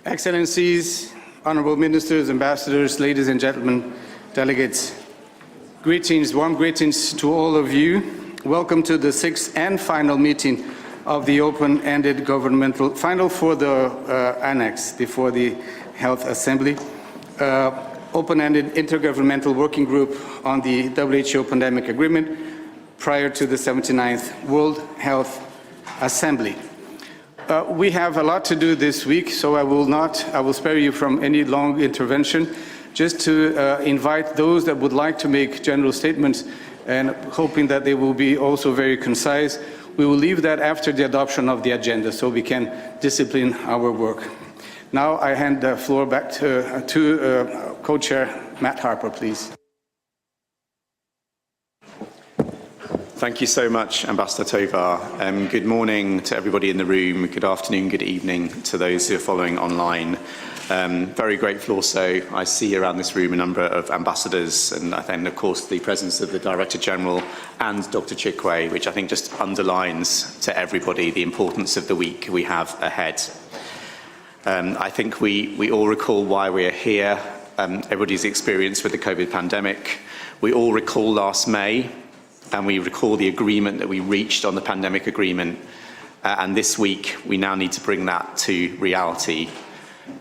Excellencies, honorable ministers, ambassadors, ladies and gentlemen, delegates, greetings, warm greetings to all of you. Welcome to the sixth and final meeting of the open-ended governmental, final for the annex before the Health Assembly, open-ended Intergovernmental Working Group on the WHO Pandemic Agreement prior to the 79th World Health Assembly. We have a lot to do this week, so I will spare you from any long intervention, just to invite those that would like to make general statements and hoping that they will be also very concise. We will leave that after the adoption of the agenda so we can discipline our work. Now I hand the floor back to co-chair Matt Harper, please. Thank you so much, Ambassador Tovar. Good morning to everybody in the room. Good afternoon, good evening to those who are following online. Very grateful also. I see around this room a number of ambassadors and I think, of course, the presence of the Director General and Dr. Chikwe, which I think just underlines to everybody the importance of the week we have ahead. I think we all recall why we are here, everybody's experience with the COVID pandemic. We all recall last May, and we recall the agreement that we reached on the pandemic agreement. And this week, we now need to bring that to reality.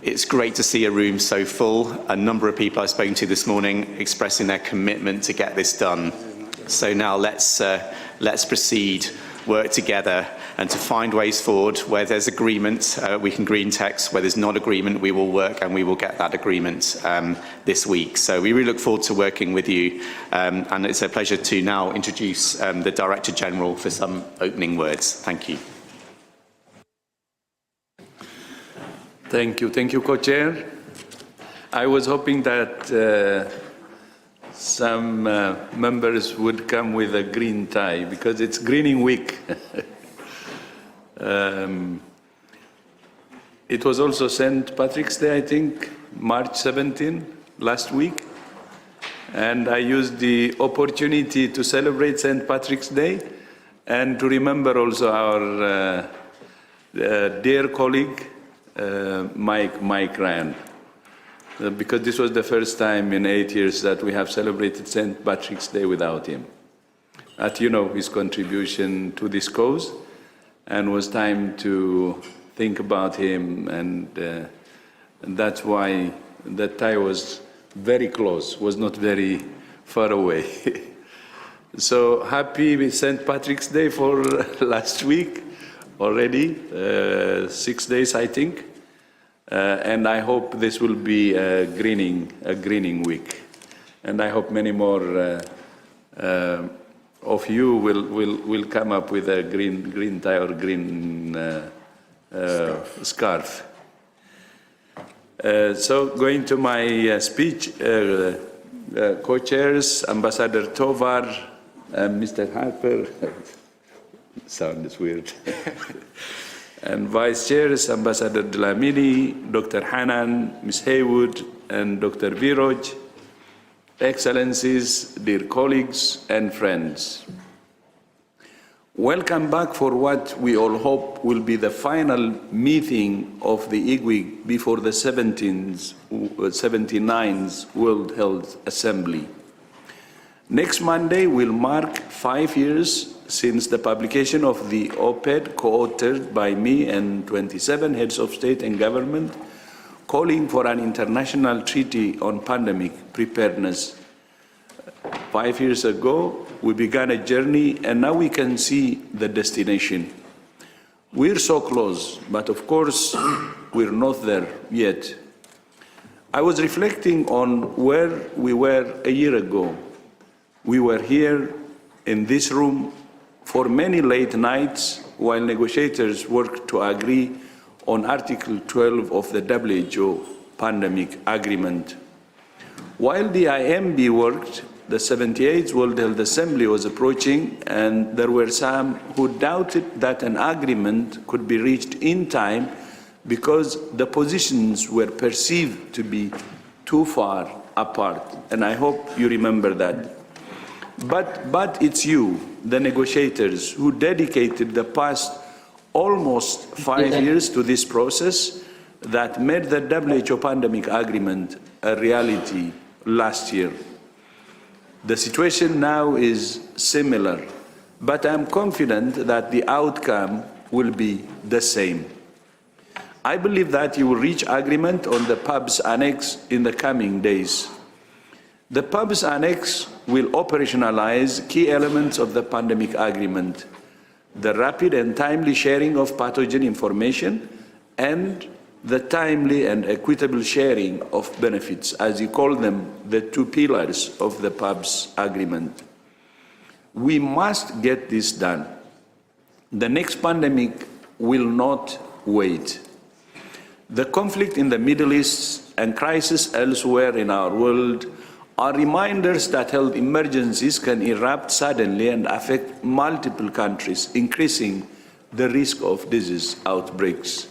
It's great to see a room so full. A number of people I've spoken to this morning expressing their commitment to get this done. So now let's proceed, work together, and to find ways forward. Where there's agreement, we can green text. Where there's not agreement, we will work and we will get that agreement this week. So we really look forward to working with you. And it's a pleasure to now introduce the Director General for some opening words. Thank you. Thank you, Co-Chair. I was hoping that some members would come with a green tie because it's Greening Week. It was also St. Patrick's Day, I think, March 17, last week. And I used the opportunity to celebrate St. Patrick's Day and to remember also our dear colleague, Mike Ryan. Because this was the first time in 8 years that we have celebrated St. Patrick's Day without him. But you know his contribution to this cause, and was time to think about him, and that's why that tie was very close, was not very far away. So happy with St. Patrick's Day for last week already, 6 days I think, and I hope this will be a greening week, and I hope many more of you will come up with a green tie or green scarf. So going to my speech, co-chairs, Ambassador Tovar, Mr. Harper, sounds weird, and vice chairs, Ambassador Dlamini, Dr. Hanan, Ms. Haywood, and Dr. Viroj, Excellencies, dear colleagues and friends. Welcome back for what we all hope will be the final meeting of the IGWG before the 79th World Health Assembly. Next Monday will mark 5 years since the publication of the op-ed co-authored by me and 27 heads of state and government calling for an international treaty on pandemic preparedness. 5 years ago, we began a journey, and now we can see the destination. We're so close, but of course, we're not there yet. I was reflecting on where we were a year ago. We were here in this room for many late nights while negotiators worked to agree on Article 12 of the WHO Pandemic Agreement. While the IMB worked, the 78th World Health Assembly was approaching, and there were some who doubted that an agreement could be reached in time because the positions were perceived to be too far apart. And I hope you remember that. But it's you, the negotiators, who dedicated the past almost 5 years to this process, that made the WHO pandemic agreement a reality last year. The situation now is similar, but I'm confident that the outcome will be the same. I believe that you will reach agreement on the PABS annex in the coming days. The PABS annex will operationalize key elements of the pandemic agreement: the rapid and timely sharing of pathogen information and the timely and equitable sharing of benefits, as you call them, the two pillars of the PABS agreement. We must get this done. The next pandemic will not wait. The conflict in the Middle East and crisis elsewhere in our world are reminders that health emergencies can erupt suddenly and affect multiple countries, increasing the risk of disease outbreaks.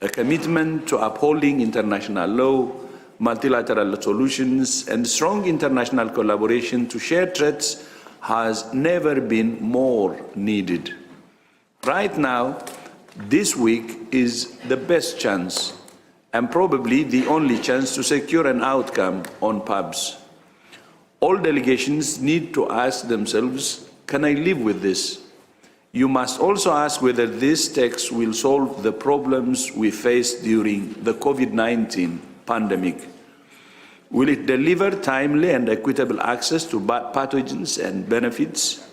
A commitment to upholding international law, multilateral solutions, and strong international collaboration to share threats has never been more needed. Right now, this week is the best chance, and probably the only chance, to secure an outcome on PABS. All delegations need to ask themselves, can I live with this? You must also ask whether this text will solve the problems we faced during the COVID-19 pandemic. Will it deliver timely and equitable access to pathogens and benefits?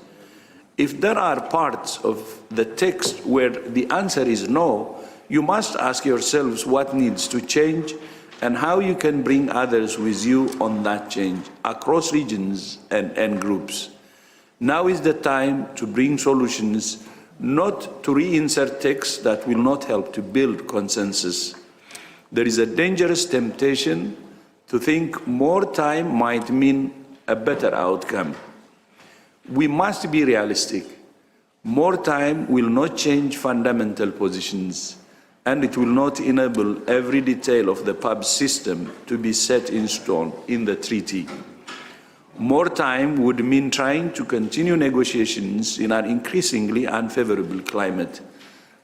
If there are parts of the text where the answer is no, you must ask yourselves what needs to change and how you can bring others with you on that change across regions and groups. Now is the time to bring solutions, not to reinsert texts that will not help to build consensus. There is a dangerous temptation to think more time might mean a better outcome. We must be realistic. More time will not change fundamental positions, and it will not enable every detail of the PABS system to be set in stone in the treaty. More time would mean trying to continue negotiations in an increasingly unfavorable climate.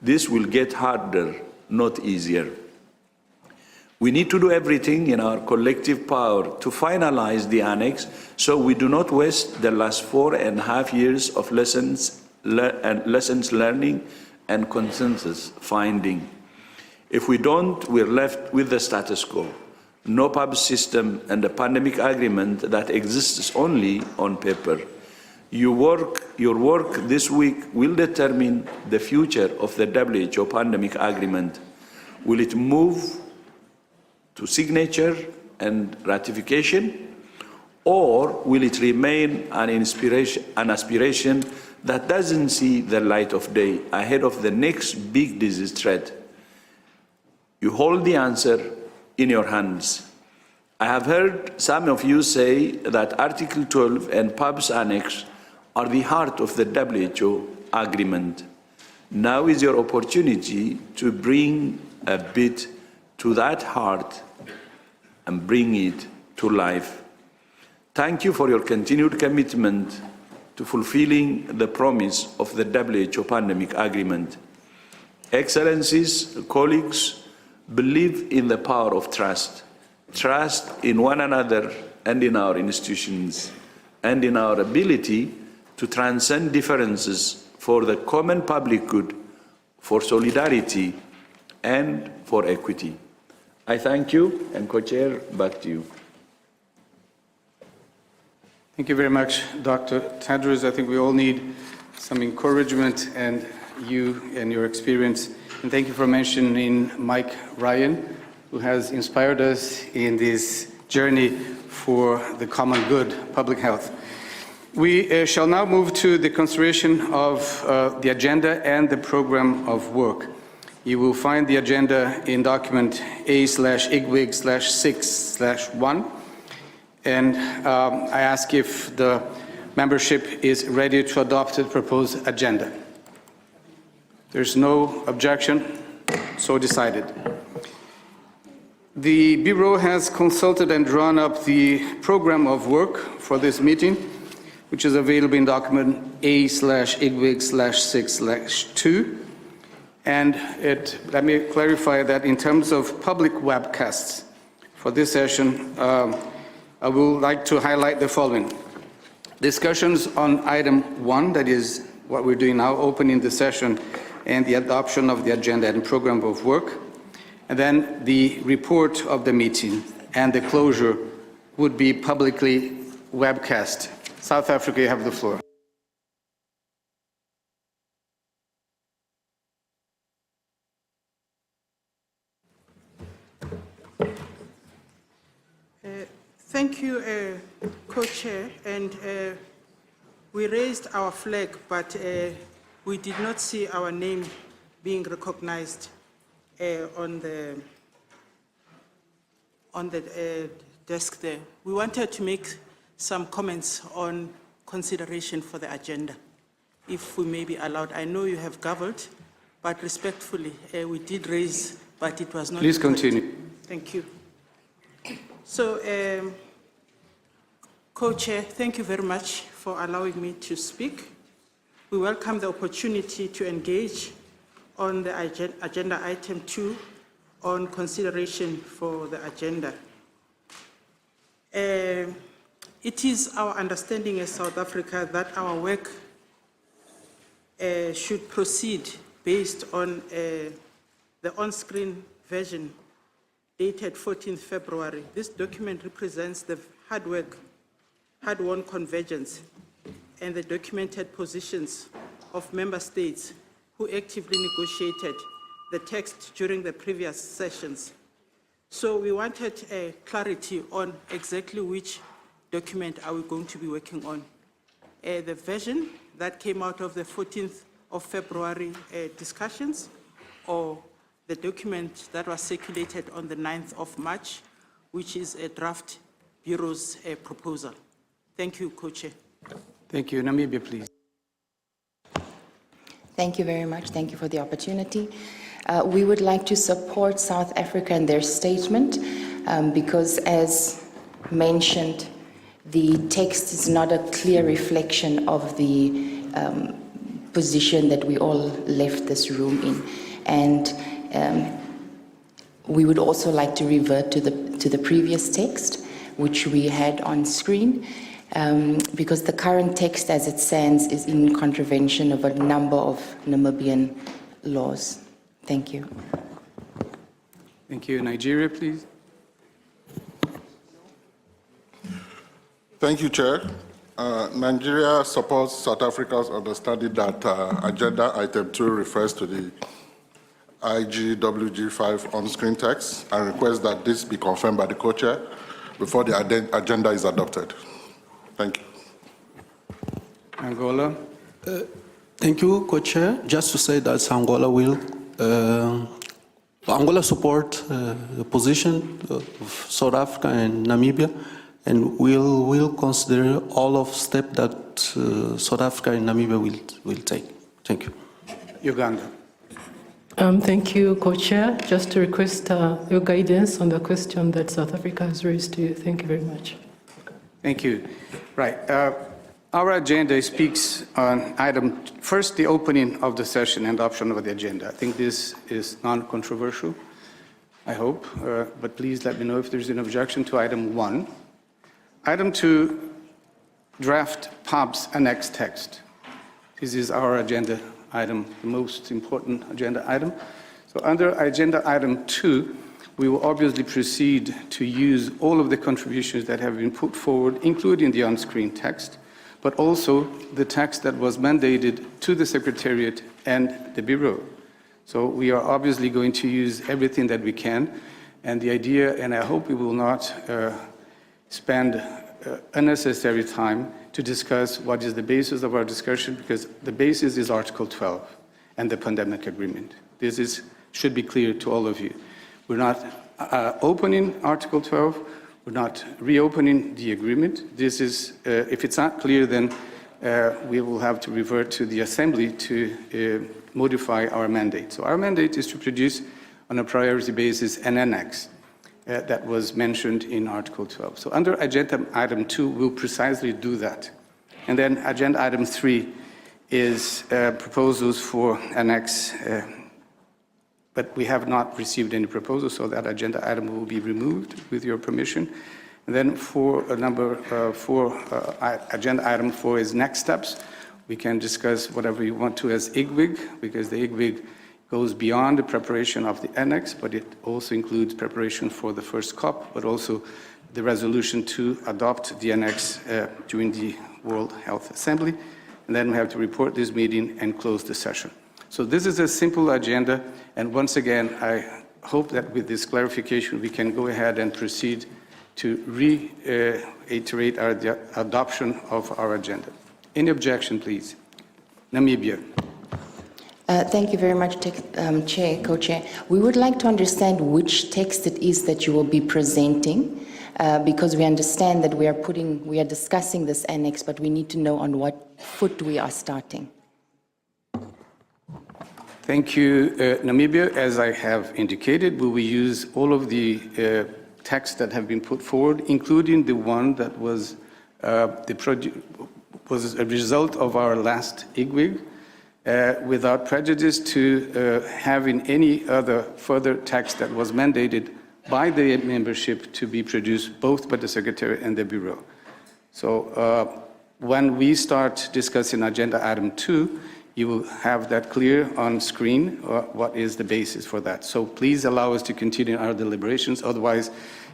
This will get harder, not easier. We need to do everything in our collective power to finalize the annex so we do not waste the last 4.5 years of lessons learning and consensus finding. If we don't, we're left with the status quo. No PABS system and a pandemic agreement that exists only on paper. Your work this week will determine the future of the WHO pandemic agreement. Will it move to signature and ratification, or will it remain an aspiration that doesn't see the light of day ahead of the next big disease threat? You hold the answer in your hands. I have heard some of you say that Article 12 and PABS Annex are the heart of the WHO agreement. Now is your opportunity to bring a bit to that heart and bring it to life. Thank you for your continued commitment to fulfilling the promise of the WHO pandemic agreement. Excellencies, colleagues, believe in the power of trust. Trust in one another and in our institutions, and in our ability to transcend differences for the common public good, for solidarity, and for equity. I thank you, and Co-Chair, back to you. Thank you very much, Dr. Tedros. I think we all need some encouragement, and you and your experience. And thank you for mentioning Mike Ryan, who has inspired us in this journey for the common good, public health. We shall now move to the consideration of the agenda and the program of work. You will find the agenda in document A/IGWG/6/1. And I ask if the membership is ready to adopt the proposed agenda. There's no objection, so decided. The Bureau has consulted and drawn up the program of work for this meeting, which is available in document A/IGWG/6/2. And let me clarify that in terms of public webcasts for this session, I would like to highlight the following. Discussions on item 1, that is what we're doing now, opening the session and the adoption of the agenda and program of work, and then the report of the meeting and the closure would be publicly webcast. South Africa, you have the floor. Thank you, Co-Chair. And we raised our flag, but we did not see our name being recognized on the desk there. We wanted to make some comments on consideration for the agenda, if we may be allowed. I know you have gavelled, but respectfully, we did raise, but it was not. Please continue. Thank you. So, Co-Chair, thank you very much for allowing me to speak. We welcome the opportunity to engage on the agenda item 2 on consideration for the agenda. It is our understanding as South Africa that our work should proceed based on the on-screen version dated 14th February. This document represents the hard-won convergence and the documented positions of member states who actively negotiated the text during the previous sessions. So we wanted clarity on exactly which document are we going to be working on. The version that came out of the 14th of February discussions, or the document that was circulated on the 9th of March, which is a draft Bureau's proposal. Thank you, Co-Chair. Thank you. Namibia, please. Thank you very much. Thank you for the opportunity. We would like to support South Africa in their statement because, as mentioned, the text is not a clear reflection of the position that we all left this room in. And we would also like to revert to the previous text, which we had on screen, because the current text as it stands is in contravention of a number of Namibian laws. Thank you. Thank you. Nigeria, please. Thank you, Chair. Nigeria supports South Africa's understanding that agenda item 2 refers to the IGWG 5 on-screen text and requests that this be confirmed by the co-chair before the agenda is adopted. Thank you. Angola. Thank you, Co-Chair. Just to say that Angola support the position of South Africa and Namibia, and will consider all of steps that South Africa and Namibia will take. Thank you. Uganda. Thank you, Co-Chair. Just to request your guidance on the question that South Africa has raised to you. Thank you very much. Thank you. Right. Our agenda speaks on item, first, the opening of the session and adoption of the agenda. I think this is non-controversial, I hope, but please let me know if there's an objection to item 1. Item 2, draft PABS annex text. This is our agenda item, the most important agenda item. So under agenda item 2, we will obviously proceed to use all of the contributions that have been put forward, including the on-screen text, but also the text that was mandated to the Secretariat and the Bureau. So we are obviously going to use everything that we can, and the idea, and I hope we will not spend unnecessary time to discuss what is the basis of our discussion, because the basis is Article 12 and the pandemic agreement. This should be clear to all of you. We're not opening Article 12. We're not reopening the agreement. This is, if it's not clear, then we will have to revert to the Assembly to modify our mandate. So our mandate is to produce on a priority basis an annex that was mentioned in Article 12. So under agenda item 2, we'll precisely do that. And then agenda item 3 is proposals for annex but we have not received any proposal, so that agenda item will be removed with your permission. And then for number 4, agenda item 4 is next steps. We can discuss whatever you want to as IGWG, because the IGWG goes beyond the preparation of the annex, but it also includes preparation for the first COP, but also the resolution to adopt the annex during the World Health Assembly. And then we have to report this meeting and close the session. So this is a simple agenda, and once again, I hope that with this clarification, we can go ahead and proceed to reiterate our adoption of our agenda. Any objection, please? Namibia. Thank you very much, Chair, Co-Chair. We would like to understand which text it is that you will be presenting, because we understand that we are discussing this annex, but we need to know on what foot we are starting. Thank you, Namibia. As I have indicated, we will use all of the texts that have been put forward, including the one that was was a result of our last IGWG, without prejudice to having any other further text that was mandated by the membership to be produced both by the Secretary and the Bureau. So when we start discussing agenda item 2, you will have that clear on screen, what is the basis for that. So please allow us to continue our deliberations. Otherwise,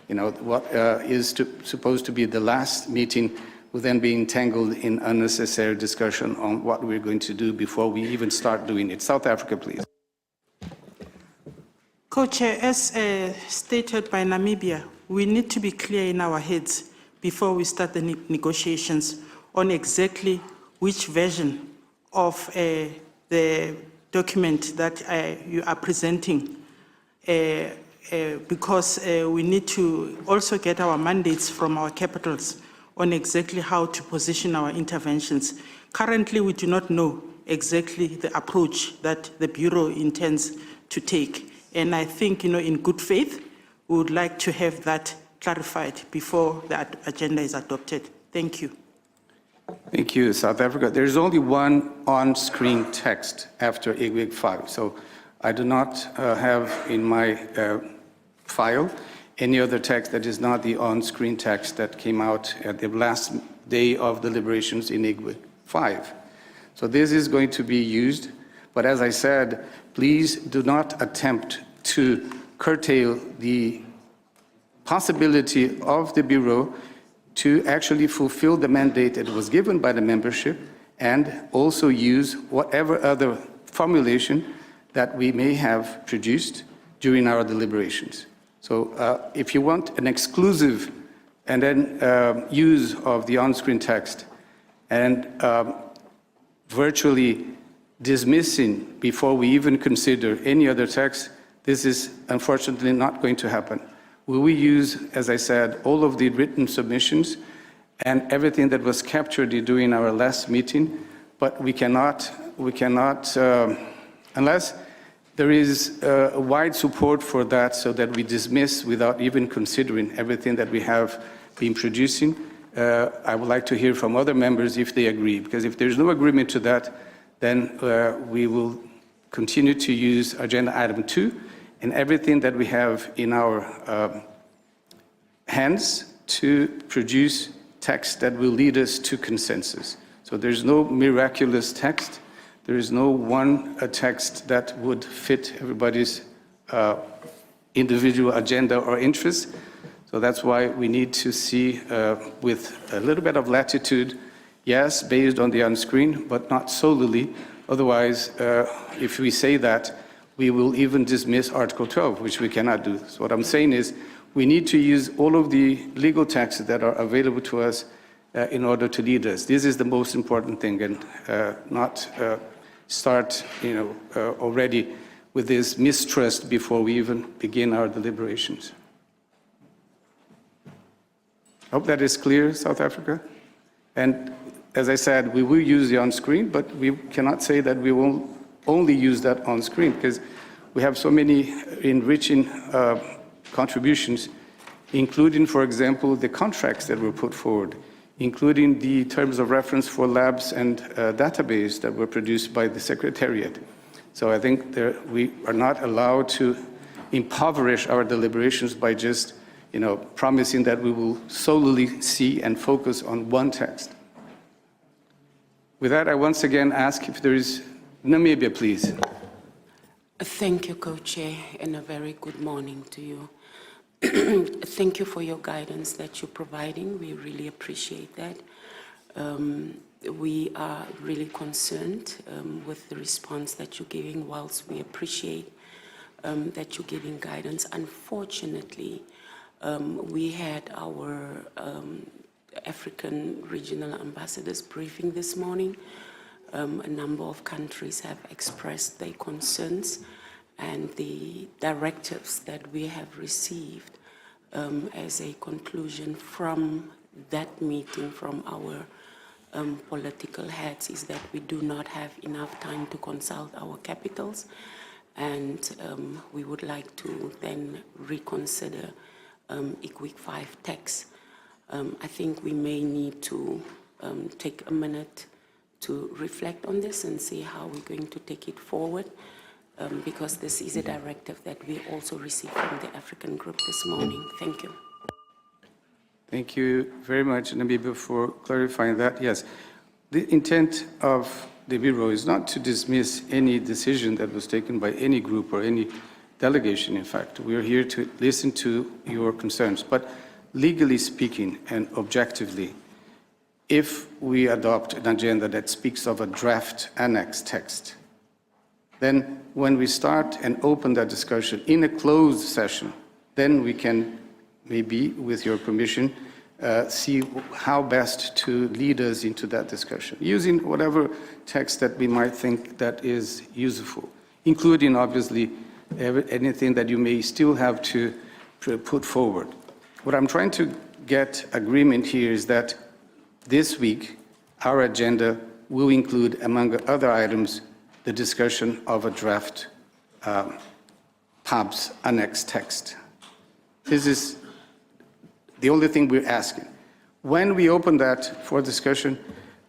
what is supposed to be the last meeting will then be entangled in unnecessary discussion on what we're going to do before we even start doing it. South Africa, please. Co-Chair, as stated by Namibia, we need to be clear in our heads before we start the negotiations on exactly which version of the document that you are presenting, because we need to also get our mandates from our capitals on exactly how to position our interventions. Currently, we do not know exactly the approach that the Bureau intends to take. And I think, in good faith, we would like to have that clarified before that agenda is adopted. Thank you. Thank you, South Africa. There's only one on-screen text after IGWG 5. So I do not have in my file any other text that is not the on-screen text that came out at the last day of deliberations in IGWG 5. So this is going to be used, but as I said, please do not attempt to curtail the possibility of the Bureau to actually fulfill the mandate that was given by the membership and also use whatever other formulation that we may have produced during our deliberations. So if you want an exclusive and then use of the on-screen text and virtually dismissing before we even consider any other text, this is unfortunately not going to happen. We will use, as I said, all of the written submissions and everything that was captured during our last meeting, but we cannot, unless there is a wide support for that so that we dismiss without even considering everything that we have been producing. I would like to hear from other members if they agree, because if there's no agreement to that, then we will continue to use agenda item 2 and everything that we have in our hands to produce text that will lead us to consensus. So there's no miraculous text. There is no one text that would fit everybody's individual agenda or interests. So that's why we need to see with a little bit of latitude, yes, based on the on-screen, but not solely. Otherwise, if we say that, we will even dismiss Article 12, which we cannot do. So what I'm saying is we need to use all of the legal texts that are available to us in order to lead us. This is the most important thing, and not start already with this mistrust before we even begin our deliberations. I hope that is clear, South Africa. And as I said, we will use the on-screen, but we cannot say that we will only use that on-screen, because we have so many enriching contributions, including, for example, the contracts that were put forward, including the terms of reference for labs and database that were produced by the Secretariat. So I think we are not allowed to impoverish our deliberations by just, promising that we will solely see and focus on one text. With that, I once again ask if there is Namibia, please. Thank you, Co-Chair, and a very good morning to you. Thank you for your guidance that you're providing. We really appreciate that. We are really concerned with the response that you're giving, whilst we appreciate that you're giving guidance. Unfortunately, we had our African regional ambassadors briefing this morning. A number of countries have expressed their concerns, and the directives that we have received as a conclusion from that meeting from our political heads is that we do not have enough time to consult our capitals, and we would like to then reconsider IGWG 5 text. I think we may need to take a minute to reflect on this and see how we're going to take it forward, because this is a directive that we also received from the African group this morning. Thank you. Thank you very much, Namibia, for clarifying that. Yes, the intent of the Bureau is not to dismiss any decision that was taken by any group or any delegation, in fact. We are here to listen to your concerns. But legally speaking and objectively, if we adopt an agenda that speaks of a draft annex text, then when we start and open that discussion in a closed session, then we can maybe, with your permission, see how best to lead us into that discussion, using whatever text that we might think that is useful, including, obviously, anything that you may still have to put forward. What I'm trying to get agreement here is that this week, our agenda will include, among other items, the discussion of a draft PABS annex text. This is the only thing we're asking. When we open that for discussion,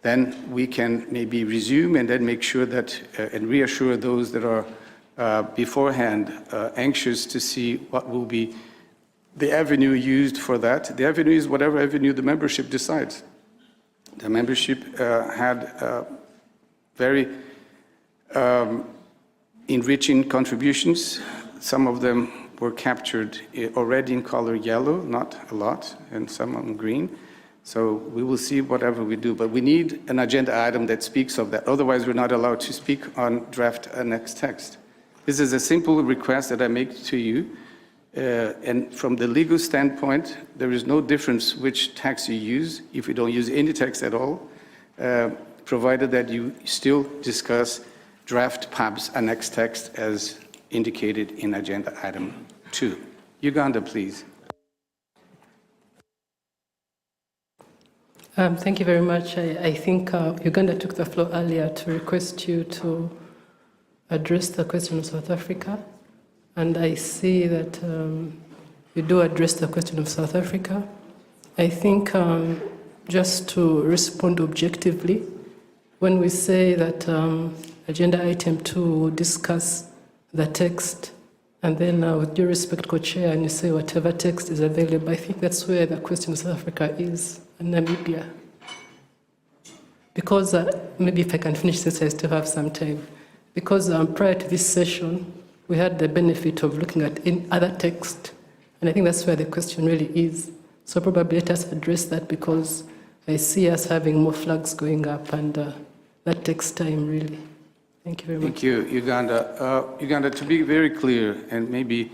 then we can maybe resume and then make sure that, and reassure those that are beforehand anxious to see what will be the avenue used for that. The avenue is whatever avenue the membership decides. The membership had very enriching contributions. Some of them were captured already in color yellow, not a lot, and some on green. So we will see whatever we do, but we need an agenda item that speaks of that. Otherwise, we're not allowed to speak on draft annex text. This is a simple request that I make to you. And from the legal standpoint, there is no difference which text you use, if you don't use any text at all, provided that you still discuss draft PABS annex text as indicated in agenda item 2. Uganda, please. Thank you very much. I think Uganda took the floor earlier to request you to address the question of South Africa. And I see that you do address the question of South Africa. I think just to respond objectively, when we say that agenda item 2 will discuss the text, and then with due respect, Co-Chair, and you say whatever text is available, I think that's where the question of South Africa is, and Namibia. Because, maybe if I can finish this, I still have some time. Because prior to this session, we had the benefit of looking at other text, and I think that's where the question really is. So probably let us address that, because I see us having more flags going up, and that takes time, really. Thank you very much. Thank you, Uganda. Uganda, to be very clear, and maybe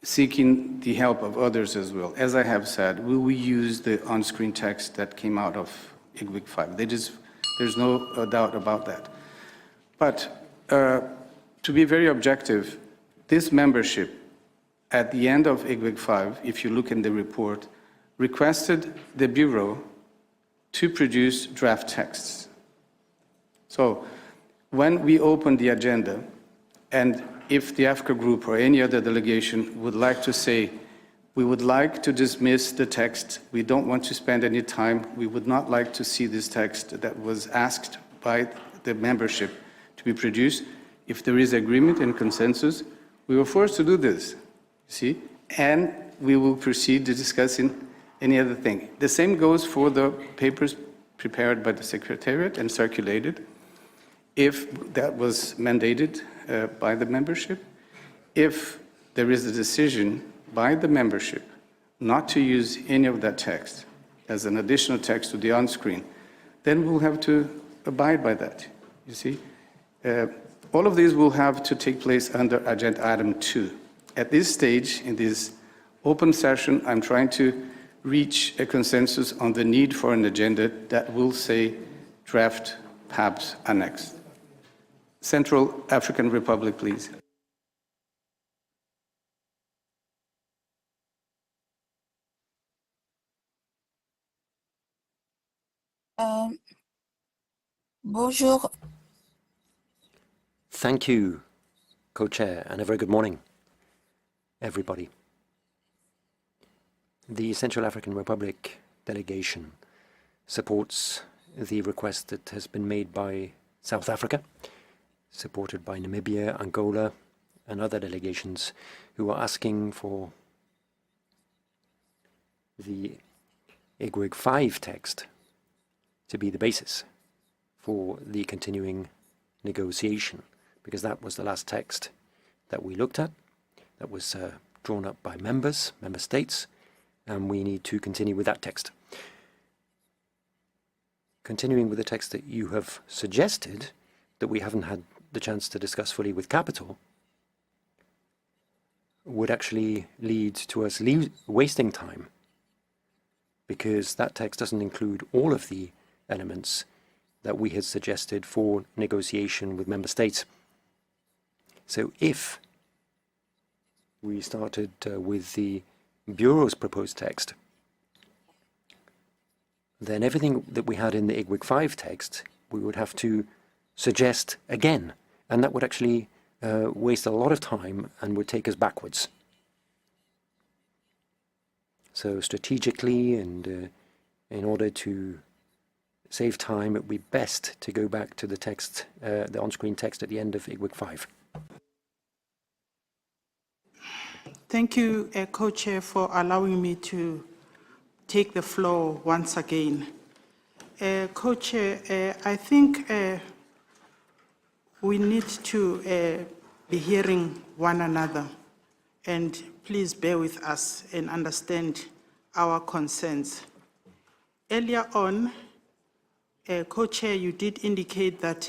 seeking the help of others as well, as I have said, will we use the on-screen text that came out of IGWG 5? There's no doubt about that. But to be very objective, this membership, at the end of IGWG 5, if you look in the report, requested the Bureau to produce draft texts. So when we open the agenda, and if the Africa group or any other delegation would like to say, we would like to dismiss the text, we don't want to spend any time, we would not like to see this text that was asked by the membership to be produced. If there is agreement and consensus, we were forced to do this, you see, and we will proceed to discussing any other thing. The same goes for the papers prepared by the Secretariat and circulated, if that was mandated by the membership. If there is a decision by the membership not to use any of that text as an additional text to the on-screen, then we'll have to abide by that, you see. All of these will have to take place under Agenda Item 2. At this stage, in this open session, I'm trying to reach a consensus on the need for an agenda that will say draft PABS annex. Central African Republic, please. Bonjour. Thank you, Co-Chair, and a very good morning, everybody. The Central African Republic delegation supports the request that has been made by South Africa, supported by Namibia, Angola, and other delegations who are asking for the IGWG 5 text to be the basis for the continuing negotiation, because that was the last text that we looked at, that was drawn up by member states, and we need to continue with that text. Continuing with the text that you have suggested, that we haven't had the chance to discuss fully with Capital, would actually lead to us wasting time, because that text doesn't include all of the elements that we had suggested for negotiation with member states. So if we started with the Bureau's proposed text, then everything that we had in the IGWG 5 text, we would have to suggest again, and that would actually waste a lot of time and would take us backwards. So strategically, and in order to save time, it would be best to go back to the text, the on-screen text at the end of IGWG 5. Thank you, Co-Chair, for allowing me to take the floor once again. Co-Chair, I think we need to be hearing one another, and please bear with us and understand our concerns. Earlier on, Co-Chair, you did indicate that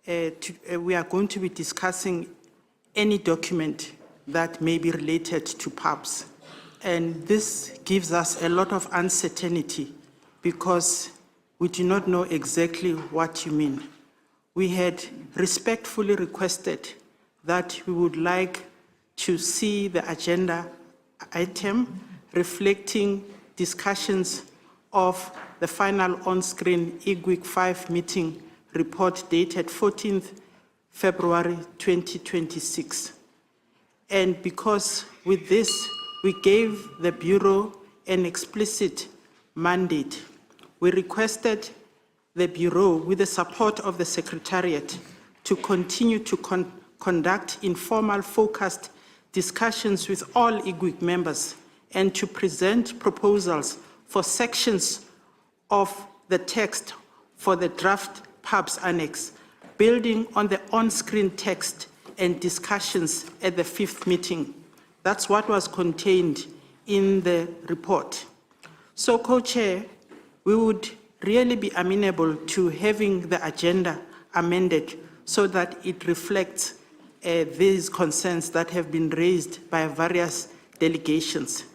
we are going to be discussing any document that may be related to PABS. And this gives us a lot of uncertainty because we do not know exactly what you mean. We had respectfully requested that we would like to see the agenda item reflecting discussions of the final on-screen IGWG 5 meeting report dated 14th February 2026. And because with this, we gave the Bureau an explicit mandate. We requested the Bureau, with the support of the Secretariat, to continue to conduct informal focused discussions with all IGWG members and to present proposals for sections of the text for the draft PABS annex, building on the on-screen text and discussions at the 5th meeting. That's what was contained in the report. So, Co-Chair, we would really be amenable to having the agenda amended so that it reflects these concerns that have been raised by various delegations.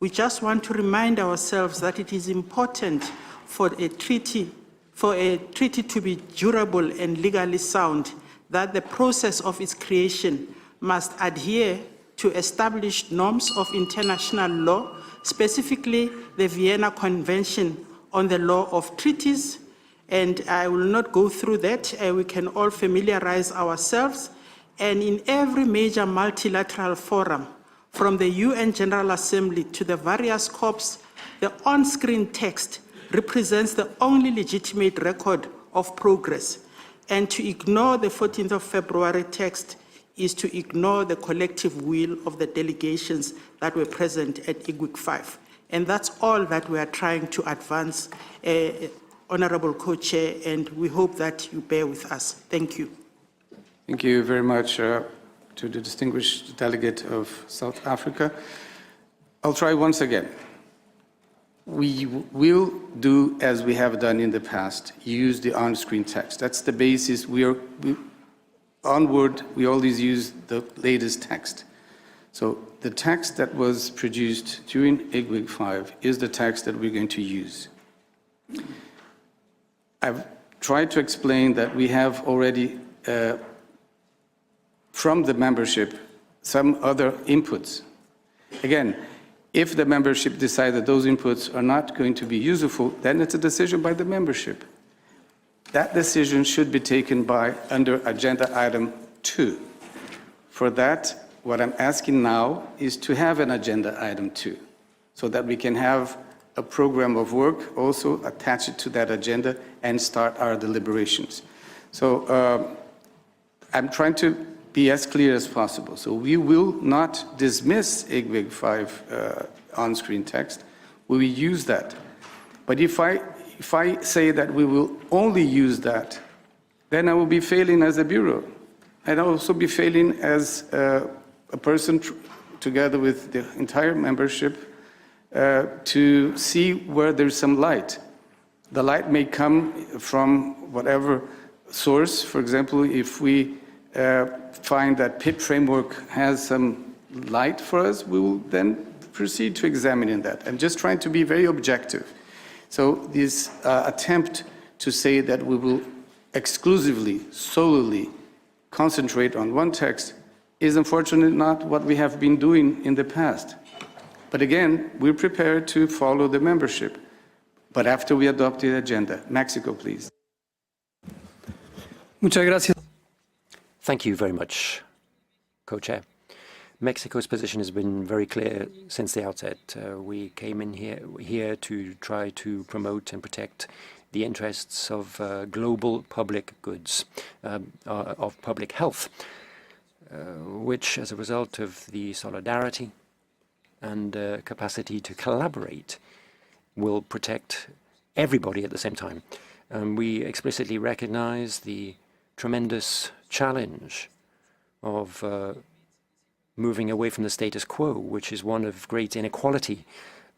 We just want to remind ourselves that it is important for a treaty to be durable and legally sound, that the process of its creation must adhere to established norms of international law, specifically the Vienna Convention on the Law of Treaties. And I will not go through that. We can all familiarize ourselves. And in every major multilateral forum, from the UN General Assembly to the various corps, the on-screen text represents the only legitimate record of progress. And to ignore the 14th of February text is to ignore the collective will of the delegations that were present at IGWG 5. And that's all that we are trying to advance, Honorable Co-Chair, and we hope that you bear with us. Thank you. Thank you very much to the distinguished delegate of South Africa. I'll try once again. We will do as we have done in the past, use the on-screen text. That's the basis. Onward, we always use the latest text. So the text that was produced during IGWG 5 is the text that we're going to use. I've tried to explain that we have already, from the membership, some other inputs. Again, if the membership decides that those inputs are not going to be useful, then it's a decision by the membership. That decision should be taken under agenda item 2. For that, what I'm asking now is to have an agenda item 2, so that we can have a program of work also attached to that agenda and start our deliberations. So I'm trying to be as clear as possible. So we will not dismiss IGWG 5 on-screen text. We will use that. But if I say that we will only use that, then I will be failing as a bureau. And I'll also be failing as a person together with the entire membership to see where there's some light. The light may come from whatever source. For example, if we find that PIP framework has some light for us, we will then proceed to examining that. I'm just trying to be very objective. So this attempt to say that we will exclusively, solely concentrate on one text is unfortunately not what we have been doing in the past. But again, we're prepared to follow the membership. But after we adopt the agenda. Mexico, please. Muchas gracias. Thank you very much, Co-Chair. Mexico's position has been very clear since the outset. We came in here to try to promote and protect the interests of global public goods, of public health, which, as a result of the solidarity and capacity to collaborate, will protect everybody at the same time. We explicitly recognize the tremendous challenge of moving away from the status quo, which is one of great inequality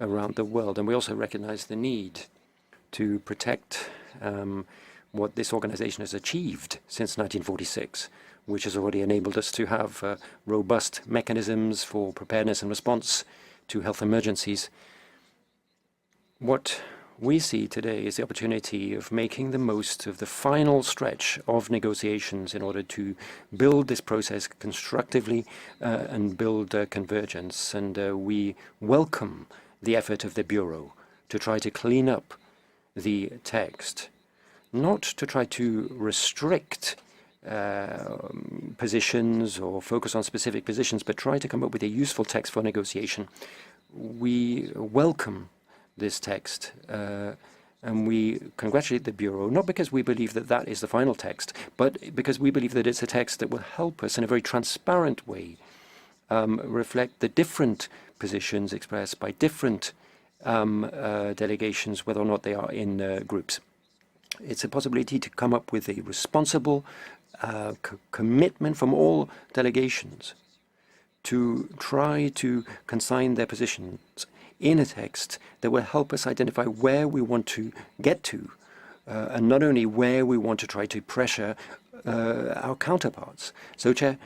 around the world. And we also recognize the need to protect what this organization has achieved since 1946, which has already enabled us to have robust mechanisms for preparedness and response to health emergencies. What we see today is the opportunity of making the most of the final stretch of negotiations in order to build this process constructively and build convergence. And we welcome the effort of the Bureau to try to clean up the text, not to try to restrict positions or focus on specific positions, but try to come up with a useful text for negotiation. We welcome this text, and we congratulate the Bureau, not because we believe that that is the final text, but because we believe that it's a text that will help us in a very transparent way reflect the different positions expressed by different delegations, whether or not they are in groups. It's a possibility to come up with a responsible commitment from all delegations to try to consign their positions in a text that will help us identify where we want to get to, and not only where we want to try to pressure our counterparts. So, Chair,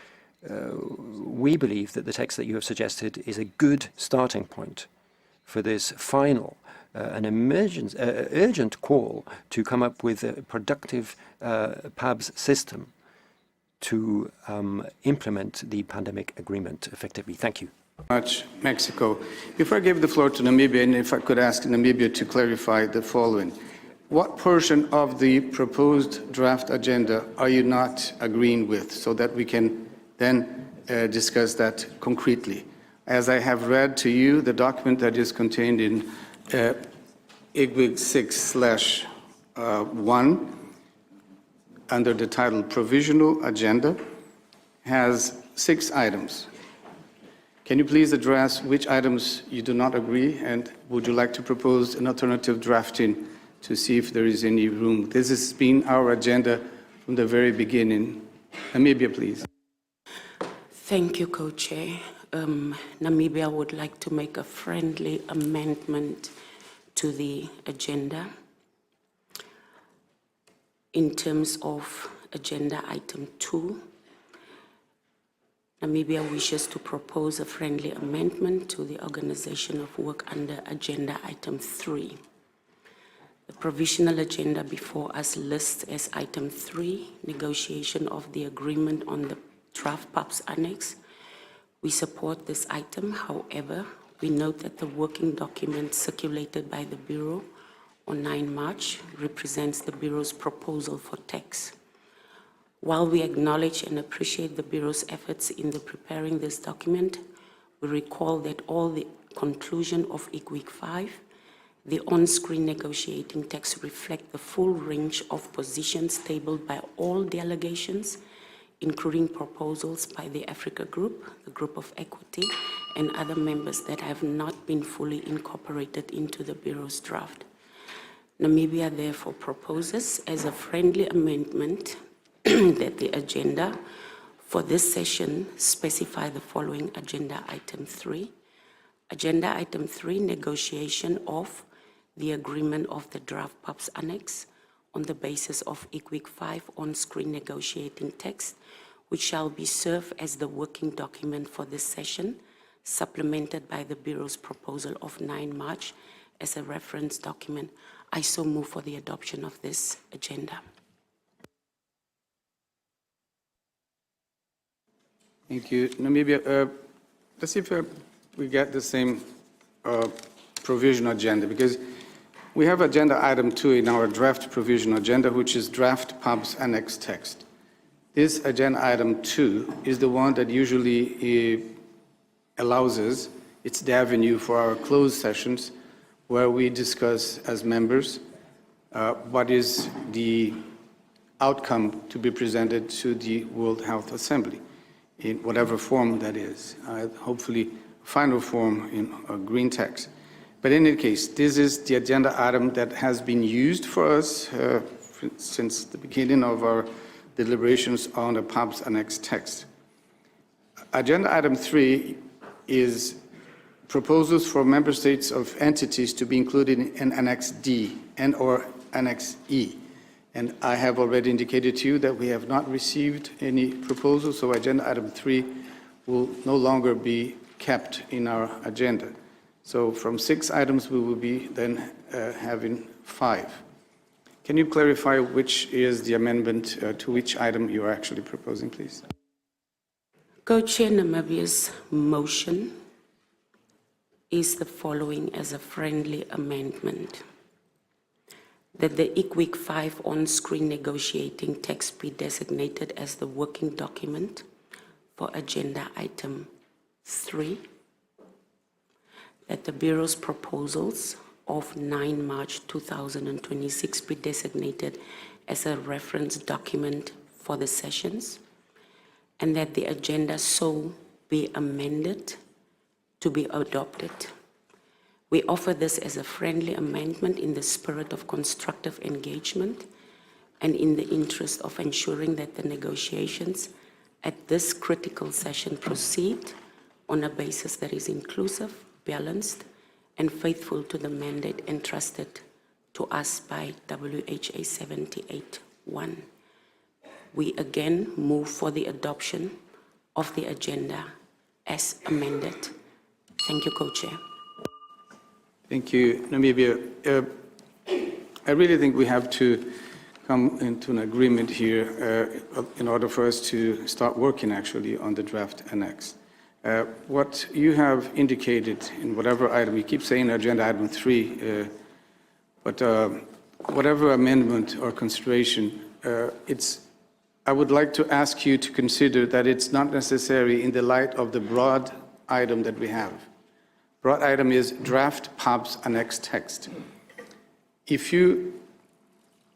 we believe that the text that you have suggested is a good starting point for this final an urgent call to come up with a productive PABS system to implement the pandemic agreement effectively. Thank you. Much, Mexico. Before I give the floor to Namibia, and if I could ask Namibia to clarify the following. What portion of the proposed draft agenda are you not agreeing with, so that we can then discuss that concretely? As I have read to you, the document that is contained in IGWG 6/1 under the title Provisional Agenda, has 6 items. Can you please address which items you do not agree, and would you like to propose an alternative drafting to see if there is any room? This has been our agenda from the very beginning. Namibia, please. Thank you, Co-Chair. Namibia would like to make a friendly amendment to the agenda in terms of agenda item 2. Namibia wishes to propose a friendly amendment to the organization of work under agenda item 3. The provisional agenda before us lists as item 3, negotiation of the agreement on the draft PABS annex. We support this item. However, we note that the working document circulated by the Bureau on 9 March represents the Bureau's proposal for text. While we acknowledge and appreciate the Bureau's efforts in preparing this document, we recall that all the conclusion of IGWG 5, the on-screen negotiating text reflect the full range of positions tabled by all delegations, including proposals by the Africa Group, the Group of Equity, and other members that have not been fully incorporated into the Bureau's draft. Namibia therefore proposes as a friendly amendment that the agenda for this session specify the following agenda item 3. Agenda item 3, negotiation of the agreement of the draft PABS annex on the basis of IGWG 5 on-screen negotiating text, which shall be served as the working document for this session, supplemented by the Bureau's proposal of 9 March as a reference document. I so move for the adoption of this agenda. Thank you. Namibia, let's see if we get the same provisional agenda, because we have agenda item 2 in our draft provisional agenda, which is draft PABS annex text. This agenda item 2 is the one that usually allows us, it's the avenue for our closed sessions where we discuss as members what is the outcome to be presented to the World Health Assembly, in whatever form that is, hopefully final form in a green text. But in any case, this is the agenda item that has been used for us since the beginning of our deliberations on the PABS annex text. Agenda item 3 is proposals for member states of entities to be included in Annex D and or Annex E. And I have already indicated to you that we have not received any proposals, so agenda item 3 will no longer be kept in our agenda. So from 6 items, we will be then having 5. Can you clarify which is the amendment to which item you are actually proposing, please? Co-Chair, Namibia's motion is the following as a friendly amendment: that the IGWG 5 on-screen negotiating text be designated as the working document for agenda item 3, that the Bureau's proposals of 9 March 2026 be designated as a reference document for the sessions, and that the agenda so be amended to be adopted. We offer this as a friendly amendment in the spirit of constructive engagement and in the interest of ensuring that the negotiations at this critical session proceed on a basis that is inclusive, balanced, and faithful to the mandate entrusted to us by WHA 78.1. We again move for the adoption of the agenda as amended. Thank you, Co-Chair. Thank you, Namibia. I really think we have to come into an agreement here in order for us to start working actually on the draft annex. What you have indicated in whatever item, you keep saying agenda item 3, but whatever amendment or consideration, I would like to ask you to consider that it's not necessary in the light of the broad item that we have. Broad item is draft PABS annex text. If you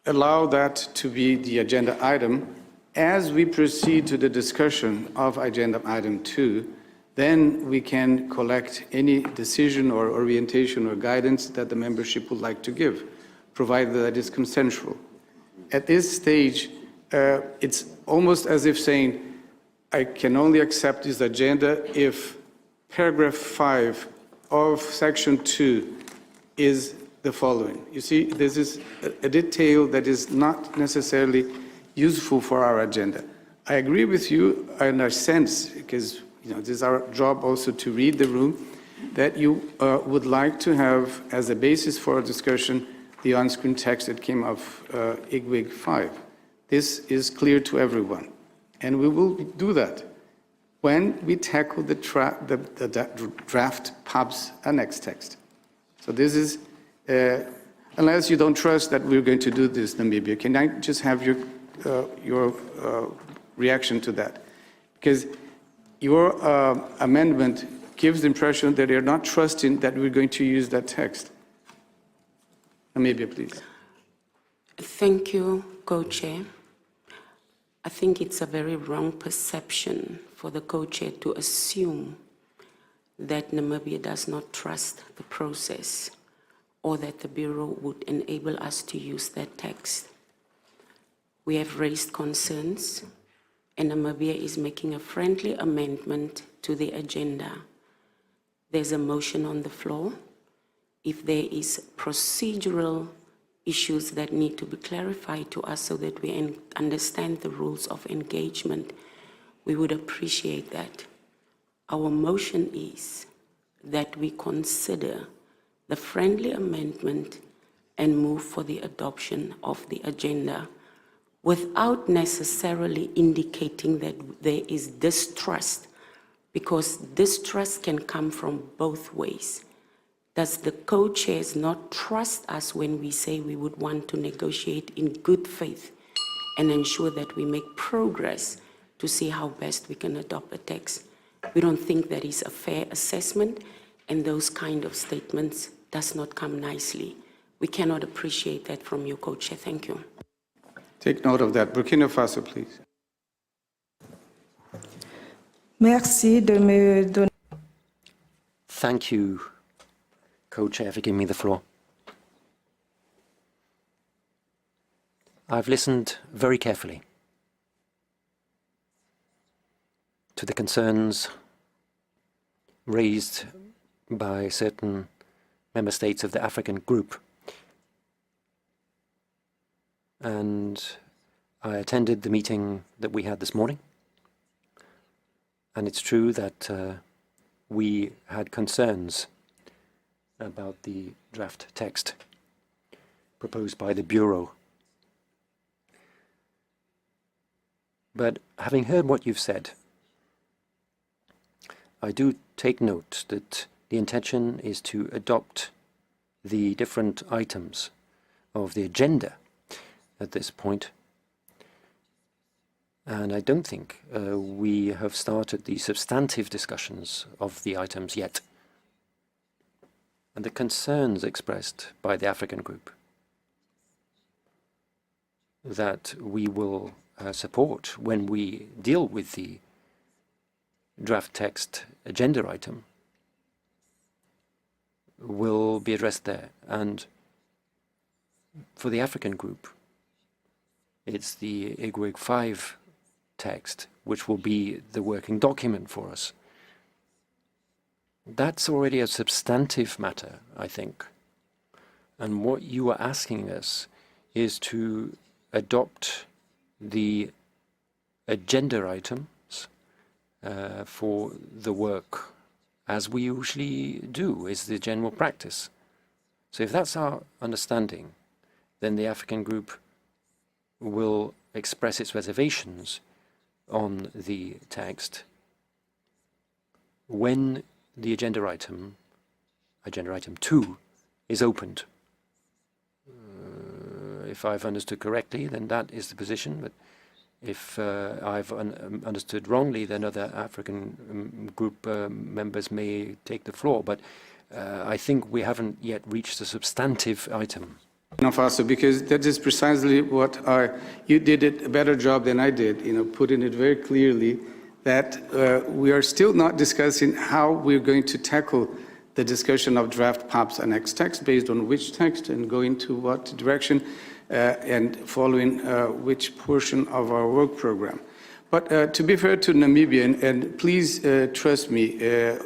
allow that to be the agenda item. As we proceed to the discussion of agenda item 2, then we can collect any decision or orientation or guidance that the membership would like to give, provided that it's consensual. At this stage, it's almost as if saying, I can only accept this agenda if paragraph 5 of section 2 is the following. You see, this is a detail that is not necessarily useful for our agenda. I agree with you in a sense, because this is our job also to read the room, that you would like to have as a basis for a discussion the on-screen text that came of IGWG 5. This is clear to everyone, and we will do that when we tackle the draft PABS annex text. So this is, unless you don't trust that we're going to do this, Namibia, can I just have your reaction to that? Because your amendment gives the impression that you're not trusting that we're going to use that text. Namibia, please. Thank you, Co-Chair. I think it's a very wrong perception for the Co-Chair to assume that Namibia does not trust the process or that the Bureau would enable us to use that text. We have raised concerns, and Namibia is making a friendly amendment to the agenda. There's a motion on the floor. If there is procedural issues that need to be clarified to us so that we understand the rules of engagement, we would appreciate that. Our motion is that we consider the friendly amendment and move for the adoption of the agenda without necessarily indicating that there is distrust, because distrust can come from both ways. Does the co-chairs not trust us when we say we would want to negotiate in good faith and ensure that we make progress to see how best we can adopt a text? We don't think that is a fair assessment, and those kind of statements does not come nicely. We cannot appreciate that from you, co-chair. Thank you. Take note of that. Burkina Faso, please. Merci de me donner. Thank you, Co-Chair, for giving me the floor. I've listened very carefully to the concerns raised by certain member states of the African group. And I attended the meeting that we had this morning. And it's true that we had concerns about the draft text proposed by the Bureau. But having heard what you've said, I do take note that the intention is to adopt the different items of the agenda at this point. And I don't think we have started the substantive discussions of the items yet. And the concerns expressed by the African group that we will support when we deal with the draft text agenda item will be addressed there. And for the African group, it's the IGWG 5 text which will be the working document for us. That's already a substantive matter, I think. And what you are asking us is to adopt the agenda items for the work as we usually do, is the general practice. So if that's our understanding, then the African group will express its reservations on the text when the agenda item 2, is opened. If I've understood correctly, then that is the position. But if I've understood wrongly, then other African group members may take the floor. But I think we haven't yet reached the substantive item. Faso, because that is precisely what you did a better job than I did, putting it very clearly that we are still not discussing how we're going to tackle the discussion of draft PABS annex text, based on which text and going to what direction and following which portion of our work program. But to be fair to Namibia, and please trust me,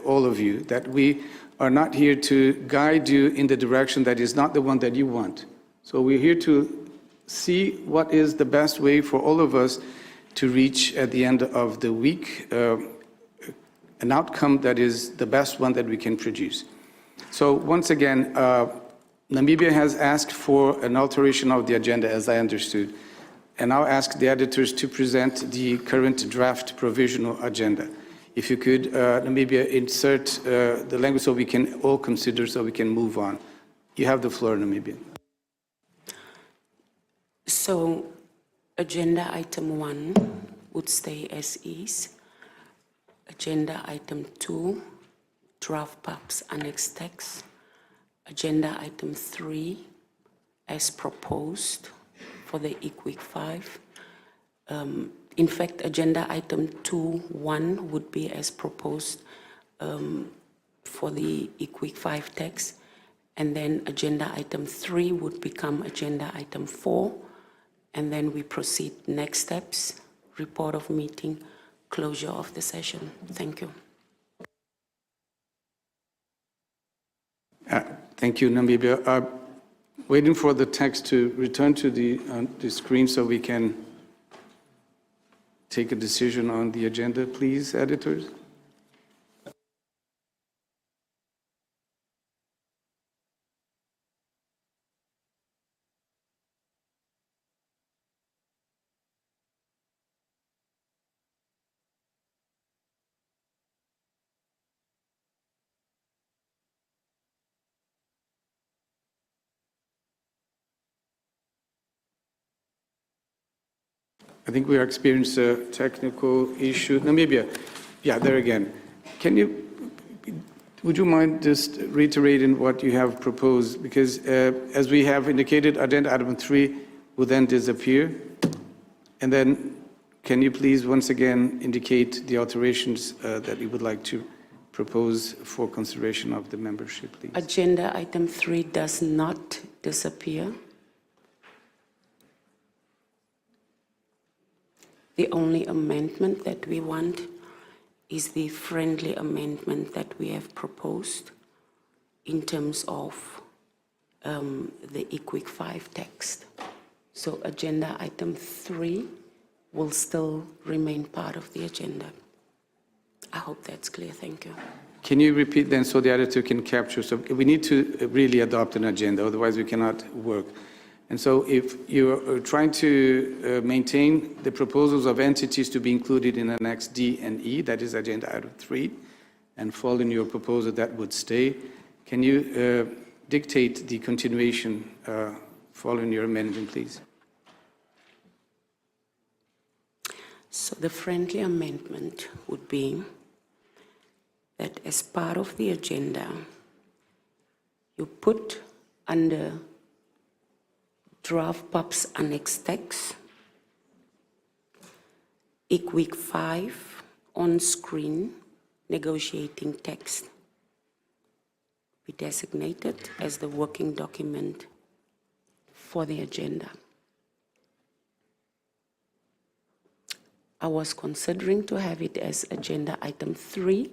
all of you, that we are not here to guide you in the direction that is not the one that you want. So we're here to see what is the best way for all of us to reach at the end of the week an outcome that is the best one that we can produce. So once again, Namibia has asked for an alteration of the agenda, as I understood, and I'll ask the editors to present the current draft provisional agenda. If you could, Namibia, insert the language so we can all consider, so we can move on. You have the floor, Namibia. So, agenda item 1 would stay as is. Agenda item 2, draft PABS annex text. Agenda item 3, as proposed for the IGWG 5. In fact, agenda item 2.1 would be as proposed for the IGWG 5 text. And then agenda item 3 would become agenda item 4. And then we proceed next steps, report of meeting, closure of the session. Thank you. Thank you, Namibia. Waiting for the text to return to the screen so we can take a decision on the agenda, please, editors. I think we are experiencing a technical issue. Namibia, yeah, there again. Would you mind just reiterating what you have proposed? Because as we have indicated, agenda item 3 will then disappear. And then can you please once again indicate the alterations that you would like to propose for consideration of the membership, please? Agenda item 3 does not disappear. The only amendment that we want is the friendly amendment that we have proposed in terms of the IGWG 5 text. So agenda item 3 will still remain part of the agenda. I hope that's clear. Thank you. Can you repeat then so the editor can capture? So we need to really adopt an agenda, otherwise we cannot work. And so if you're trying to maintain the proposals of entities to be included in Annex D and E, that is agenda item 3, and following your proposal that would stay, can you dictate the continuation following your amendment, please? So the friendly amendment would be that as part of the agenda, you put under draft PABS annex text, IGWG 5 on-screen negotiating text be designated as the working document for the agenda. I was considering to have it as agenda item 3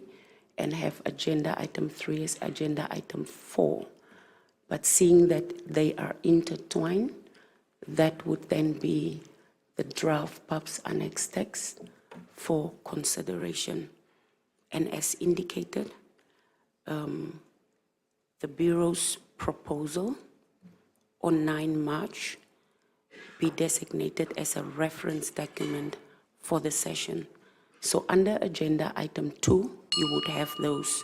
and have agenda item 3 as agenda item 4. But seeing that they are intertwined, that would then be the draft PABS annex text for consideration. And as indicated, the Bureau's proposal on 9 March be designated as a reference document for the session. So under agenda item 2, you would have those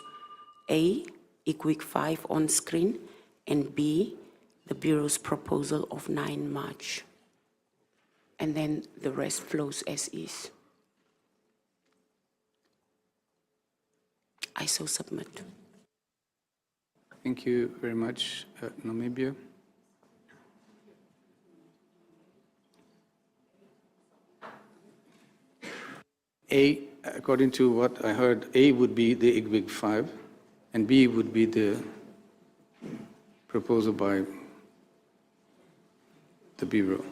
A, IGWG 5 on screen, and B, the Bureau's proposal of 9 March. And then the rest flows as is. I so submit. Thank you very much, Namibia. A, according to what I heard, A would be the IGWG 5, and B would be the proposal by the Bureau.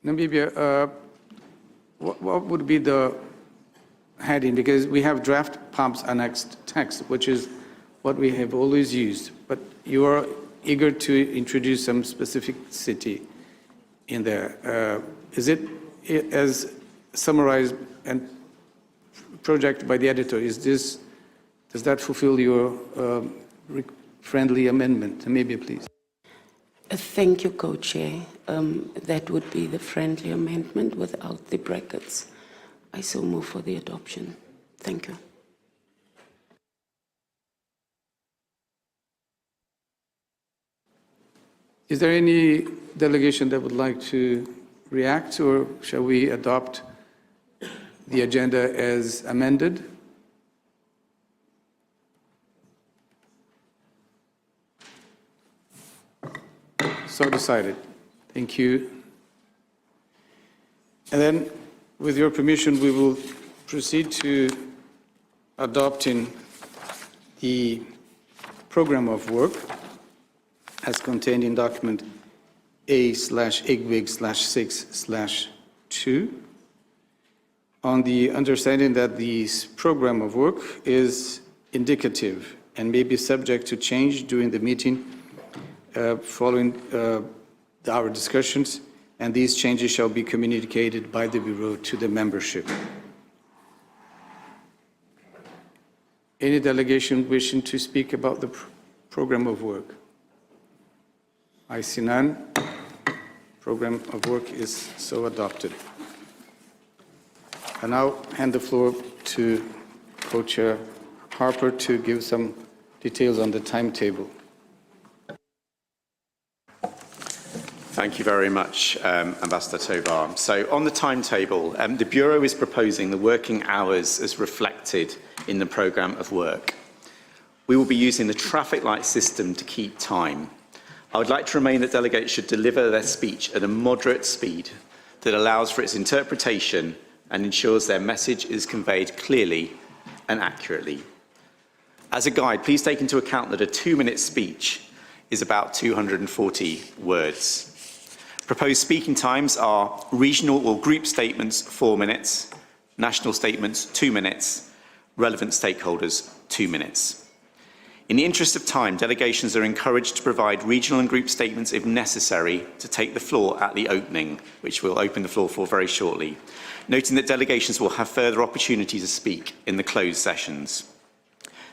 Namibia, what would be the heading? Because we have draft PABS annexed text, which is what we have always used, but you are eager to introduce some specificity in there. Is it as summarized and projected by the editor? Does that fulfill your friendly amendment? Namibia, please. Thank you, Co-Chair. That would be the friendly amendment without the brackets. I so move for the adoption. Thank you. Is there any delegation that would like to react, or shall we adopt the agenda as amended? So decided. Thank you. And then, with your permission, we will proceed to adopting the program of work as contained in document A/IGWG/6/2, on the understanding that this program of work is indicative and may be subject to change during the meeting following our discussions, and these changes shall be communicated by the Bureau to the membership. Any delegation wishing to speak about the program of work? I see none. Program of work is so adopted. I now hand the floor to Co-Chair Harper to give some details on the timetable. Thank you very much, Ambassador Tovar. So on the timetable, the Bureau is proposing the working hours as reflected in the programme of work. We will be using the traffic light system to keep time. I would like to remain that delegates should deliver their speech at a moderate speed that allows for its interpretation and ensures their message is conveyed clearly and accurately. As a guide, please take into account that a 2-minute speech is about 240 words. Proposed speaking times are regional or group statements 4 minutes, national statements 2 minutes, relevant stakeholders 2 minutes. In the interest of time, delegations are encouraged to provide regional and group statements if necessary to take the floor at the opening, which we'll open the floor for very shortly, noting that delegations will have further opportunity to speak in the closed sessions.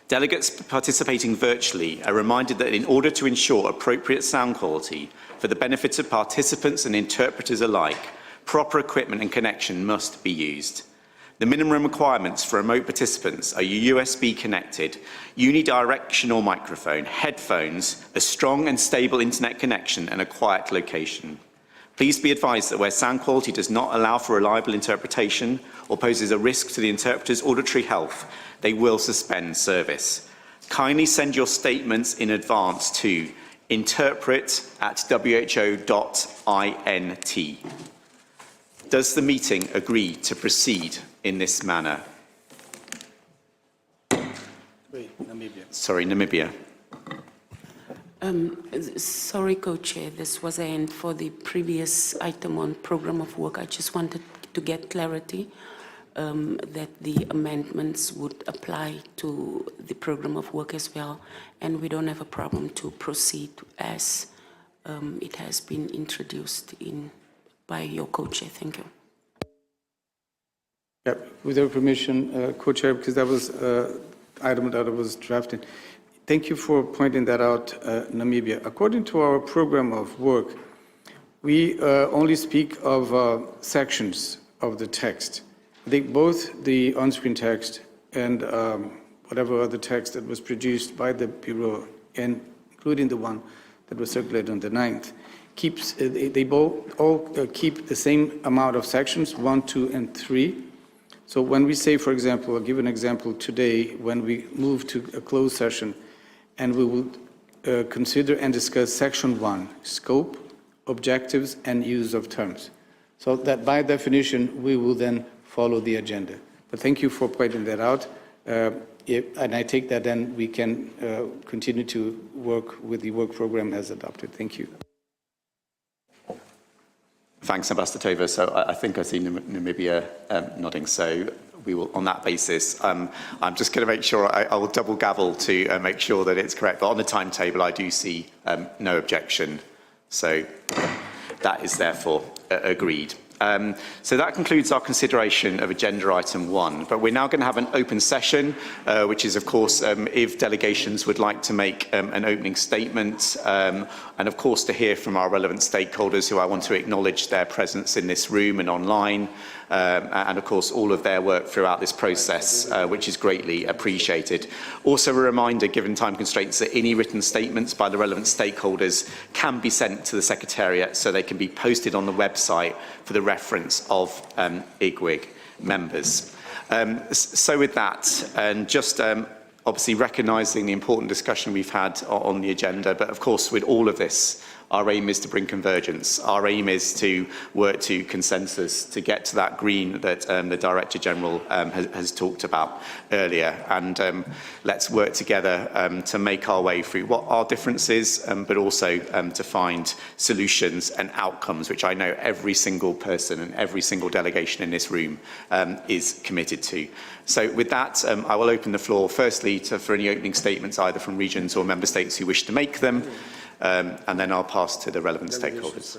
Delegates participating virtually are reminded that in order to ensure appropriate sound quality for the benefit of participants and interpreters alike, proper equipment and connection must be used. The minimum requirements for remote participants are USB-connected, unidirectional microphone, headphones, a strong and stable internet connection, and a quiet location. Please be advised that where sound quality does not allow for reliable interpretation or poses a risk to the interpreter's auditory health, they will suspend service. Kindly send your statements in advance to interpret@who.int. Does the meeting agree to proceed in this manner? Wait, Namibia. Sorry, Namibia. Sorry, Co-Chair, this was an end for the previous item on program of work. I just wanted to get clarity that the amendments would apply to the program of work as well, and we don't have a problem to proceed as it has been introduced by your Co-Chair. Thank you. Yeah, with your permission, Co-Chair, because that was item that I was drafting. Thank you for pointing that out, Namibia. According to our program of work, we only speak of sections of the text. I think both the on-screen text and whatever other text that was produced by the Bureau, and including the one that was circulated on the 9th, they both all keep the same amount of sections, 1, 2, and 3. So when we say, for example, I'll give an example today, when we move to a closed session, and we will consider and discuss section 1, scope, objectives, and use of terms. So that by definition, we will then follow the agenda. But thank you for pointing that out. And I take that then we can continue to work with the work program as adopted. Thank you. Thanks, Ambassador Tova. So I think I see Namibia nodding. So we will, on that basis, I'm just going to make sure I will double gavel to make sure that it's correct. But on the timetable, I do see no objection. So that is therefore agreed. So that concludes our consideration of agenda item 1, but we're now going to have an open session, which is, of course, if delegations would like to make an opening statement, and of course to hear from our relevant stakeholders, who I want to acknowledge their presence in this room and online, and of course all of their work throughout this process, which is greatly appreciated. Also a reminder, given time constraints, that any written statements by the relevant stakeholders can be sent to the Secretariat so they can be posted on the website for the reference of IGWG members. So with that, and just obviously recognising the important discussion we've had on the agenda, but of course with all of this, our aim is to bring convergence. Our aim is to work to consensus, to get to that green that the Director General has talked about earlier. And let's work together to make our way through what our differences, but also to find solutions and outcomes, which I know every single person and every single delegation in this room is committed to. So with that, I will open the floor firstly for any opening statements, either from regions or member states who wish to make them. And then I'll pass to the relevant stakeholders.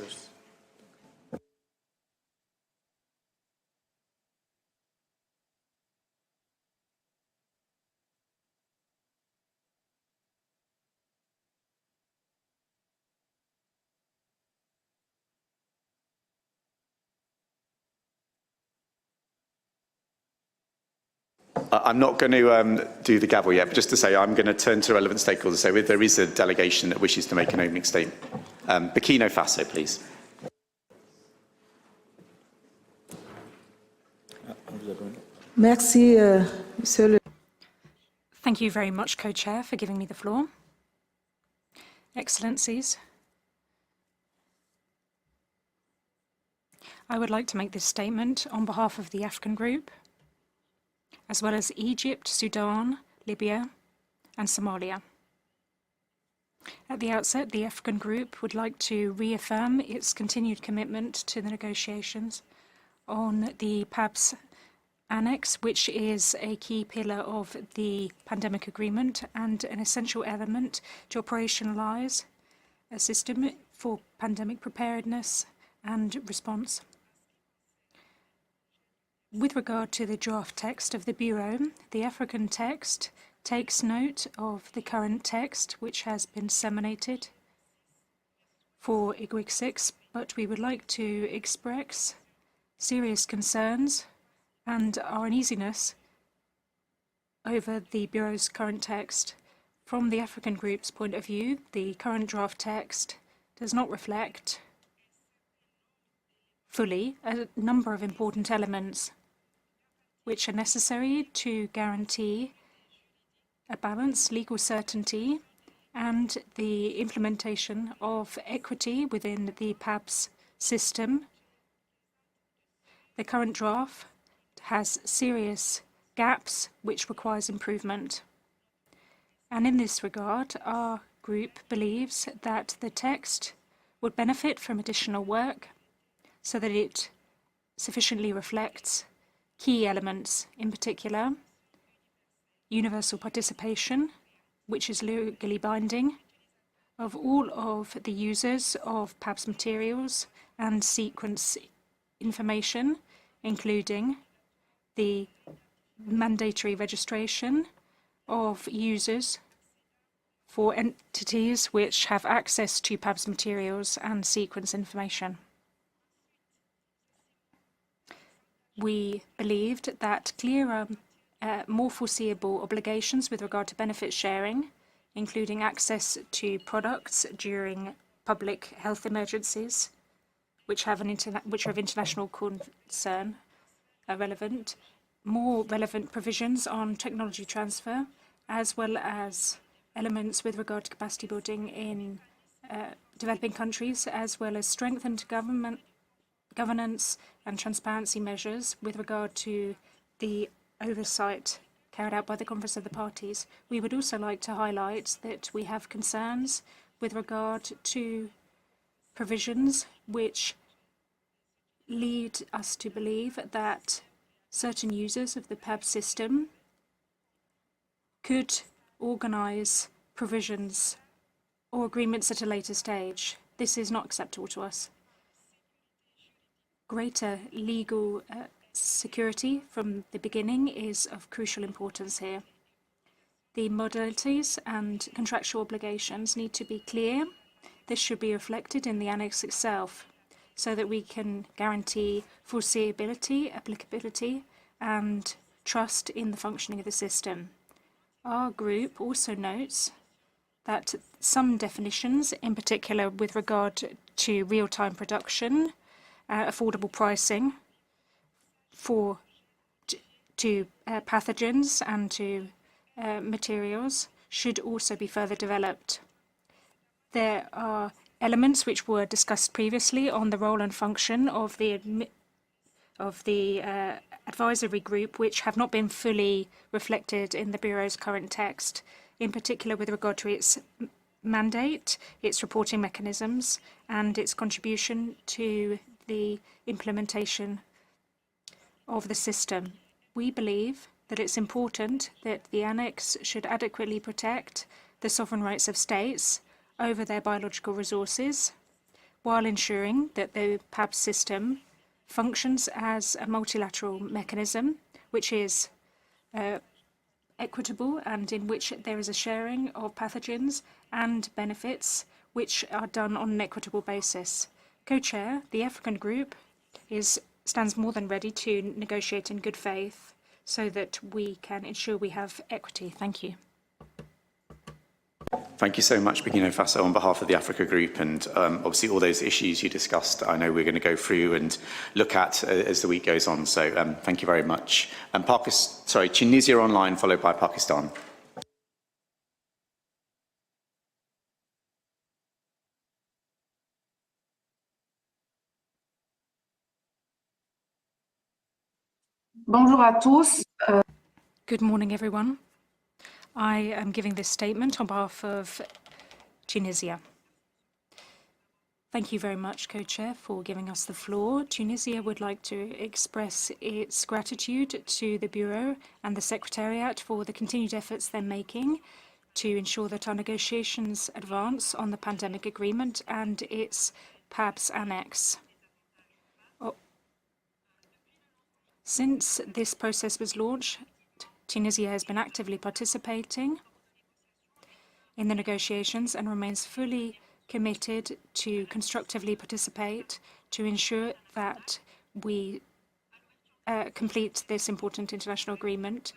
I'm not going to do the gavel yet, but just to say I'm going to turn to relevant stakeholders. So if there is a delegation that wishes to make an opening statement. Burkina Faso, please. Merci, Monsieur le... Thank you very much, Co-Chair, for giving me the floor. Excellencies, I would like to make this statement on behalf of the African Group, as well as Egypt, Sudan, Libya, and Somalia. At the outset, the African Group would like to reaffirm its continued commitment to the negotiations on the PABS annex, which is a key pillar of the pandemic agreement and an essential element to operationalise a system for pandemic preparedness and response. With regard to the draft text of the Bureau, the African text takes note of the current text, which has been disseminated for IGWG 6, but we would like to express serious concerns and our uneasiness over the Bureau's current text. From the African Group's point of view, the current draft text does not reflect fully a number of important elements which are necessary to guarantee a balance, legal certainty, and the implementation of equity within the PABS system. The current draft has serious gaps which requires improvement. And in this regard, our group believes that the text would benefit from additional work so that it sufficiently reflects key elements, in particular, universal participation, which is legally binding, of all of the users of PABS materials and sequence information, including the mandatory registration of users for entities which have access to PABS materials and sequence information. we believed that clearer, more foreseeable obligations with regard to benefit sharing, including access to products during public health emergencies, which are of international concern, are relevant, more relevant provisions on technology transfer, as well as elements with regard to capacity building in developing countries, as well as strengthened governance and transparency measures with regard to the oversight carried out by the Conference of the Parties. We would also like to highlight that we have concerns with regard to provisions which lead us to believe that certain users of the PABS system could organise provisions or agreements at a later stage. This is not acceptable to us. Greater legal security from the beginning is of crucial importance here. The modalities and contractual obligations need to be clear. This should be reflected in the annex itself so that we can guarantee foreseeability, applicability, and trust in the functioning of the system. Our group also notes that some definitions, in particular with regard to real-time production, affordable pricing to pathogens and to materials, should also be further developed. There are elements which were discussed previously on the role and function of the advisory group, which have not been fully reflected in the Bureau's current text, in particular with regard to its mandate, its reporting mechanisms, and its contribution to the implementation of the system. We believe that it's important that the annex should adequately protect the sovereign rights of states over their biological resources, while ensuring that the PABS system functions as a multilateral mechanism which is equitable and in which there is a sharing of pathogens and benefits which are done on an equitable basis. Co-chair, the African group stands more than ready to negotiate in good faith so that we can ensure we have equity. Thank you. Thank you so much, Burkina Faso, on behalf of the Africa Group, and obviously all those issues you discussed, I know we're going to go through and look at as the week goes on. So thank you very much. Tunisia online, followed by Pakistan. Bonjour à tous. Good morning, everyone. I am giving this statement on behalf of Tunisia. Thank you very much, Co-Chair, for giving us the floor. Tunisia would like to express its gratitude to the Bureau and the Secretariat for the continued efforts they're making to ensure that our negotiations advance on the pandemic agreement and its PABS annex. Since this process was launched, Tunisia has been actively participating in the negotiations and remains fully committed to constructively participate to ensure that we complete this important international agreement.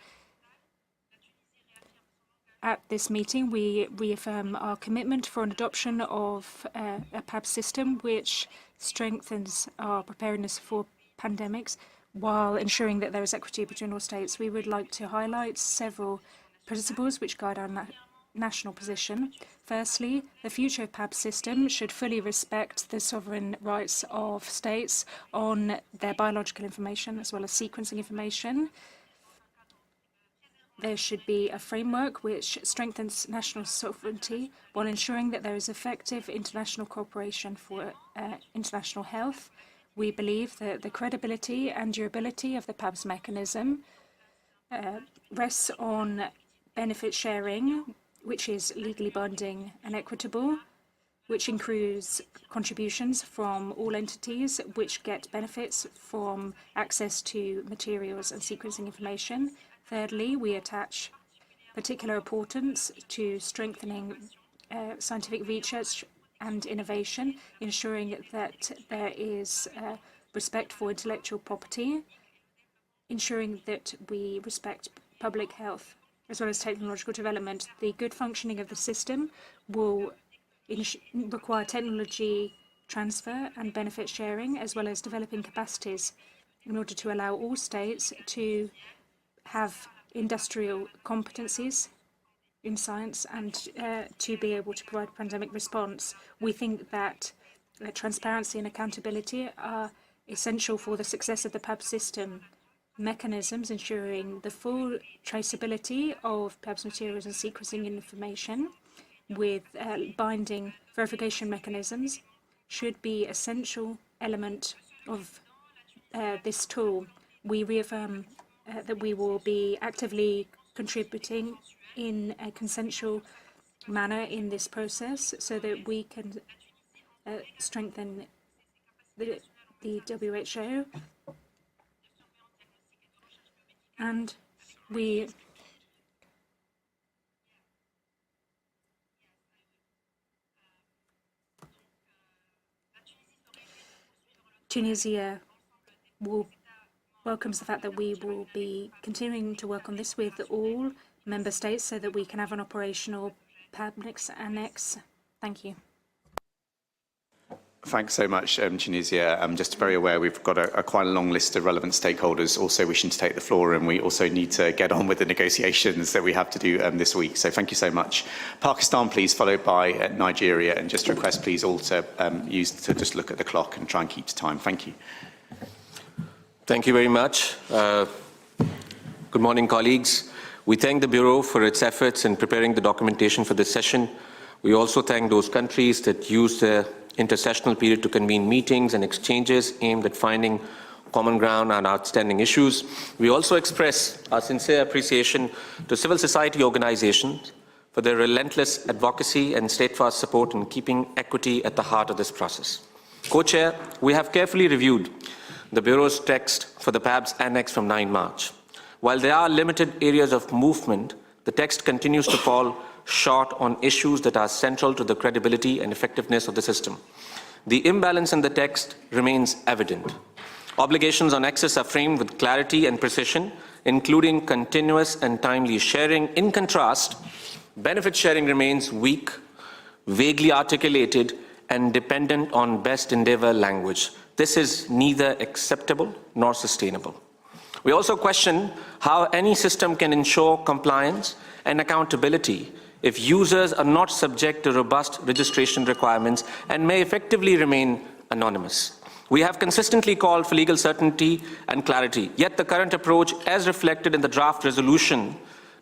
At this meeting, we reaffirm our commitment for an adoption of a PABS system which strengthens our preparedness for pandemics, while ensuring that there is equity between all states. We would like to highlight several principles which guide our national position. Firstly, the future PABS system should fully respect the sovereign rights of states on their biological information as well as sequencing information. There should be a framework which strengthens national sovereignty while ensuring that there is effective international cooperation for international health. We believe that the credibility and durability of the PABS mechanism rests on benefit sharing, which is legally binding and equitable, which includes contributions from all entities which get benefits from access to materials and sequencing information. Thirdly, we attach particular importance to strengthening scientific research and innovation, ensuring that there is respect for intellectual property ensuring that we respect public health as well as technological development. The good functioning of the system will require technology transfer and benefit sharing, as well as developing capacities in order to allow all states to have industrial competencies in science and to be able to provide pandemic response. We think that transparency and accountability are essential for the success of the PABS system. Mechanisms ensuring the full traceability of PABS materials and sequencing information with binding verification mechanisms should be an essential element of this tool. We reaffirm that we will be actively contributing in a consensual manner in this process so that we can strengthen the WHO. And Tunisia welcomes the fact that we will be continuing to work on this with all member states so that we can have an operational PABS annex. Thank you. Thanks so much, Tunisia. I'm just very aware we've got quite a long list of relevant stakeholders also wishing to take the floor, and we also need to get on with the negotiations that we have to do this week. So thank you so much. Pakistan, please, followed by Nigeria, and just request, please, all to just look at the clock and try and keep to time. Thank you. Thank you very much. Good morning, colleagues. We thank the Bureau for its efforts in preparing the documentation for this session. We also thank those countries that used the intersessional period to convene meetings and exchanges aimed at finding common ground on outstanding issues. We also express our sincere appreciation to civil society organizations for their relentless advocacy and steadfast support in keeping equity at the heart of this process. Co-Chair, we have carefully reviewed the Bureau's text for the PABS annex from 9 March. While there are limited areas of movement, the text continues to fall short on issues that are central to the credibility and effectiveness of the system. The imbalance in the text remains evident. Obligations on access are framed with clarity and precision, including continuous and timely sharing. In contrast, benefit sharing remains weak, vaguely articulated, and dependent on best endeavor language. This is neither acceptable nor sustainable. We also question how any system can ensure compliance and accountability if users are not subject to robust registration requirements and may effectively remain anonymous. We have consistently called for legal certainty and clarity, yet the current approach, as reflected in the draft resolution,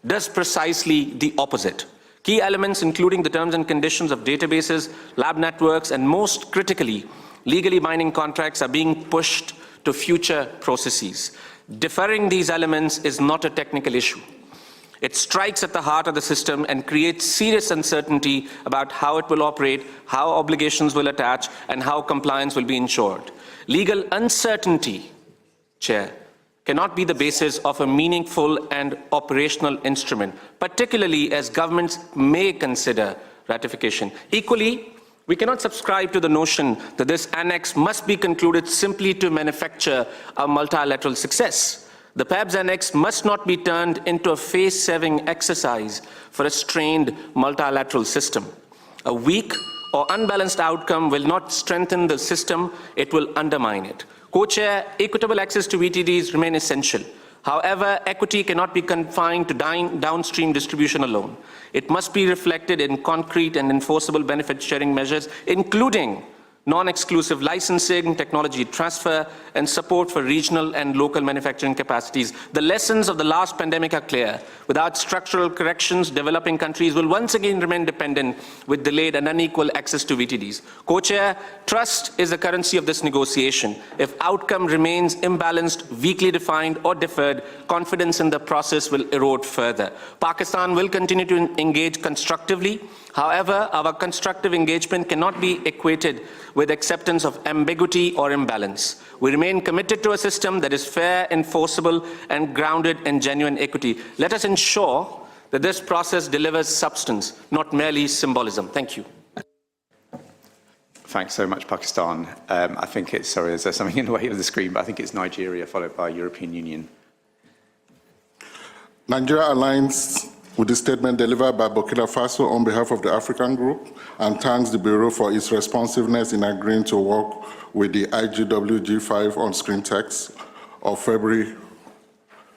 does precisely the opposite. Key elements, including the terms and conditions of databases, lab networks, and most critically, legally binding contracts, are being pushed to future processes. Deferring these elements is not a technical issue. It strikes at the heart of the system and creates serious uncertainty about how it will operate, how obligations will attach, and how compliance will be ensured. Legal uncertainty, Chair, cannot be the basis of a meaningful and operational instrument, particularly as governments may consider ratification. Equally, we cannot subscribe to the notion that this annex must be concluded simply to manufacture a multilateral success. The PABS annex must not be turned into a face-saving exercise for a strained multilateral system. A weak or unbalanced outcome will not strengthen the system, it will undermine it. Co-Chair, equitable access to VTDs remain essential. However, equity cannot be confined to downstream distribution alone. It must be reflected in concrete and enforceable benefit sharing measures, including non-exclusive licensing, technology transfer, and support for regional and local manufacturing capacities. The lessons of the last pandemic are clear. Without structural corrections, developing countries will once again remain dependent with delayed and unequal access to VTDs. Co-Chair, trust is the currency of this negotiation. If outcome remains imbalanced, weakly defined, or deferred, confidence in the process will erode further. Pakistan will continue to engage constructively. However, our constructive engagement cannot be equated with acceptance of ambiguity or imbalance. We remain committed to a system that is fair, enforceable, and grounded in genuine equity. Let us ensure that this process delivers substance, not merely symbolism. Thank you. Thanks so much, Pakistan. I think it's, sorry, is there something in the way of the screen, but I think it's Nigeria, followed by European Union. Nigeria aligns with the statement delivered by Burkina Faso on behalf of the African Group and thanks the Bureau for its responsiveness in agreeing to work with the IGWG 5 on-screen text of February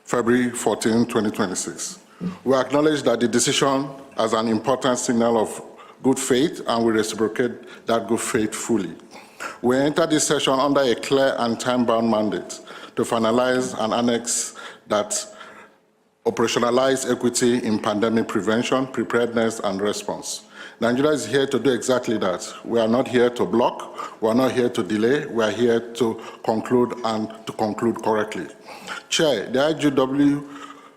14, 2026. We acknowledge that the decision as an important signal of good faith, and we reciprocate that good faith fully. We enter this session under a clear and time-bound mandate to finalize an annex that operationalizes equity in pandemic prevention, preparedness, and response. Nigeria is here to do exactly that. We are not here to block, we are not here to delay, we are here to conclude and to conclude correctly. Chair, the IGW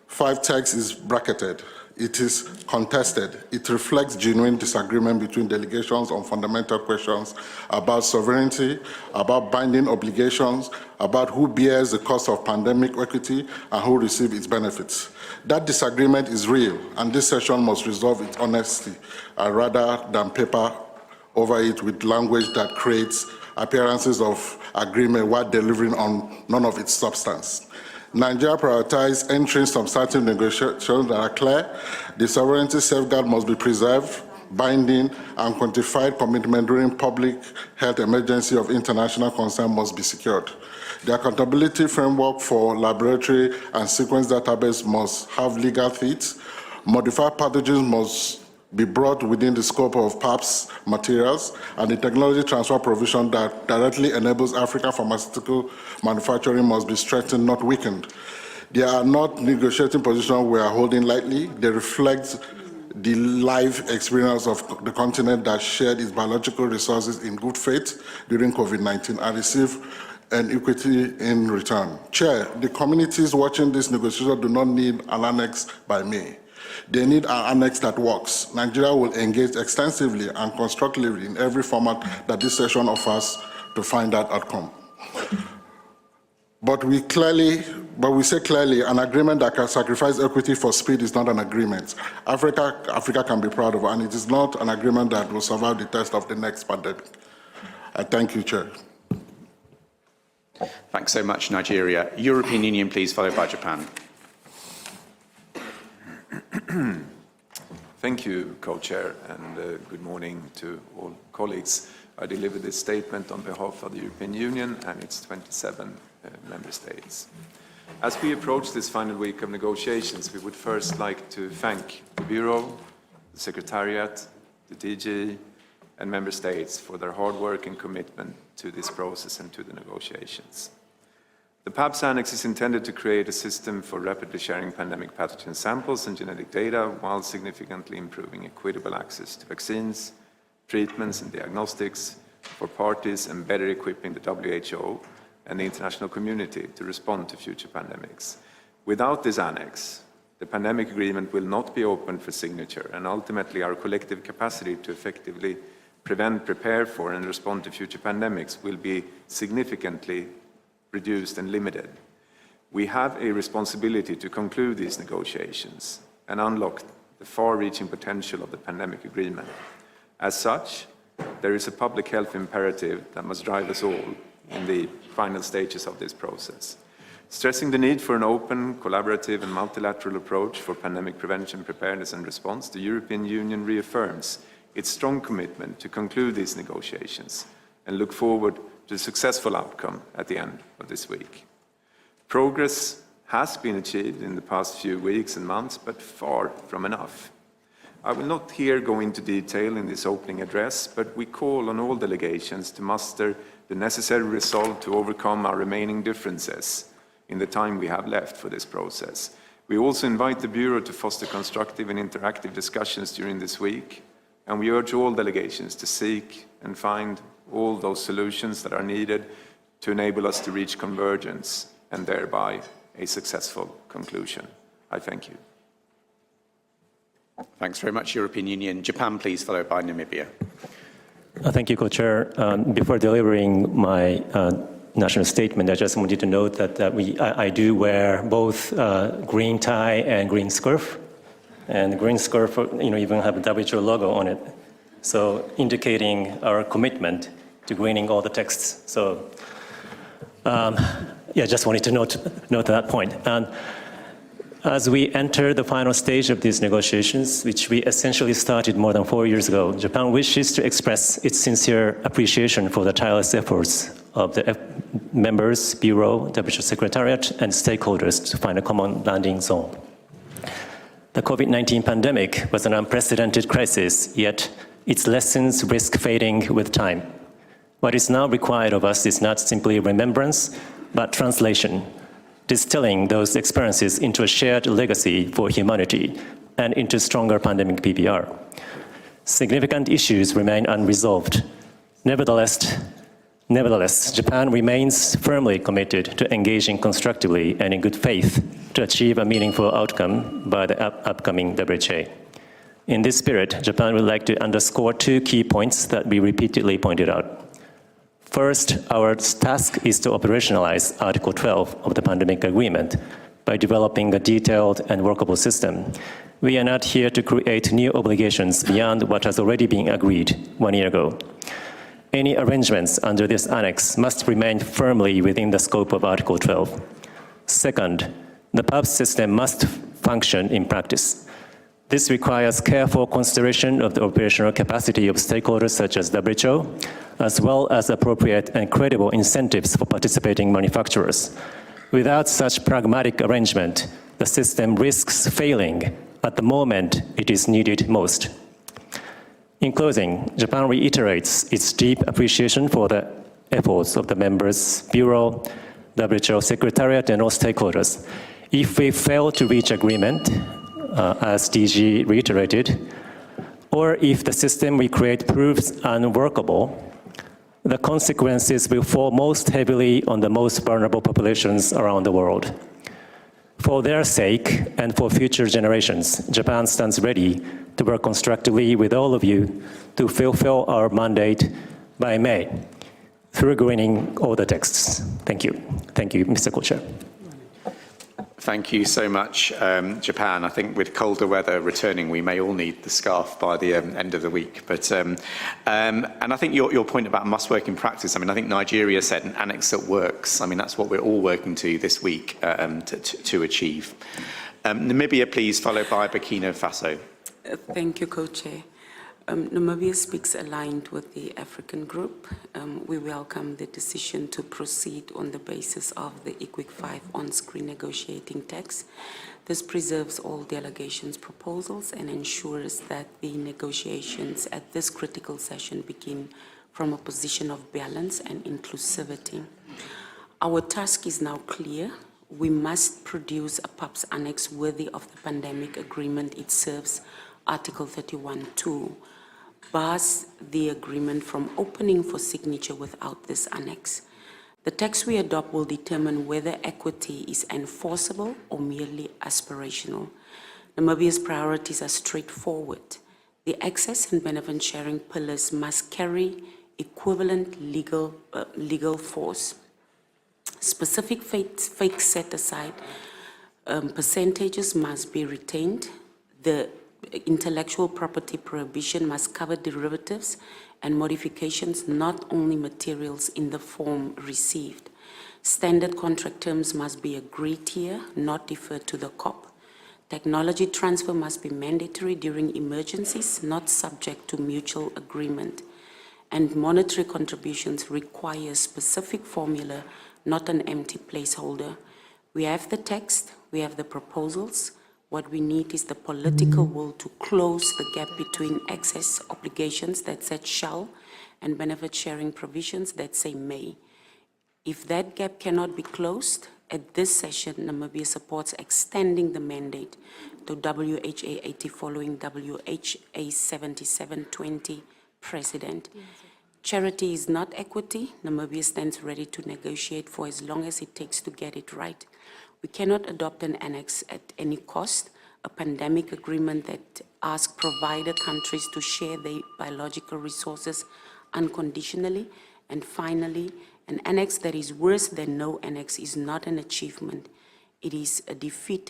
5 text is bracketed. It is contested. It reflects genuine disagreement between delegations on fundamental questions about sovereignty, about binding obligations, about who bears the cost of pandemic equity and who receives its benefits. That disagreement is real, and this session must resolve its honesty rather than paper over it with language that creates appearances of agreement while delivering on none of its substance. Nigeria prioritizes entering some certain negotiations that are clear. The sovereignty safeguard must be preserved, binding and quantified commitment during public health emergency of international concern must be secured. The accountability framework for laboratory and sequence database must have legal teeth. Modified pathogens must be brought within the scope of PABS materials, and the technology transfer provision that directly enables African pharmaceutical manufacturing must be strengthened, not weakened. They are not negotiating positions we are holding lightly. They reflect the life experience of the continent that shared its biological resources in good faith during COVID-19 and received an equity in return. Chair, the communities watching this negotiation do not need an annex by me. They need an annex that works. Nigeria will engage extensively and constructively in every format that this session offers to find that outcome. But we say clearly, an agreement that can sacrifice equity for speed is not an agreement. Africa can be proud of, and it is not an agreement that will survive the test of the next pandemic. I thank you, Chair. Thanks so much, Nigeria. European Union, please, followed by Japan. Thank you, Co-Chair, and good morning to all colleagues. I deliver this statement on behalf of the European Union and its 27 member states. As we approach this final week of negotiations, we would first like to thank the Bureau, the Secretariat, the DG, and member states for their hard work and commitment to this process and to the negotiations. The PABS Annex is intended to create a system for rapidly sharing pandemic pathogen samples and genetic data while significantly improving equitable access to vaccines, treatments and diagnostics for parties and better equipping the WHO and the international community to respond to future pandemics. Without this annex, the pandemic agreement will not be open for signature, and ultimately our collective capacity to effectively prevent, prepare for and respond to future pandemics will be significantly reduced and limited. We have a responsibility to conclude these negotiations and unlock the far-reaching potential of the pandemic agreement. As such, there is a public health imperative that must drive us all in the final stages of this process. Stressing the need for an open, collaborative and multilateral approach for pandemic prevention, preparedness and response, the European Union reaffirms its strong commitment to conclude these negotiations and look forward to a successful outcome at the end of this week. Progress has been achieved in the past few weeks and months, but far from enough. I will not here go into detail in this opening address, but we call on all delegations to muster the necessary resolve to overcome our remaining differences in the time we have left for this process. We also invite the Bureau to foster constructive and interactive discussions during this week, and we urge all delegations to seek and find all those solutions that are needed to enable us to reach convergence and thereby a successful conclusion. I thank you. Thanks very much, European Union. Japan, please, followed by Namibia. Thank you, Co-Chair. Before delivering my national statement, I just wanted to note that I do wear both green tie and green scarf. And the green scarf, even have a WHO logo on it. So indicating our commitment to greening all the texts. So yeah, just wanted to note that point. And As we enter the final stage of these negotiations, which we essentially started more than 4 years ago, Japan wishes to express its sincere appreciation for the tireless efforts of the members, Bureau, WHO Secretariat, and stakeholders to find a common landing zone. The COVID-19 pandemic was an unprecedented crisis, yet its lessons risk fading with time. What is now required of us is not simply remembrance, but translation, distilling those experiences into a shared legacy for humanity and into stronger pandemic PPR. Significant issues remain unresolved. Nevertheless, Japan remains firmly committed to engaging constructively and in good faith to achieve a meaningful outcome by the upcoming WHA. In this spirit, Japan would like to underscore 2 key points that we repeatedly pointed out. First, our task is to operationalize Article 12 of the Pandemic Agreement by developing a detailed and workable system. We are not here to create new obligations beyond what has already been agreed 1 year ago. Any arrangements under this annex must remain firmly within the scope of Article 12. Second, the PABS system must function in practice. This requires careful consideration of the operational capacity of stakeholders such as WHO, as well as appropriate and credible incentives for participating manufacturers. Without such pragmatic arrangement, the system risks failing at the moment it is needed most. In closing, Japan reiterates its deep appreciation for the efforts of the members, Bureau, WHO Secretariat, and all stakeholders. If we fail to reach agreement, as DG reiterated, or if the system we create proves unworkable, the consequences will fall most heavily on the most vulnerable populations around the world. For their sake and for future generations, Japan stands ready to work constructively with all of you to fulfill our mandate by May through greening all the texts. Thank you. Thank you, Mr. Co-Chair. Thank you so much, Japan. I think with colder weather returning, we may all need the scarf by the end of the week. But and I think your point about must work in practice. I mean, I think Nigeria said an annex that works. I mean, that's what we're all working to this week to achieve. Namibia, please, followed by Burkina Faso. Thank you, Co-Chair. Namibia speaks aligned with the African group. We welcome the decision to proceed on the basis of the IGWG 5 on-screen negotiating text. This preserves all delegations' proposals and ensures that the negotiations at this critical session begin from a position of balance and inclusivity. Our task is now clear. We must produce a PABS annex worthy of the pandemic agreement it serves, Article 31(2). Bars the agreement from opening for signature without this annex. The text we adopt will determine whether equity is enforceable or merely aspirational. Namibia's priorities are straightforward. The access and benefit sharing pillars must carry equivalent legal force. Specific fake set-aside percentages must be retained. The intellectual property prohibition must cover derivatives and modifications, not only materials in the form received. Standard contract terms must be agreed here, not deferred to the COP. Technology transfer must be mandatory during emergencies, not subject to mutual agreement. And monetary contributions require a specific formula, not an empty placeholder. We have the text, we have the proposals. What we need is the political will to close the gap between access obligations that said shall and benefit sharing provisions that say may. If that gap cannot be closed, at this session, Namibia supports extending the mandate to WHA 80 following WHA 7720 precedent. Charity is not equity. Namibia stands ready to negotiate for as long as it takes to get it right. We cannot adopt an annex at any cost, a pandemic agreement that asks provider countries to share their biological resources unconditionally. And finally, an annex that is worse than no annex is not an achievement. It is a defeat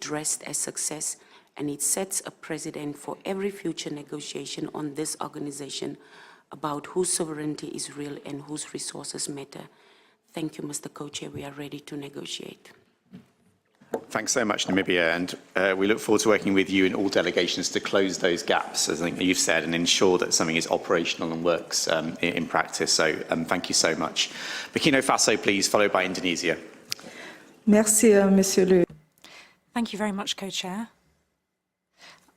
dressed as success, and it sets a precedent for every future negotiation on this organization about whose sovereignty is real and whose resources matter. Thank you, Mr. Co-Chair. We are ready to negotiate. Thanks so much, Namibia, and we look forward to working with you and all delegations to close those gaps, as I think you've said, and ensure that something is operational and works in practice. So thank you so much. Burkina Faso, please, followed by Indonesia. Merci, Monsieur le... Thank you very much, Co-Chair.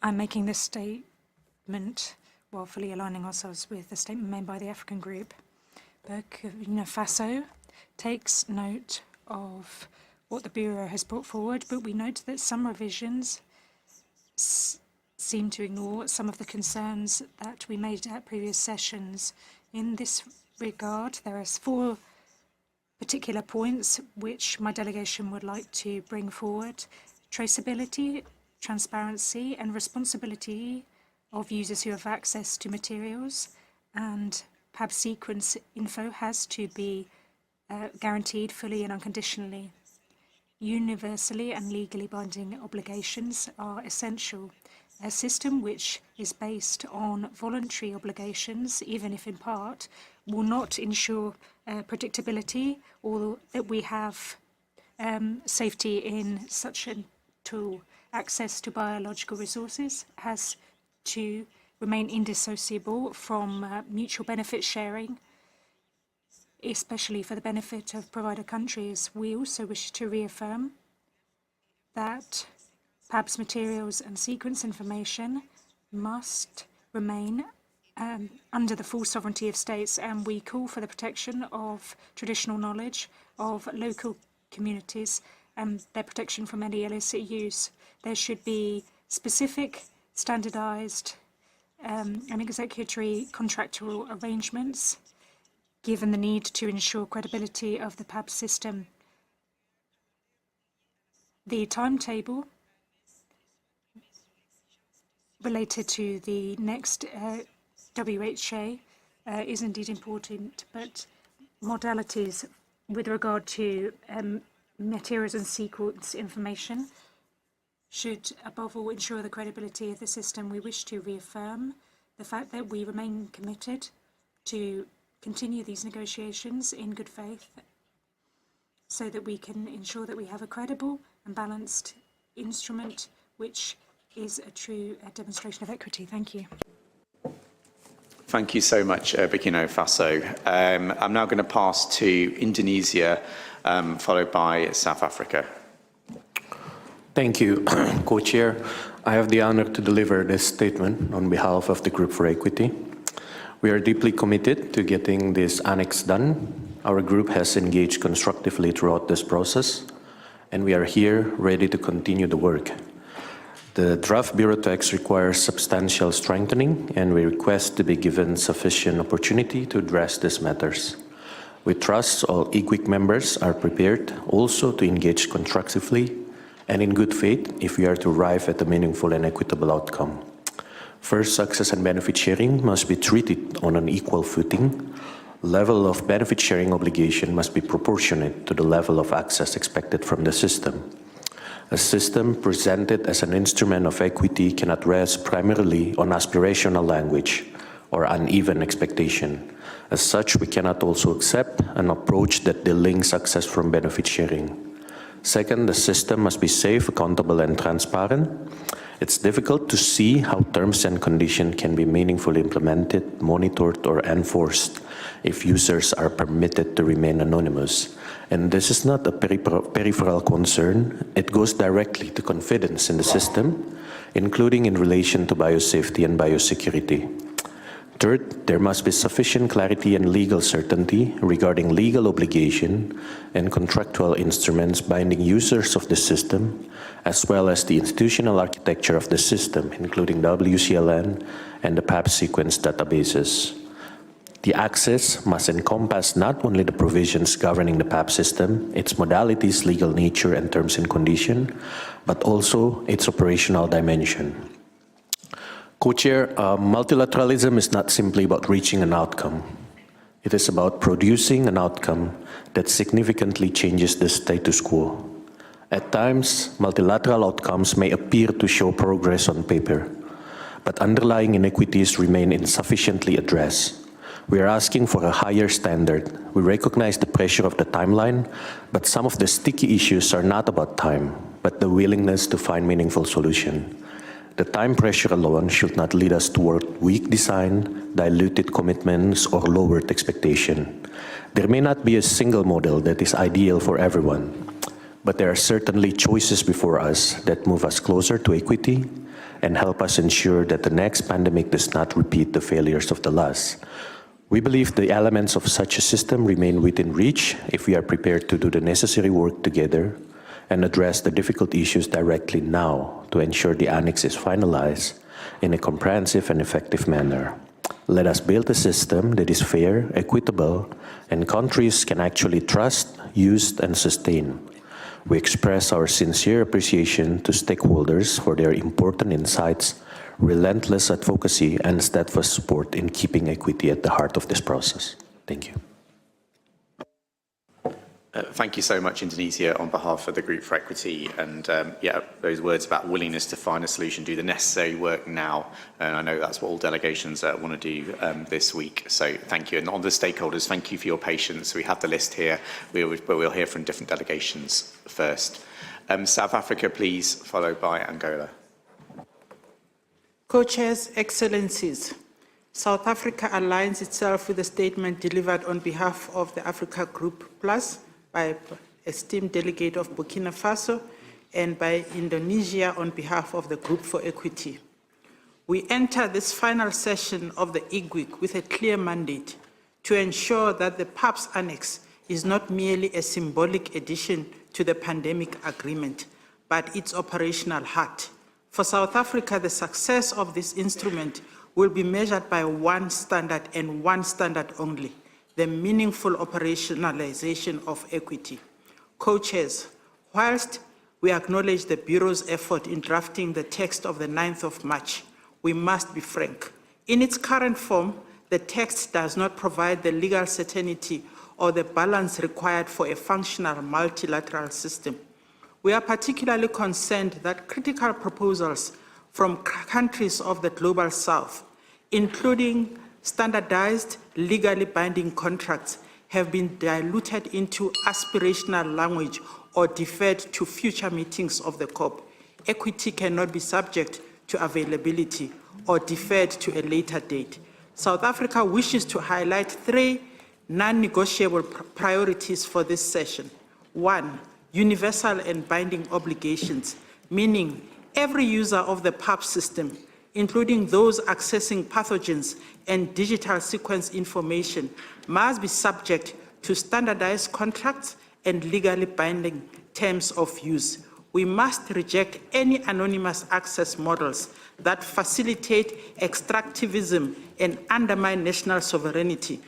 I'm making this statement while fully aligning ourselves with the statement made by the African Group. Burkina Faso takes note of what the Bureau has brought forward, but we note that some revisions seem to ignore some of the concerns that we made at previous sessions. In this regard, there are 4 particular points which my delegation would like to bring forward: traceability, transparency, and responsibility of users who have access to materials, and PABS sequence info has to be guaranteed fully and unconditionally. Universally and legally binding obligations are essential. A system which is based on voluntary obligations, even if in part, will not ensure predictability or that we have safety in such a tool. Access to biological resources has to remain indissociable from mutual benefit sharing, especially for the benefit of provider countries. We also wish to reaffirm that PABS materials and sequence information must remain under the full sovereignty of states, and we call for the protection of traditional knowledge of local communities and their protection from any illicit use. There should be specific, standardized and executory contractual arrangements given the need to ensure credibility of the PABS system. The timetable related to the next WHA is indeed important, but modalities with regard to materials and sequence information should above all ensure the credibility of the system. We wish to reaffirm the fact that we remain committed to continue these negotiations in good faith so that we can ensure that we have a credible and balanced instrument which is a true demonstration of equity. Thank you. Thank you so much, Burkina Faso. I'm now going to pass to Indonesia, followed by South Africa. Thank you, Co-Chair. I have the honor to deliver this statement on behalf of the Group for Equity. We are deeply committed to getting this annex done. Our group has engaged constructively throughout this process, and we are here ready to continue the work. The draft Bureau text requires substantial strengthening, and we request to be given sufficient opportunity to address these matters. We trust all IGWG members are prepared also to engage constructively and in good faith if we are to arrive at a meaningful and equitable outcome. First, success and benefit sharing must be treated on an equal footing. Level of benefit sharing obligation must be proportionate to the level of access expected from the system. A system presented as an instrument of equity cannot rest primarily on aspirational language or uneven expectation. As such, we cannot also accept an approach that delinks success from benefit sharing. Second, the system must be safe, accountable, and transparent. It's difficult to see how terms and conditions can be meaningfully implemented, monitored, or enforced if users are permitted to remain anonymous. And this is not a peripheral concern. It goes directly to confidence in the system, including in relation to biosafety and biosecurity. Third, there must be sufficient clarity and legal certainty regarding legal obligation and contractual instruments binding users of the system, as well as the institutional architecture of the system, including WCLN and the PABS sequence databases. The access must encompass not only the provisions governing the PABS system, its modalities, legal nature, and terms and conditions, but also its operational dimension. Co-Chair, multilateralism is not simply about reaching an outcome. It is about producing an outcome that significantly changes the status quo. At times, multilateral outcomes may appear to show progress on paper, but underlying inequities remain insufficiently addressed. We are asking for a higher standard. We recognize the pressure of the timeline, but some of the sticky issues are not about time. but the willingness to find meaningful solution. The time pressure alone should not lead us toward weak design, diluted commitments, or lowered expectation. There may not be a single model that is ideal for everyone, but there are certainly choices before us that move us closer to equity and help us ensure that the next pandemic does not repeat the failures of the last. We believe the elements of such a system remain within reach if we are prepared to do the necessary work together and address the difficult issues directly now to ensure the annex is finalized in a comprehensive and effective manner. Let us build a system that is fair, equitable, and countries can actually trust, use, and sustain. We express our sincere appreciation to stakeholders for their important insights, relentless advocacy, and steadfast support in keeping equity at the heart of this process. Thank you. Thank you so much, Indonesia, on behalf of the Group for Equity. And yeah, those words about willingness to find a solution, do the necessary work now. And I know that's what all delegations want to do this week. So thank you. And on the stakeholders, thank you for your patience. We have the list here, but we'll hear from different delegations first. South Africa, please, followed by Angola. Co-chairs, Excellencies, South Africa aligns itself with the statement delivered on behalf of the Africa Group Plus by esteemed delegate of Burkina Faso and by Indonesia on behalf of the Group for Equity. We enter this final session of the IGWG with a clear mandate to ensure that the PABS Annex is not merely a symbolic addition to the pandemic agreement, but its operational heart. For South Africa, the success of this instrument will be measured by one standard and one standard only: the meaningful operationalization of equity. Co-chairs, whilst we acknowledge the Bureau's effort in drafting the text of the 9th of March, we must be frank. In its current form, the text does not provide the legal certainty or the balance required for a functional multilateral system. We are particularly concerned that critical proposals from countries of the Global South, including standardized, legally binding contracts, have been diluted into aspirational language or deferred to future meetings of the COP. Equity cannot be subject to availability or deferred to a later date. South Africa wishes to highlight 3 non-negotiable priorities for this session. 1, universal and binding obligations, meaning every user of the PABS system, including those accessing pathogens and digital sequence information, must be subject to standardized contracts and legally binding terms of use. We must reject any anonymous access models that facilitate extractivism and undermine national sovereignty.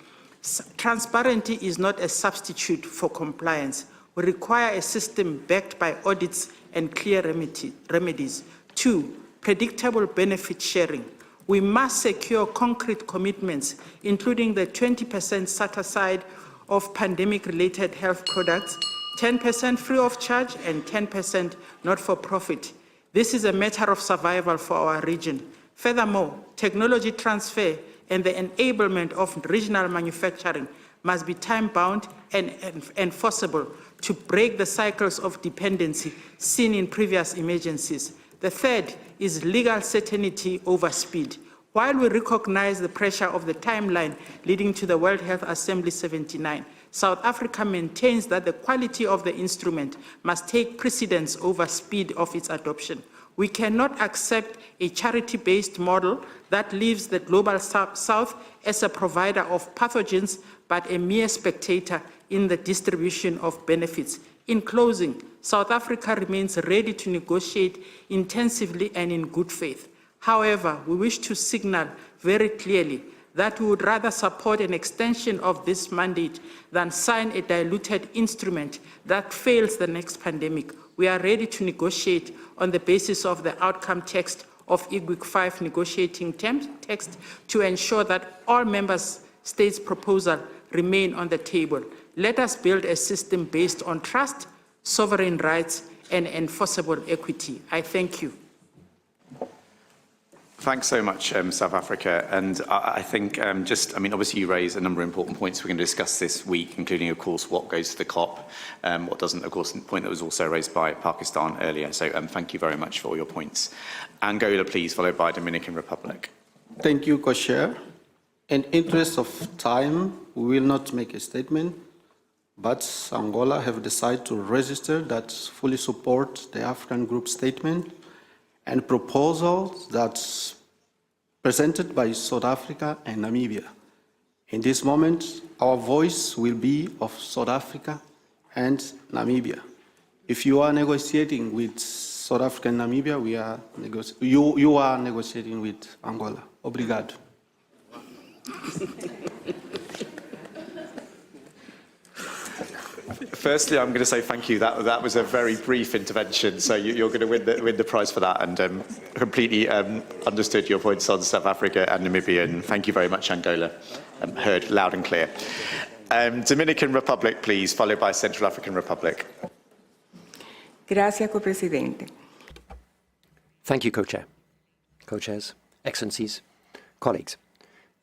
Transparency is not a substitute for compliance. We require a system backed by audits and clear remedies. 2, predictable benefit sharing. We must secure concrete commitments, including the 20% set aside of pandemic-related health products, 10% free of charge, and 10% not-for-profit. This is a matter of survival for our region. Furthermore, technology transfer and the enablement of regional manufacturing must be time-bound and enforceable to break the cycles of dependency seen in previous emergencies. The third is legal certainty over speed. While we recognize the pressure of the timeline leading to the World Health Assembly 79, South Africa maintains that the quality of the instrument must take precedence over speed of its adoption. We cannot accept a charity-based model that leaves the Global South as a provider of pathogens, but a mere spectator in the distribution of benefits. In closing, South Africa remains ready to negotiate intensively and in good faith. However, we wish to signal very clearly that we would rather support an extension of this mandate than sign a diluted instrument that fails the next pandemic. We are ready to negotiate on the basis of the outcome text of IGWG 5 negotiating text to ensure that all member states' proposals remain on the table. Let us build a system based on trust, sovereign rights, and enforceable equity. I thank you. Thanks so much, South Africa. And I think obviously you raise a number of important points we're going to discuss this week, including, of course, what goes to the COP, what doesn't, of course, the point that was also raised by Pakistan earlier. So thank you very much for all your points. Angola, please, followed by Dominican Republic. Thank you, Co-Chair. In interest of time, we will not make a statement, but Angola have decided to register that fully support the African Group statement and proposals that's presented by South Africa and Namibia. In this moment, our voice will be of South Africa and Namibia. If you are negotiating with South Africa and Namibia, you are negotiating with Angola. Obrigado. Firstly, I'm going to say thank you. That was a very brief intervention, so you're going to win the prize for that, and completely understood your points on South Africa and Namibia, and thank you very much, Angola. Heard loud and clear. Dominican Republic, please, followed by Central African Republic. Gracias, Co-Presidente. Thank you, Co-Chair. Co-Chairs, Excellencies, colleagues.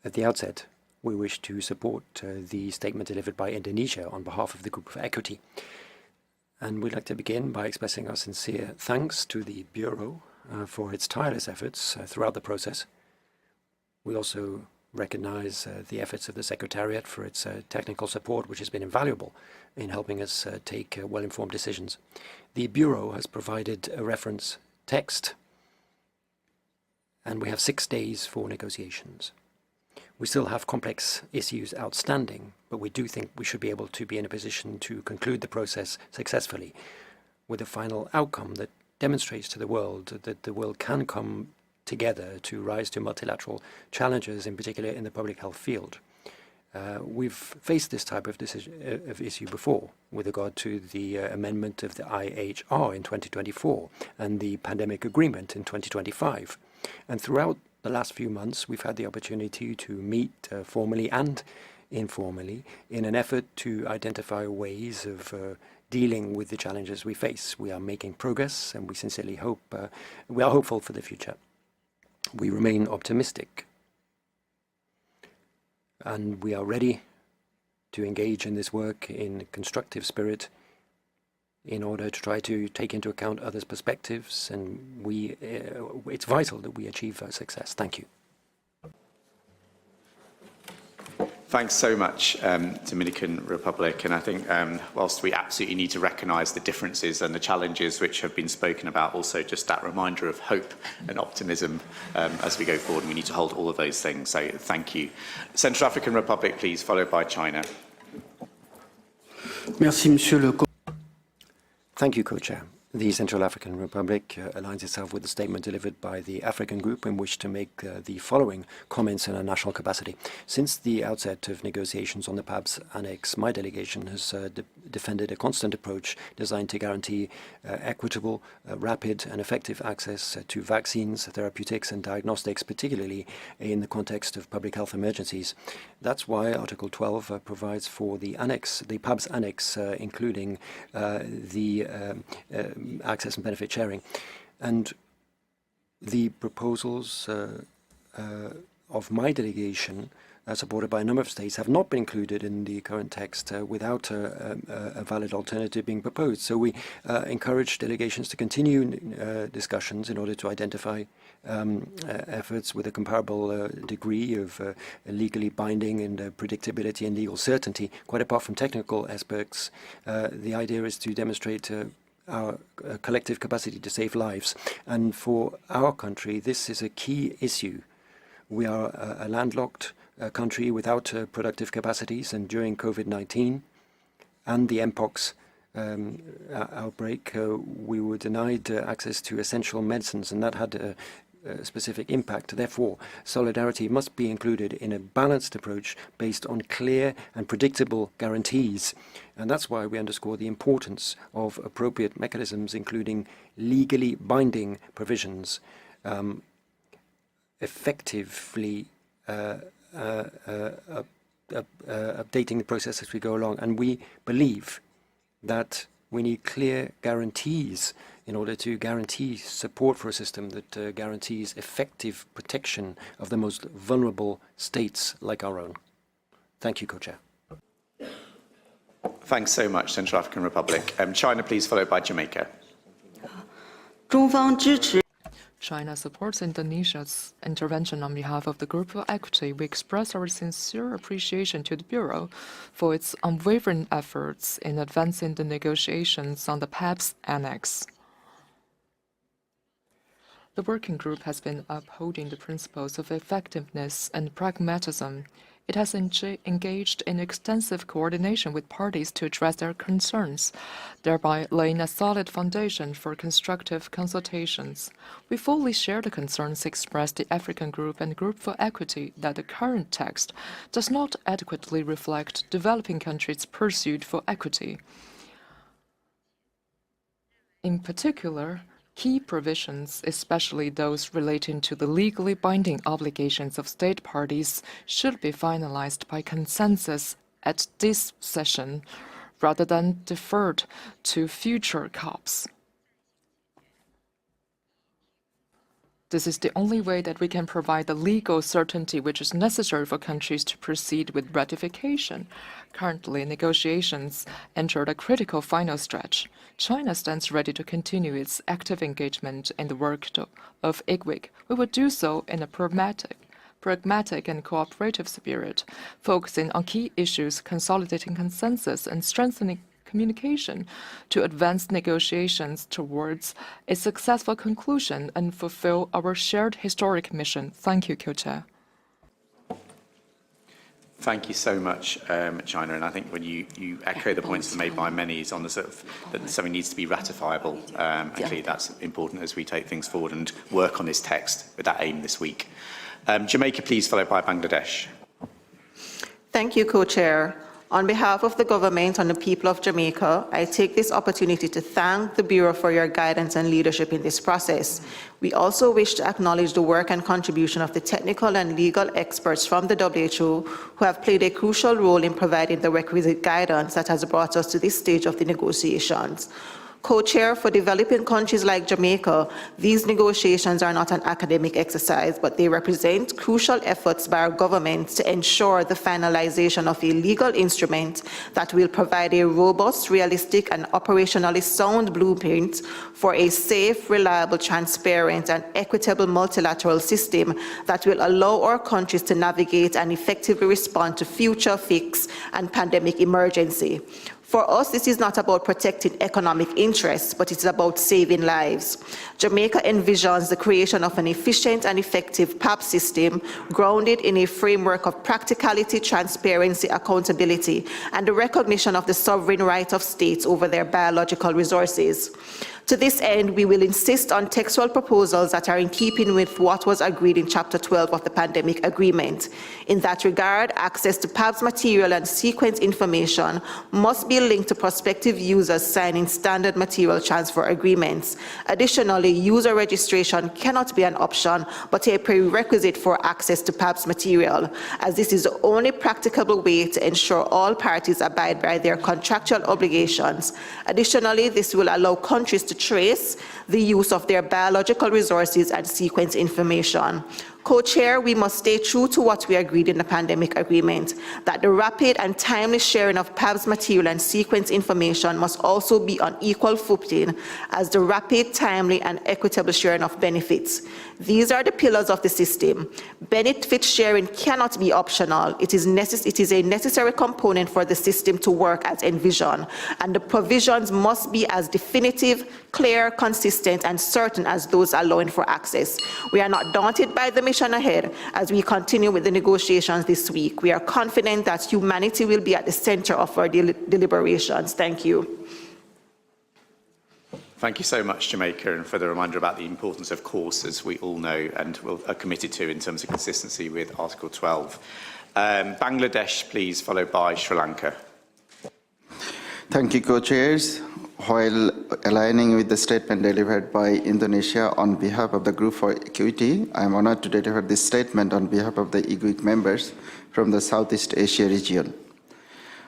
At the outset, we wish to support the statement delivered by Indonesia on behalf of the Group for Equity. And we'd like to begin by expressing our sincere thanks to the Bureau for its tireless efforts throughout the process. We also recognize the efforts of the Secretariat for its technical support, which has been invaluable in helping us take well-informed decisions. The Bureau has provided a reference text, and we have 6 days for negotiations. We still have complex issues outstanding, but we do think we should be able to be in a position to conclude the process successfully with a final outcome that demonstrates to the world that the world can come together to rise to multilateral challenges, in particular in the public health field. We've faced this type of issue before with regard to the amendment of the IHR in 2024 and the pandemic agreement in 2025. And throughout the last few months, we've had the opportunity to meet formally and informally in an effort to identify ways of dealing with the challenges we face. We are making progress, and we sincerely hope, we are hopeful for the future. We remain optimistic, and we are ready to engage in this work in a constructive spirit in order to try to take into account others' perspectives, and it's vital that we achieve success. Thank you. Thanks so much, Dominican Republic. And I think whilst we absolutely need to recognise the differences and the challenges which have been spoken about, also just that reminder of hope and optimism as we go forward. And we need to hold all of those things. So thank you. Central African Republic, please, followed by China. Merci, Monsieur le Thank you, Co-Chair. The Central African Republic aligns itself with the statement delivered by the African Group in which to make the following comments in a national capacity. Since the outset of negotiations on the PABS annex, my delegation has defended a constant approach designed to guarantee equitable, rapid and effective access to vaccines, therapeutics and diagnostics, particularly in the context of public health emergencies. That's why Article 12 provides for the annex, the PABS annex, including the access and benefit sharing. And the proposals of my delegation, supported by a number of states, have not been included in the current text without a valid alternative being proposed. So we encourage delegations to continue discussions in order to identify efforts with a comparable degree of legally binding and predictability and legal certainty. Quite apart from technical aspects, the idea is to demonstrate our collective capacity to save lives. And for our country, this is a key issue. We are a landlocked country without productive capacities, and during COVID-19 and the Mpox outbreak, we were denied access to essential medicines, and that had a specific impact. Therefore, solidarity must be included in a balanced approach based on clear and predictable guarantees. And that's why we underscore the importance of appropriate mechanisms, including legally binding provisions, effectively updating the process as we go along. And we believe that we need clear guarantees in order to guarantee support for a system that guarantees effective protection of the most vulnerable states like our own. Thank you, Co-Chair. Thanks so much, Central African Republic. China, please, followed by Jamaica. China supports Indonesia's intervention on behalf of the Group for Equity. We express our sincere appreciation to the Bureau for its unwavering efforts in advancing the negotiations on the PABS annex. The working group has been upholding the principles of effectiveness and pragmatism. It has engaged in extensive coordination with parties to address their concerns, thereby laying a solid foundation for constructive consultations. We fully share the concerns expressed in the African Group and Group for Equity that the current text does not adequately reflect developing countries' pursuit for equity. In particular, key provisions, especially those relating to the legally binding obligations of state parties, should be finalized by consensus at this session rather than deferred to future COPs. This is the only way that we can provide the legal certainty which is necessary for countries to proceed with ratification. Currently, negotiations entered a critical final stretch. China stands ready to continue its active engagement in the work of IGWG. We will do so in a pragmatic and cooperative spirit, focusing on key issues, consolidating consensus, and strengthening communication to advance negotiations towards a successful conclusion and fulfill our shared historic mission. Thank you, Co-Chair. Thank you so much, China. And I think when you echo the points made by many is on the sort of that something needs to be ratifiable. And clearly that's important as we take things forward and work on this text with that aim this week. Jamaica, please, followed by Bangladesh. Thank you, Co-Chair. On behalf of the government and the people of Jamaica, I take this opportunity to thank the Bureau for your guidance and leadership in this process. We also wish to acknowledge the work and contribution of the technical and legal experts from the WHO who have played a crucial role in providing the requisite guidance that has brought us to this stage of the negotiations. Co-chair, for developing countries like Jamaica, these negotiations are not an academic exercise, but they represent crucial efforts by our governments to ensure the finalization of a legal instrument that will provide a robust, realistic, and operationally sound blueprint for a safe, reliable, transparent, and equitable multilateral system that will allow our countries to navigate and effectively respond to future fix and pandemic emergency. For us, this is not about protecting economic interests, but it's about saving lives. Jamaica envisions the creation of an efficient and effective PABS system grounded in a framework of practicality, transparency, accountability, and the recognition of the sovereign right of states over their biological resources. To this end, we will insist on textual proposals that are in keeping with what was agreed in Chapter 12 of the Pandemic Agreement. In that regard, access to PABS material and sequence information must be linked to prospective users signing standard material transfer agreements. Additionally, user registration cannot be an option, but a prerequisite for access to PABS material, as this is the only practicable way to ensure all parties abide by their contractual obligations. Additionally, this will allow countries to trace the use of their biological resources and sequence information. Co-chair, we must stay true to what we agreed in the pandemic agreement, that the rapid and timely sharing of PABS material and sequence information must also be on equal footing as the rapid, timely, and equitable sharing of benefits. These are the pillars of the system. Benefit sharing cannot be optional. It is a necessary component for the system to work as envisioned, and the provisions must be as definitive, clear, consistent, and certain as those allowing for access. We are not daunted by the mission ahead as we continue with the negotiations this week. We are confident that humanity will be at the center of our deliberations. Thank you. Thank you so much, Jamaica, and for the reminder about the importance of course, as we all know and are committed to in terms of consistency with Article 12. Bangladesh, please, followed by Sri Lanka. Thank you, co-chairs. While aligning with the statement delivered by Indonesia on behalf of the Group for Equity, I am honored to deliver this statement on behalf of the IGWG members from the Southeast Asia region.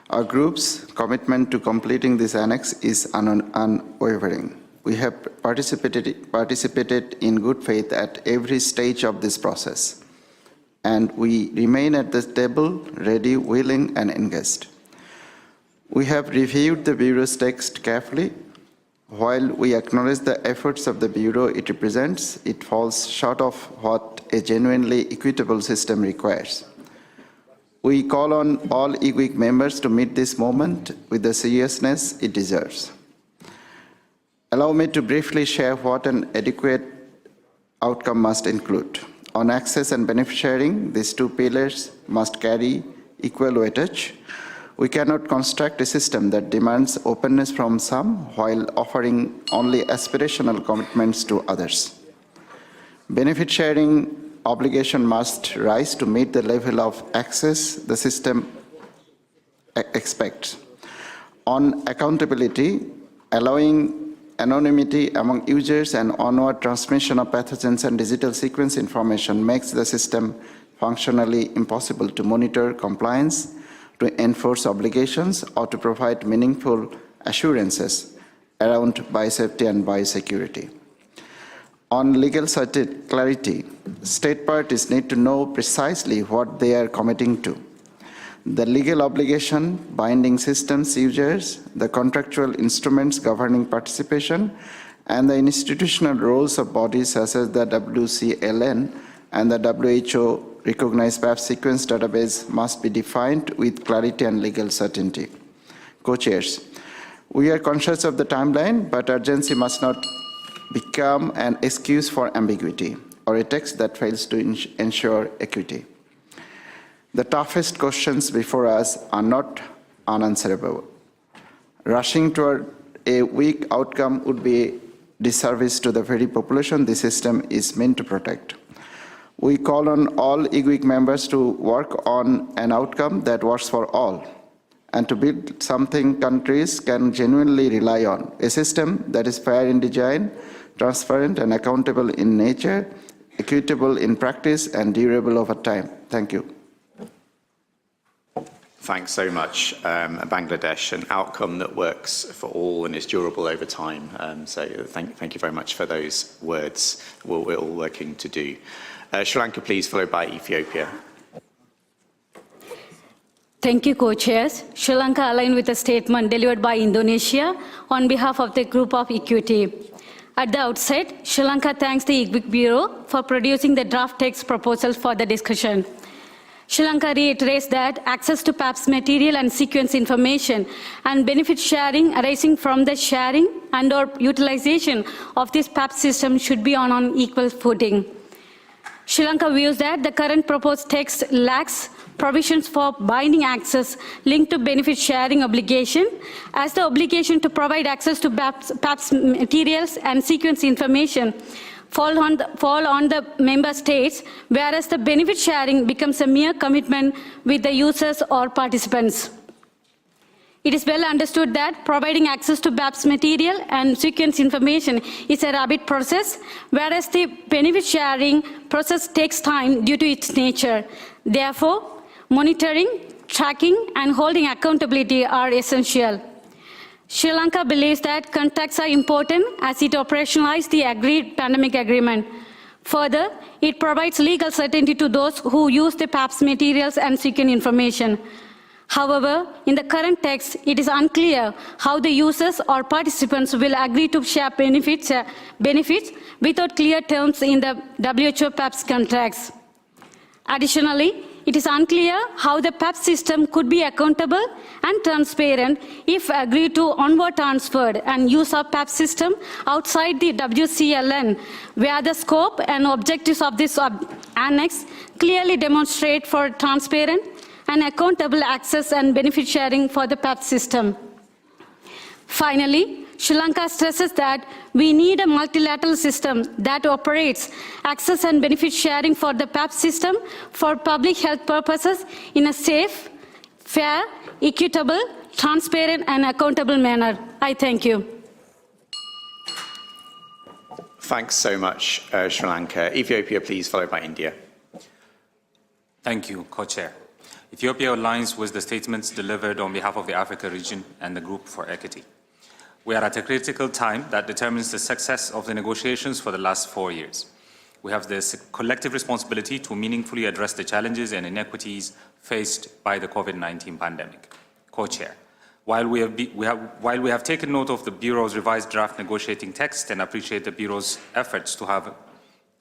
Our group's commitment to completing this annex is unwavering. We have participated in good faith at every stage of this process, and we remain at the table ready, willing, and engaged. We have reviewed the Bureau's text carefully. While we acknowledge the efforts of the Bureau it represents, it falls short of what a genuinely equitable system requires. We call on all IGWG members to meet this moment with the seriousness it deserves. Allow me to briefly share what an adequate outcome must include. On access and benefit sharing, these two pillars must carry equal weightage. We cannot construct a system that demands openness from some while offering only aspirational commitments to others. Benefit sharing obligation must rise to meet the level of access the system expects. On accountability, allowing anonymity among users and onward transmission of pathogens and digital sequence information makes the system functionally impossible to monitor compliance, to enforce obligations, or to provide meaningful assurances around biosafety and biosecurity. On legal clarity, state parties need to know precisely what they are committing to. The legal obligation binding systems users, the contractual instruments governing participation, and the institutional roles of bodies such as the WCLN and the WHO recognized PABS sequence database must be defined with clarity and legal certainty. Co-chairs, we are conscious of the timeline, but urgency must not become an excuse for ambiguity or a text that fails to ensure equity. The toughest questions before us are not unanswerable. Rushing toward a weak outcome would be a disservice to the very population the system is meant to protect. We call on all IGWG members to work on an outcome that works for all and to build something countries can genuinely rely on, a system that is fair in design, transparent and accountable in nature, equitable in practice, and durable over time. Thank you. Thanks so much. Bangladesh, an outcome that works for all and is durable over time. So thank you very much for those words, what we're all working to do. Sri Lanka, please, followed by Ethiopia. Thank you, co-chairs. Sri Lanka aligned with a statement delivered by Indonesia on behalf of the Group of Equity. At the outset, Sri Lanka thanks the IGWG Bureau for producing the draft text proposals for the discussion. Sri Lanka reiterates that access to PABS material and sequence information and benefit sharing arising from the sharing and/or utilization of this PABS system should be on equal footing. Sri Lanka views that the current proposed text lacks provisions for binding access linked to benefit sharing obligation, as the obligation to provide access to PABS materials and sequence information fall on the member states, whereas the benefit sharing becomes a mere commitment with the users or participants. It is well understood that providing access to PABS material and sequence information is a rapid process, whereas the benefit sharing process takes time due to its nature. Therefore, monitoring, tracking, and holding accountability are essential. Sri Lanka believes that contacts are important as it operationalizes the agreed pandemic agreement. Further, it provides legal certainty to those who use the PABS materials and sequence information. However, in the current text, it is unclear how the users or participants will agree to share benefits without clear terms in the WHO PABS contracts. Additionally, it is unclear how the PABS system could be accountable and transparent if agreed to onward transferred and use of PABS system outside the WCLN, where the scope and objectives of this annex clearly demonstrate for transparent and accountable access and benefit sharing for the PABS system. Finally, Sri Lanka stresses that we need a multilateral system that operates access and benefit sharing for the PABS system for public health purposes in a safe, fair, equitable, transparent, and accountable manner. I thank you. Thanks so much, Sri Lanka. Ethiopia, please, followed by India. Thank you, Co-Chair. Ethiopia aligns with the statements delivered on behalf of the Africa region and the Group for Equity. We are at a critical time that determines the success of the negotiations for the last 4 years. We have this collective responsibility to meaningfully address the challenges and inequities faced by the COVID-19 pandemic. Co-Chair, while we have taken note of the Bureau's revised draft negotiating text and appreciate the Bureau's efforts to have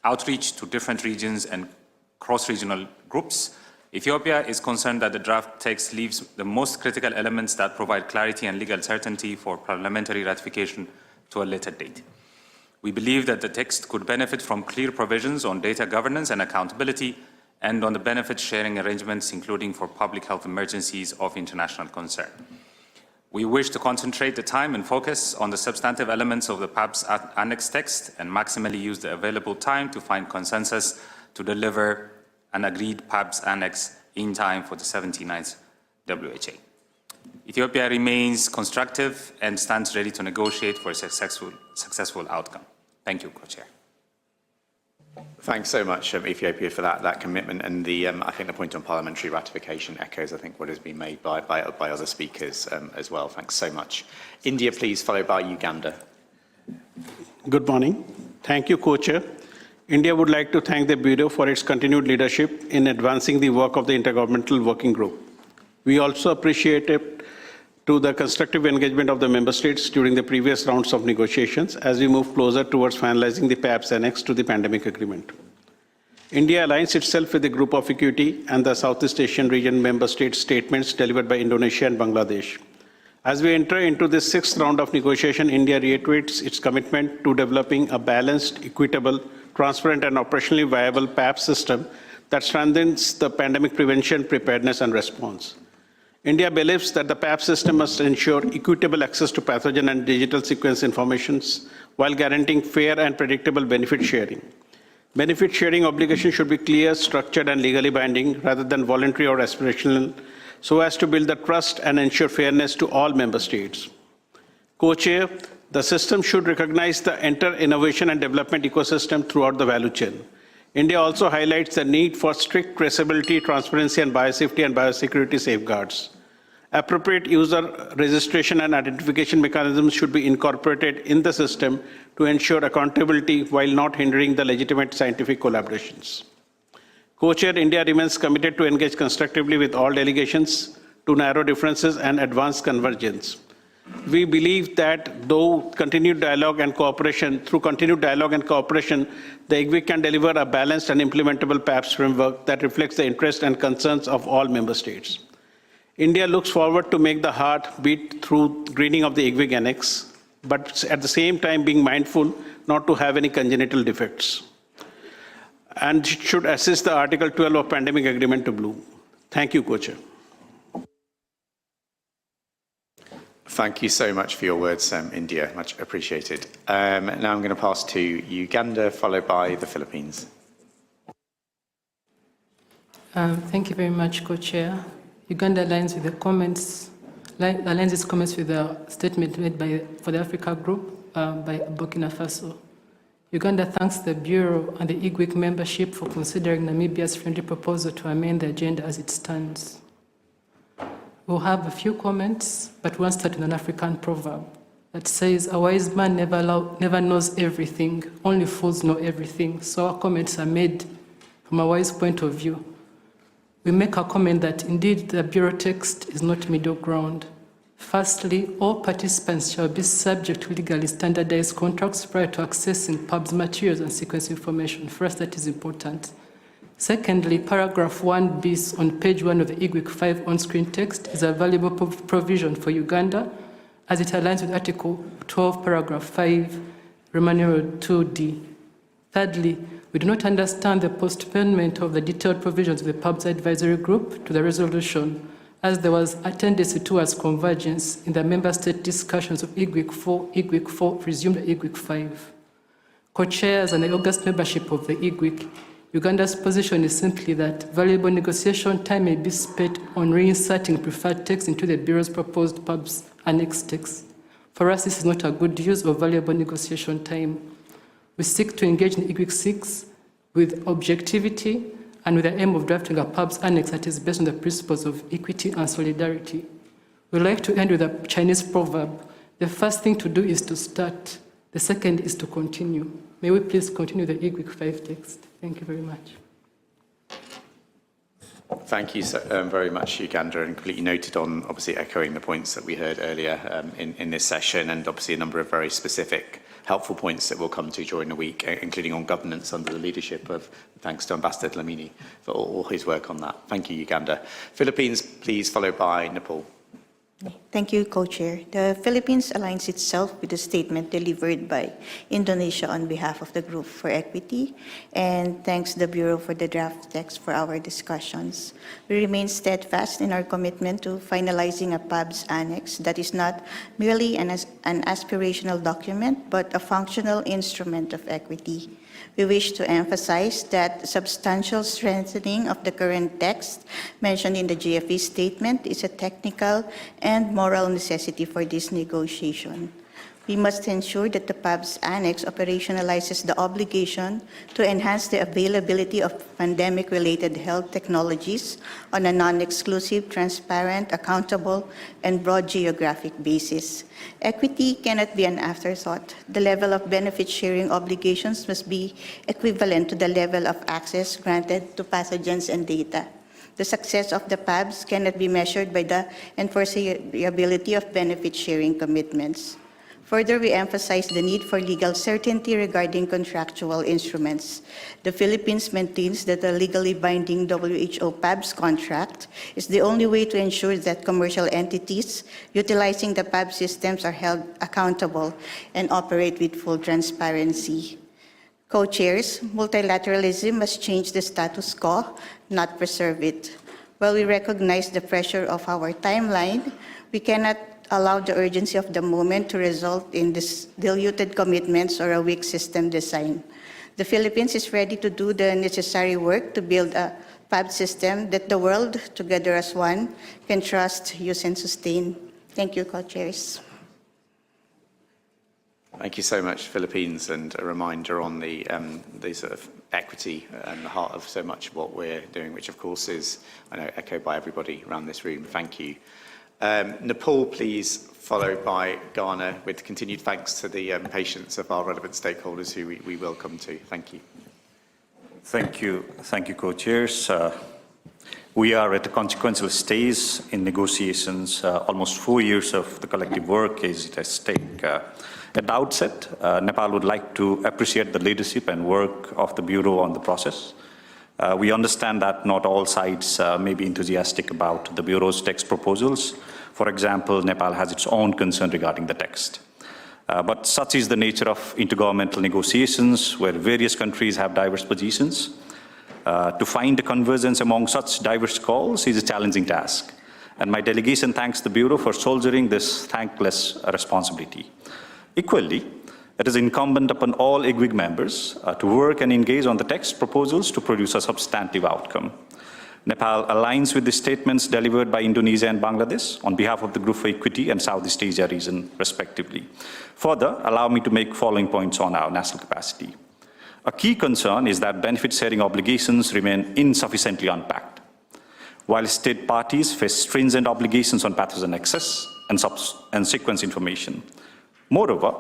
outreach to different regions and cross-regional groups, Ethiopia is concerned that the draft text leaves the most critical elements that provide clarity and legal certainty for parliamentary ratification to a later date. We believe that the text could benefit from clear provisions on data governance and accountability and on the benefit sharing arrangements, including for public health emergencies of international concern. We wish to concentrate the time and focus on the substantive elements of the PABS annex text and maximally use the available time to find consensus to deliver an agreed PABS annex in time for the 79th WHA. Ethiopia remains constructive and stands ready to negotiate for a successful outcome. Thank you, Co-Chair. Thanks so much, Ethiopia, for that commitment. And I think the point on parliamentary ratification echoes, I think, what has been made by other speakers as well. Thanks so much. India, please, followed by Uganda. Good morning. Thank you, Co-Chair. India would like to thank the Bureau for its continued leadership in advancing the work of the Intergovernmental Working Group. We also appreciate it to the constructive engagement of the member states during the previous rounds of negotiations as we move closer towards finalizing the PABS annex to the pandemic agreement. India aligns itself with the Group of Equity and the Southeast Asian region member states' statements delivered by Indonesia and Bangladesh. As we enter into this sixth round of negotiation, India reiterates its commitment to developing a balanced, equitable, transparent and operationally viable PABS system that strengthens the pandemic prevention, preparedness and response. India believes that the PABS system must ensure equitable access to pathogen and digital sequence informations while guaranteeing fair and predictable benefit sharing. Benefit sharing obligations should be clear, structured and legally binding rather than voluntary or aspirational, so as to build the trust and ensure fairness to all member states. Co-Chair, the system should recognize the entire innovation and development ecosystem throughout the value chain. India also highlights the need for strict traceability, transparency, and biosafety and biosecurity safeguards. Appropriate user registration and identification mechanisms should be incorporated in the system to ensure accountability while not hindering the legitimate scientific collaborations. Co-Chair, India remains committed to engage constructively with all delegations to narrow differences and advance convergence. We believe that through continued dialogue and cooperation, the IGWG can deliver a balanced and implementable PABS framework that reflects the interests and concerns of all member states. India looks forward to make the heart beat through greening of the IGWG annex, but at the same time being mindful not to have any congenital defects, and should assist the Article 12 of Pandemic Agreement to bloom. Thank you, Co-Chair. Thank you so much for your words, India. Much appreciated. Now I'm going to pass to Uganda, followed by the Philippines. Thank you very much, Co-Chair. Uganda aligns with the comments, aligns its comments with the statement made for the Africa Group by Burkina Faso. Uganda thanks the Bureau and the IGWG membership for considering Namibia's friendly proposal to amend the agenda as it stands. We'll have a few comments, but we'll start with an African proverb that says, a wise man never knows everything, only fools know everything. So our comments are made from a wise point of view. We make a comment that indeed the Bureau text is not middle ground. Firstly, all participants shall be subject to legally standardized contracts prior to accessing PABS materials and sequence information. First, that is important. Secondly, paragraph 1b on page 1 of the IGWG 5 on-screen text is a valuable provision for Uganda as it aligns with Article 12, paragraph 5, Roman numeral 2d. Thirdly, we do not understand the postponement of the detailed provisions of the PABS advisory group to the resolution, as there was a tendency towards convergence in the member state discussions of IGWG 4 resumed IGWG 5. Co-chairs and the August membership of the IGWG, Uganda's position is simply that valuable negotiation time may be spent on reinserting preferred text into the Bureau's proposed PABS annex text. For us, this is not a good use of valuable negotiation time. We seek to engage in IGWG 6 with objectivity and with the aim of drafting a PABS annex that is based on the principles of equity and solidarity. We'd like to end with a Chinese proverb The first thing to do is to start. The second is to continue. May we please continue the IGWG 5 text? Thank you very much. Thank you so, very much, Uganda, and completely noted on obviously echoing the points that we heard earlier in this session, and obviously a number of very specific, helpful points that we'll come to during the week, including on governance under the leadership of, thanks to Ambassador Dlamini for all his work on that. Thank you, Uganda. Philippines, please, followed by Nepal. Thank you, Co-Chair. The Philippines aligns itself with the statement delivered by Indonesia on behalf of the Group for Equity, and thanks the Bureau for the draft text for our discussions. We remain steadfast in our commitment to finalizing a PABS annex that is not merely an aspirational document, but a functional instrument of equity. We wish to emphasize that substantial strengthening of the current text mentioned in the GFE statement is a technical and moral necessity for this negotiation. We must ensure that the PABS Annex operationalizes the obligation to enhance the availability of pandemic-related health technologies on a non-exclusive, transparent, accountable, and broad geographic basis. Equity cannot be an afterthought. The level of benefit-sharing obligations must be equivalent to the level of access granted to pathogens and data. The success of the PABS cannot be measured by the enforceability of benefit-sharing commitments. Further, we emphasize the need for legal certainty regarding contractual instruments. The Philippines maintains that a legally binding WHO PABS contract is the only way to ensure that commercial entities utilizing the PABS systems are held accountable and operate with full transparency. Co-chairs, multilateralism must change the status quo, not preserve it. While we recognize the pressure of our timeline, we cannot allow the urgency of the moment to result in diluted commitments or a weak system design. The Philippines is ready to do the necessary work to build a PABS system that the world, together as one, can trust, use, and sustain. Thank you, co-chairs. Thank you so much, Philippines, and a reminder on the sort of equity and the heart of so much of what we're doing, which of course is, I know, echoed by everybody around this room. Thank you. Nepal, please, followed by Ghana, with continued thanks to the patience of our relevant stakeholders who we welcome to. Thank you. Thank you, co-chairs. We are at a consequential stage in negotiations. Almost 4 years of the collective work is at stake. At the outset, Nepal would like to appreciate the leadership and work of the Bureau on the process. We understand that not all sides may be enthusiastic about the Bureau's text proposals. For example, Nepal has its own concern regarding the text. But such is the nature of intergovernmental negotiations, where various countries have diverse positions. To find a convergence among such diverse calls is a challenging task. And my delegation thanks the Bureau for shouldering this thankless responsibility. Equally, it is incumbent upon all IGWG members to work and engage on the text proposals to produce a substantive outcome. Nepal aligns with the statements delivered by Indonesia and Bangladesh on behalf of the Group for Equity and Southeast Asia region, respectively. Further, allow me to make following points on our national capacity. A key concern is that benefit-sharing obligations remain insufficiently unpacked. While state parties face stringent obligations on pathogen access and sequence information. Moreover,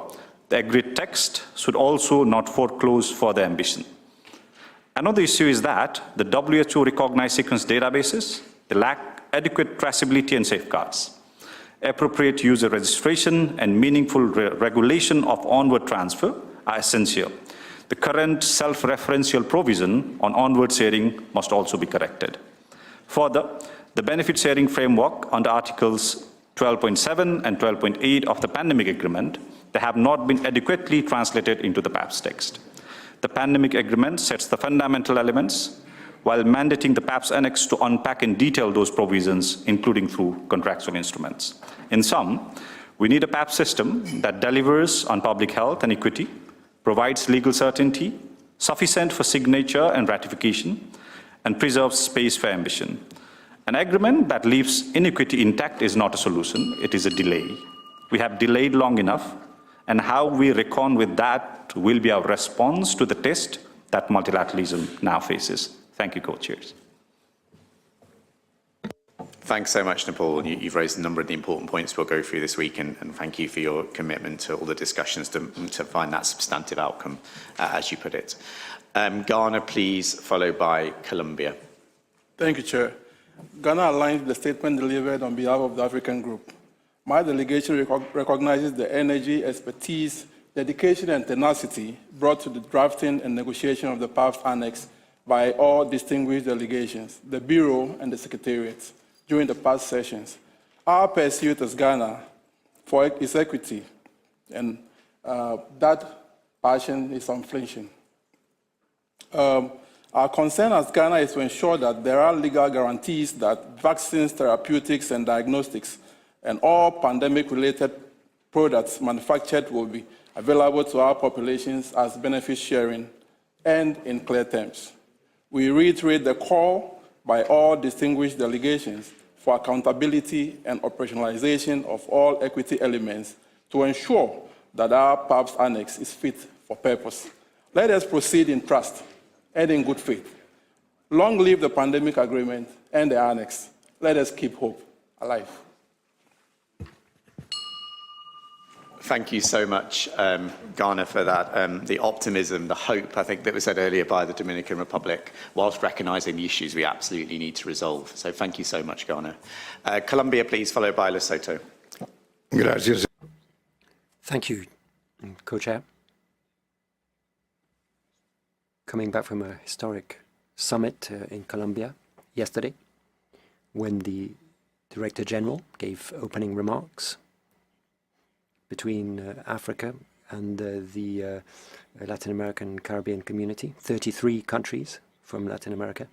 the agreed text should also not foreclose further ambition. Another issue is that the WHO recognized sequence databases, they lack adequate traceability and safeguards. Appropriate user registration and meaningful regulation of onward transfer are essential. The current self-referential provision on onward sharing must also be corrected. Further, the benefit sharing framework under Articles 12.7 and 12.8 of the Pandemic Agreement, they have not been adequately translated into the PABS text. The Pandemic Agreement sets the fundamental elements, while mandating the PABS Annex to unpack in detail those provisions, including through contractual instruments. In sum, we need a PABS system that delivers on public health and equity, provides legal certainty, sufficient for signature and ratification, and preserves space for ambition. An agreement that leaves inequity intact is not a solution, it is a delay. We have delayed long enough, and how we reckon with that will be our response to the test that multilateralism now faces. Thank you, co-chairs. Thanks so much, Nepal. You've raised a number of the important points we'll go through this week, and thank you for your commitment to all the discussions to find that substantive outcome, as you put it. Ghana, please, followed by Colombia. Thank you, Chair. Ghana aligns with the statement delivered on behalf of the African Group. My delegation recognizes the energy, expertise, dedication, and tenacity brought to the drafting and negotiation of the PABS Annex by all distinguished delegations, the Bureau, and the Secretariat during the past sessions. Our pursuit as Ghana for its equity, and that passion is unflinching. Our concern as Ghana is to ensure that there are legal guarantees that vaccines, therapeutics, and diagnostics, and all pandemic-related products manufactured will be available to our populations as benefit sharing and in clear terms. We reiterate the call by all distinguished delegations for accountability and operationalization of all equity elements to ensure that our PABS Annex is fit for purpose. Let us proceed in trust and in good faith. Long live the pandemic agreement and the Annex. Let us keep hope alive. Thank you so much, Ghana, for that. The optimism, the hope, I think, that was said earlier by the Dominican Republic, whilst recognising the issues we absolutely need to resolve. So thank you so much, Ghana. Colombia, please, followed by Lesotho. Gracias. Thank you, Co-Chair. Coming back from a historic summit in Colombia yesterday, when the Director General gave opening remarks between Africa and the Latin American Caribbean community, 33 countries from Latin America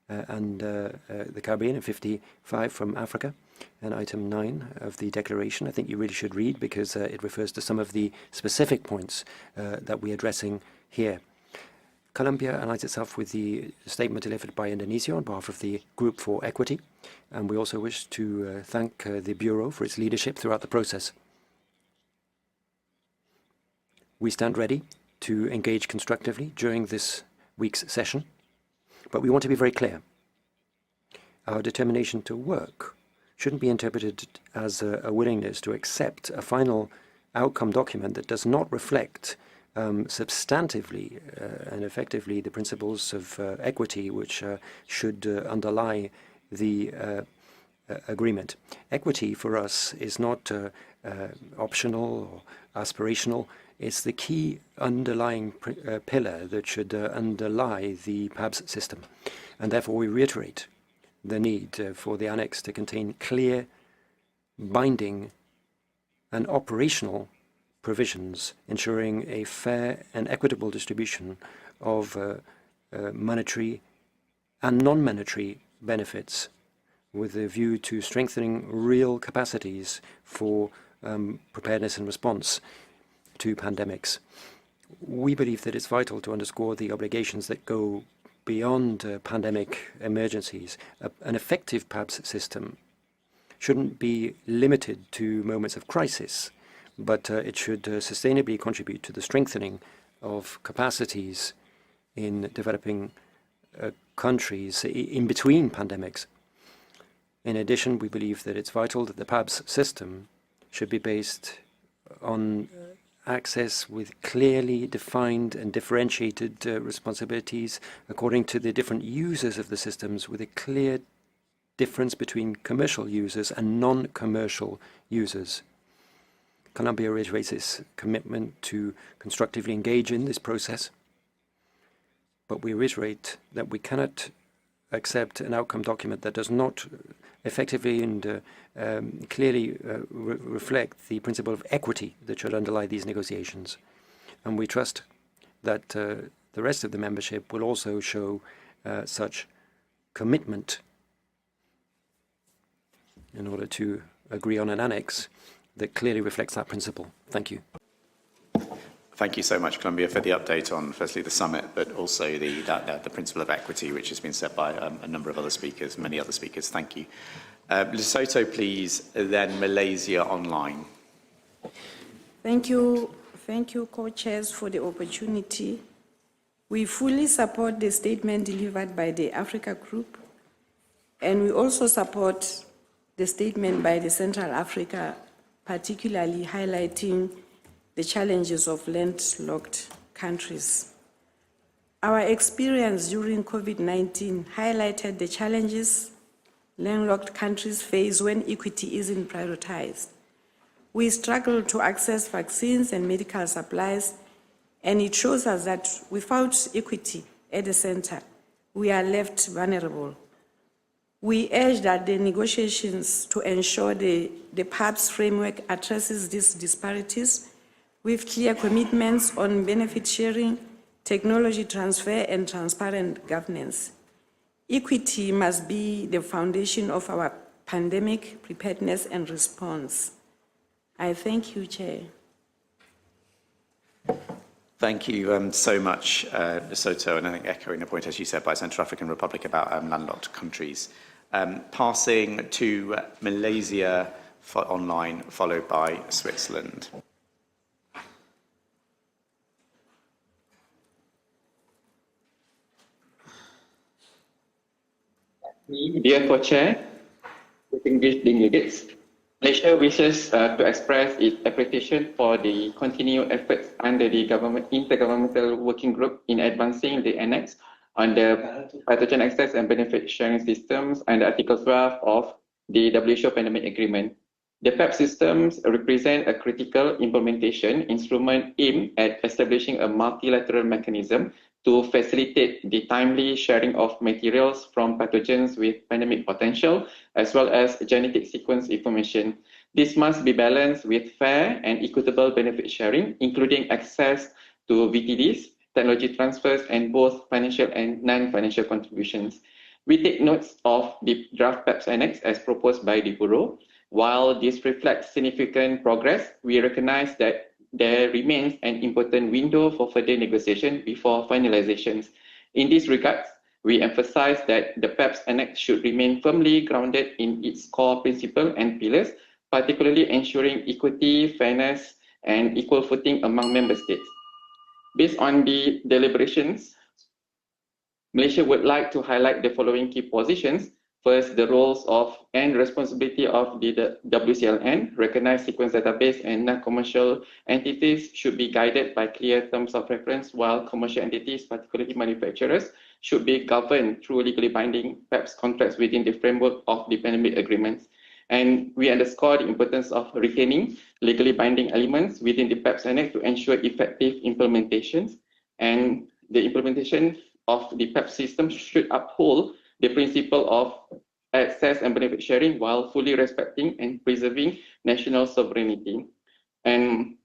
and the Caribbean and 55 from Africa. And item 9 of the declaration, I think you really should read because it refers to some of the specific points that we're addressing here. Colombia aligns itself with the statement delivered by Indonesia on behalf of the Group for Equity, and we also wish to thank the Bureau for its leadership throughout the process. We stand ready to engage constructively during this week's session, but we want to be very clear. Our determination to work shouldn't be interpreted as a willingness to accept a final outcome document that does not reflect substantively and effectively the principles of equity which should underlie the agreement. Equity for us is not optional or aspirational. It's the key underlying pillar that should underlie the PABS system. And therefore we reiterate the need for the annex to contain clear, binding and operational provisions ensuring a fair and equitable distribution of monetary and non-monetary benefits with a view to strengthening real capacities for preparedness and response to pandemics. We believe that it's vital to underscore the obligations that go beyond pandemic emergencies. An effective PABS system shouldn't be limited to moments of crisis, but it should sustainably contribute to the strengthening of capacities in developing countries in between pandemics. In addition, we believe that it's vital that the PABS system should be based on access with clearly defined and differentiated responsibilities according to the different users of the systems, with a clear difference between commercial users and non-commercial users. Colombia reiterates its commitment to constructively engage in this process, but we reiterate that we cannot accept an outcome document that does not effectively and clearly reflect the principle of equity that should underlie these negotiations. And we trust that the rest of the membership will also show such commitment in order to agree on an annex that clearly reflects that principle. Thank you. Thank you so much, Colombia, for the update on, firstly, the summit, but also the principle of equity, which has been said by a number of other speakers, many other speakers. Thank you. Lesotho, please, then Malaysia online. Thank you, co-chairs, for the opportunity. We fully support the statement delivered by the Africa Group, and we also support the statement by the Central Africa, particularly highlighting the challenges of landlocked countries. Our experience during COVID-19 highlighted the challenges landlocked countries face when equity isn't prioritized. We struggle to access vaccines and medical supplies, and it shows us that without equity at the center, we are left vulnerable. We urge that the negotiations to ensure the PABS framework addresses these disparities with clear commitments on benefit sharing, technology transfer, and transparent governance. Equity must be the foundation of our pandemic preparedness and response. I thank you, Chair. Thank you so much, Lesotho, and I think echoing the point, as you said, by Central African Republic about landlocked countries. Passing to Malaysia for online, followed by Switzerland. Dear Co-Chair, distinguished delegates, Malaysia wishes to express its appreciation for the continued efforts under the Intergovernmental Working Group in advancing the annex on the pathogen access and benefit sharing systems under Article 12 of the WHO Pandemic Agreement. The PABS systems represent a critical implementation instrument aimed at establishing a multilateral mechanism to facilitate the timely sharing of materials from pathogens with pandemic potential, as well as genetic sequence information. This must be balanced with fair and equitable benefit sharing, including access to VTDs, technology transfers, and both financial and non-financial contributions. We take notes of the draft PABS Annex as proposed by the Bureau. While this reflects significant progress, we recognize that there remains an important window for further negotiation before finalizations. In this regard, we emphasize that the PABS Annex should remain firmly grounded in its core principles and pillars, particularly ensuring equity, fairness, and equal footing among member states. Based on the deliberations, Malaysia would like to highlight the following key positions. First, the roles of and responsibility of the WCLN, recognized sequence database, and non-commercial entities should be guided by clear terms of reference, while commercial entities, particularly manufacturers, should be governed through legally binding PABS contracts within the framework of the pandemic agreements. And we underscore the importance of retaining legally binding elements within the PABS Annex to ensure effective implementations. And the implementation of the PABS system should uphold the principle of access and benefit sharing while fully respecting and preserving national sovereignty. And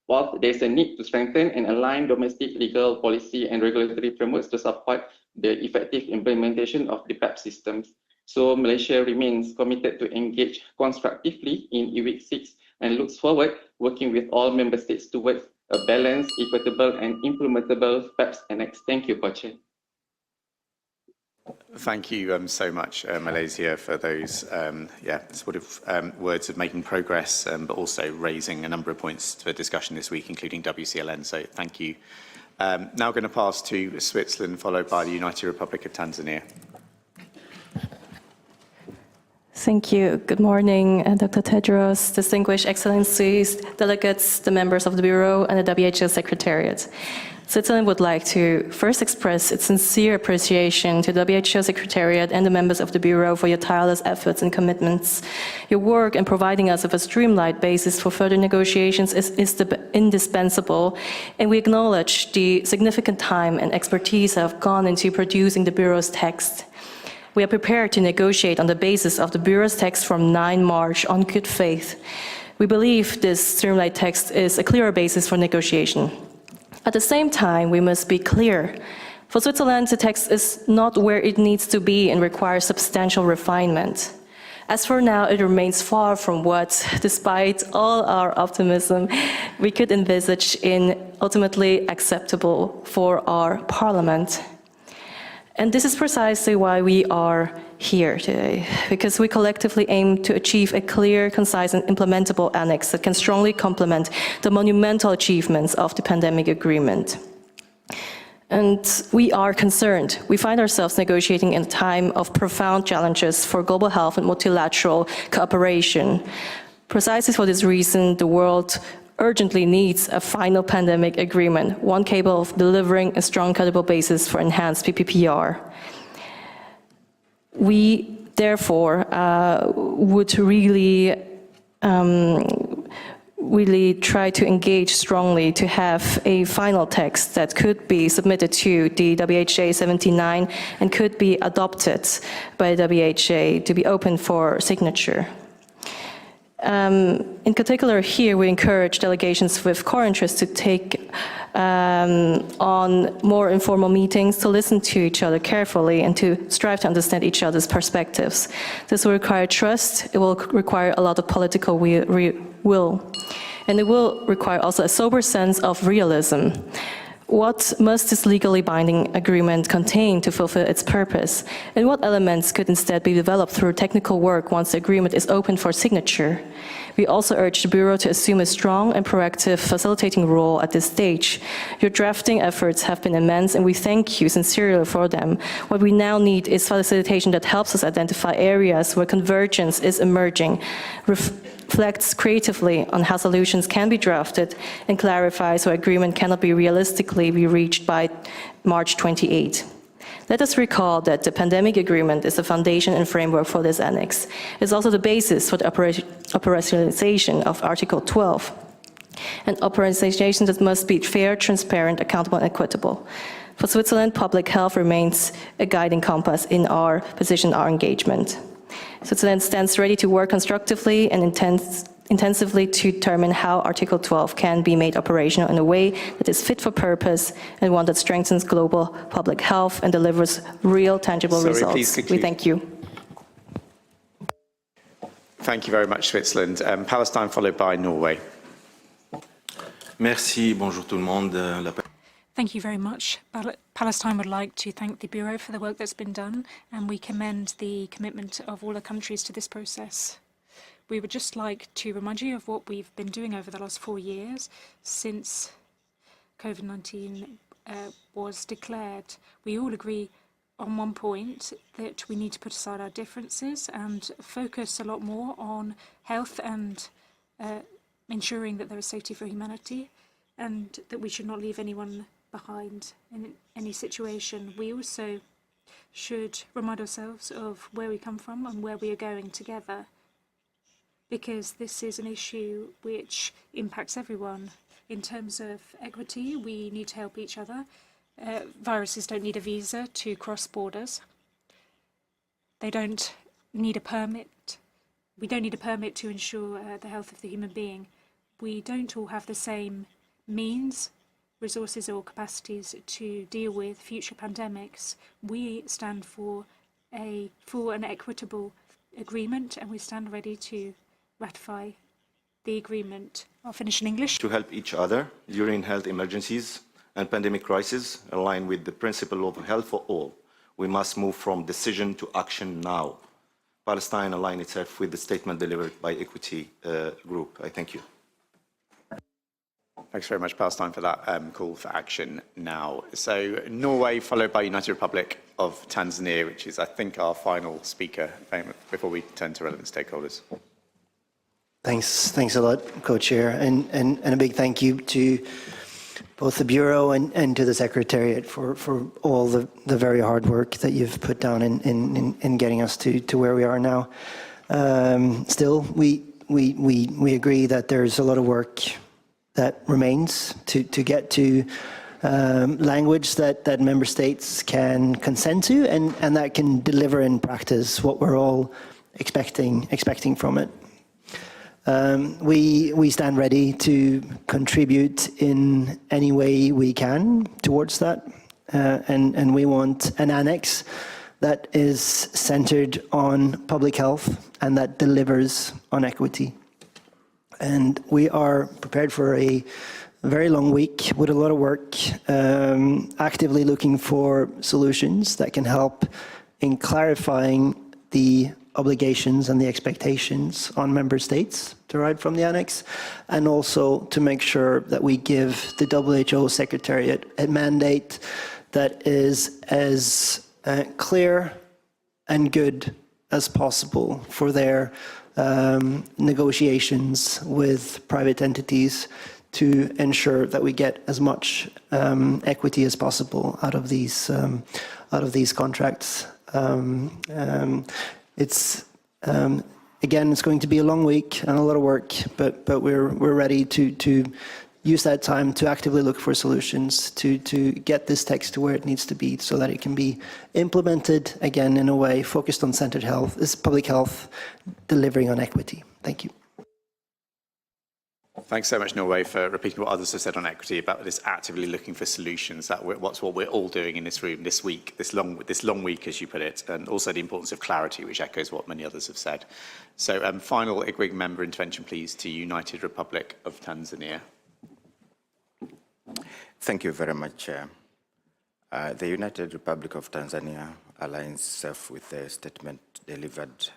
while there's a need to strengthen and align domestic legal policy and regulatory frameworks to support the effective implementation of the PABS systems. So Malaysia remains committed to engage constructively in EWIC 6 and looks forward working with all member states towards a balanced, equitable, and implementable PABS Annex. Thank you, Co-Chair. Thank you so much, Malaysia, for those words of making progress, but also raising a number of points for discussion this week, including WCLN. So thank you. Now going to pass to Switzerland, followed by the United Republic of Tanzania. Thank you. Good morning, Dr. Tedros, distinguished excellencies, delegates, the members of the Bureau, and the WHO Secretariat. Switzerland would like to first express its sincere appreciation to the WHO Secretariat and the members of the Bureau for your tireless efforts and commitments. Your work in providing us with a streamlined basis for further negotiations is indispensable, and we acknowledge the significant time and expertise that have gone into producing the Bureau's text. We are prepared to negotiate on the basis of the Bureau's text from 9 March on good faith. We believe this streamlined text is a clearer basis for negotiation. At the same time, we must be clear. For Switzerland, the text is not where it needs to be and requires substantial refinement. As for now, it remains far from what, despite all our optimism, we could envisage in ultimately acceptable for our Parliament. And this is precisely why we are here today, because we collectively aim to achieve a clear, concise, and implementable annex that can strongly complement the monumental achievements of the pandemic agreement. And we are concerned. We find ourselves negotiating in a time of profound challenges for global health and multilateral cooperation. Precisely for this reason, the world urgently needs a final pandemic agreement, one capable of delivering a strong, credible basis for enhanced PPPR. We, therefore, would really try to engage strongly to have a final text that could be submitted to the WHA 79 and could be adopted by the WHA to be open for signature. In particular here, we encourage delegations with core interests to take on more informal meetings, to listen to each other carefully and to strive to understand each other's perspectives. This will require trust, it will require a lot of political will, and it will require also a sober sense of realism. What must this legally binding agreement contain to fulfill its purpose? And what elements could instead be developed through technical work once the agreement is open for signature? We also urge the Bureau to assume a strong and proactive facilitating role at this stage. Your drafting efforts have been immense, and we thank you sincerely for them. What we now need is facilitation that helps us identify areas where convergence is emerging, reflects creatively on how solutions can be drafted, and clarifies where agreement cannot be realistically be reached by March 28. Let us recall that the pandemic agreement is the foundation and framework for this annex. It's also the basis for the operationalization of Article 12, an operationalization that must be fair, transparent, accountable, and equitable. For Switzerland, public health remains a guiding compass in our position, our engagement. Switzerland stands ready to work constructively and intensively to determine how Article 12 can be made operational in a way that is fit for purpose and one that strengthens global public health and delivers real, tangible results. We thank you. Thank you very much, Switzerland. Palestine followed by Norway. Merci, bonjour tout le monde. Thank you very much. Palestine would like to thank the Bureau for the work that's been done, and we commend the commitment of all the countries to this process. We would just like to remind you of what we've been doing over the last 4 years since COVID-19 was declared. We all agree on one point, that we need to put aside our differences and focus a lot more on health and ensuring that there is safety for humanity, and that we should not leave anyone behind in any situation. We also should remind ourselves of where we come from and where we are going together, because this is an issue which impacts everyone. In terms of equity, we need to help each other. Viruses don't need a visa to cross borders. They don't need a permit. We don't need a permit to ensure the health of the human being. We don't all have the same means, resources or capacities to deal with future pandemics. We stand for a full and equitable agreement, and we stand ready to ratify the agreement. I'll finish in English. To help each other during health emergencies and pandemic crises, aligned with the principle of health for all, we must move from decision to action now. Palestine align itself with the statement delivered by Equity Group. I thank you. Thanks very much, Palestine, for that call for action now. So Norway, followed by United Republic of Tanzania, which is, I think, our final speaker before we turn to relevant stakeholders. Thanks a lot, Co-Chair, and a big thank you to both the Bureau and to the Secretariat for all the very hard work that you've put down in getting us to where we are now. Still, we agree that there's a lot of work that remains to get to language that member states can consent to and that can deliver in practice what we're all expecting from it. We stand ready to contribute in any way we can towards that, and we want an annex that is centered on public health and that delivers on equity. And we are prepared for a very long week with a lot of work, actively looking for solutions that can help in clarifying the obligations and the expectations on member states derived from the annex, and also to make sure that we give the WHO Secretariat a mandate that is as clear and good as possible for their negotiations with private entities to ensure that we get as much equity as possible out of these contracts. Again, it's going to be a long week and a lot of work, but we're ready to use that time to actively look for solutions to get this text to where it needs to be so that it can be implemented again in a way focused on centered health, public health, delivering on equity. Thank you. Thanks so much, Norway, for repeating what others have said on equity about this actively looking for solutions. That's what we're all doing in this room this week, this long week, as you put it, and also the importance of clarity, which echoes what many others have said. So, final IGWG member intervention, please, to United Republic of Tanzania. Thank you very much, Chair. The United Republic of Tanzania aligns itself with the statement delivered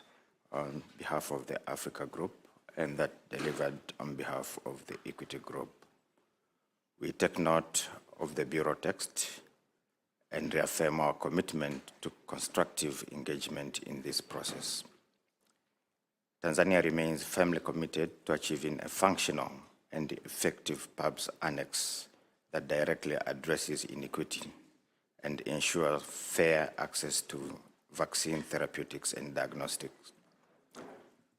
on behalf of the Africa Group and that delivered on behalf of the Equity Group. We take note of the Bureau text and reaffirm our commitment to constructive engagement in this process. Tanzania remains firmly committed to achieving a functional and effective PABS annex that directly addresses inequity and ensures fair access to vaccine, therapeutics, and diagnostics.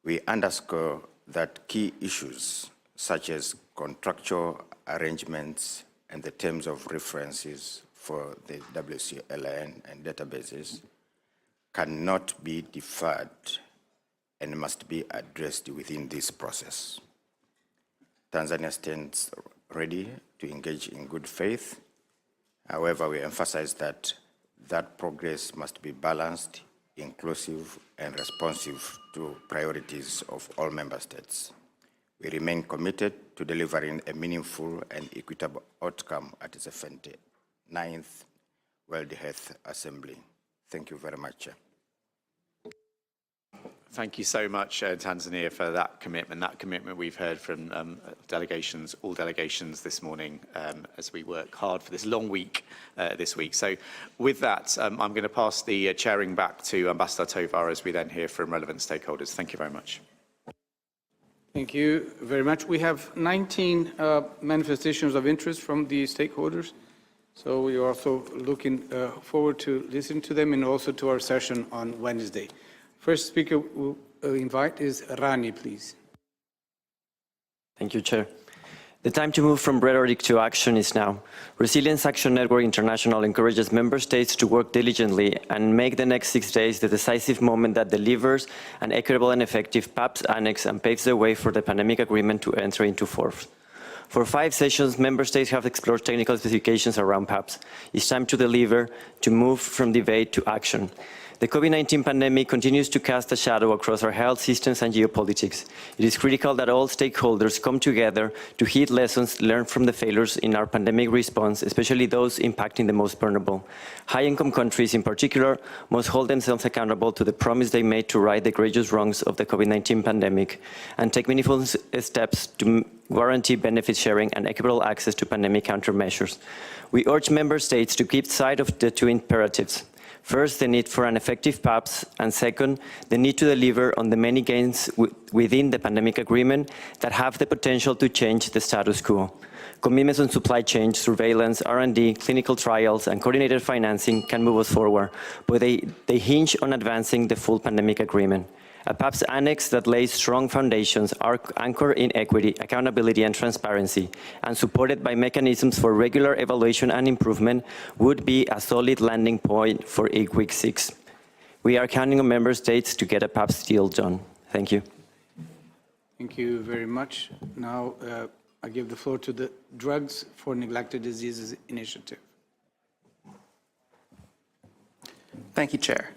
We underscore that key issues such as contractual arrangements and the terms of references for the WCLN and databases cannot be deferred and must be addressed within this process. Tanzania stands ready to engage in good faith. However, we emphasize that progress must be balanced, inclusive, and responsive to priorities of all member states. We remain committed to delivering a meaningful and equitable outcome at the 79th World Health Assembly. Thank you very much, Chair. Thank you so much, Tanzania, for that commitment. That commitment we've heard from all delegations this morning as we work hard for this long week this week. So with that, I'm going to pass the chairing back to Ambassador Tovar as we then hear from relevant stakeholders. Thank you very much. Thank you very much. We have 19 manifestations of interest from the stakeholders. So we are also looking forward to listen to them and also to our session on Wednesday. First speaker we'll invite is Rani, please. Thank you, Chair. The time to move from rhetoric to action is now. Resilience Action Network International encourages member states to work diligently and make the next 6 days the decisive moment that delivers an equitable and effective PABS annex and paves the way for the pandemic agreement to enter into force. For 5 sessions, member states have explored technical specifications around PABS. It's time to deliver, to move from debate to action. The COVID-19 pandemic continues to cast a shadow across our health systems and geopolitics. It is critical that all stakeholders come together to heed lessons learned from the failures in our pandemic response, especially those impacting the most vulnerable. High-income countries, in particular, must hold themselves accountable to the promise they made to right the egregious wrongs of the COVID-19 pandemic and take meaningful steps to guarantee benefit sharing and equitable access to pandemic countermeasures. We urge member states to keep sight of the 2 imperatives. First, the need for an effective PABS, and second, the need to deliver on the many gains within the pandemic agreement that have the potential to change the status quo. Commitments on supply chain, surveillance, R&D, clinical trials, and coordinated financing can move us forward, but they hinge on advancing the full pandemic agreement. A PABS annex that lays strong foundations are anchored in equity, accountability, and transparency, and supported by mechanisms for regular evaluation and improvement would be a solid landing point for IGWG 6. We are counting on member states to get a PABS deal done. Thank you. Thank you very much. Now I give the floor to the Drugs for Neglected Diseases Initiative. Thank you, Chair.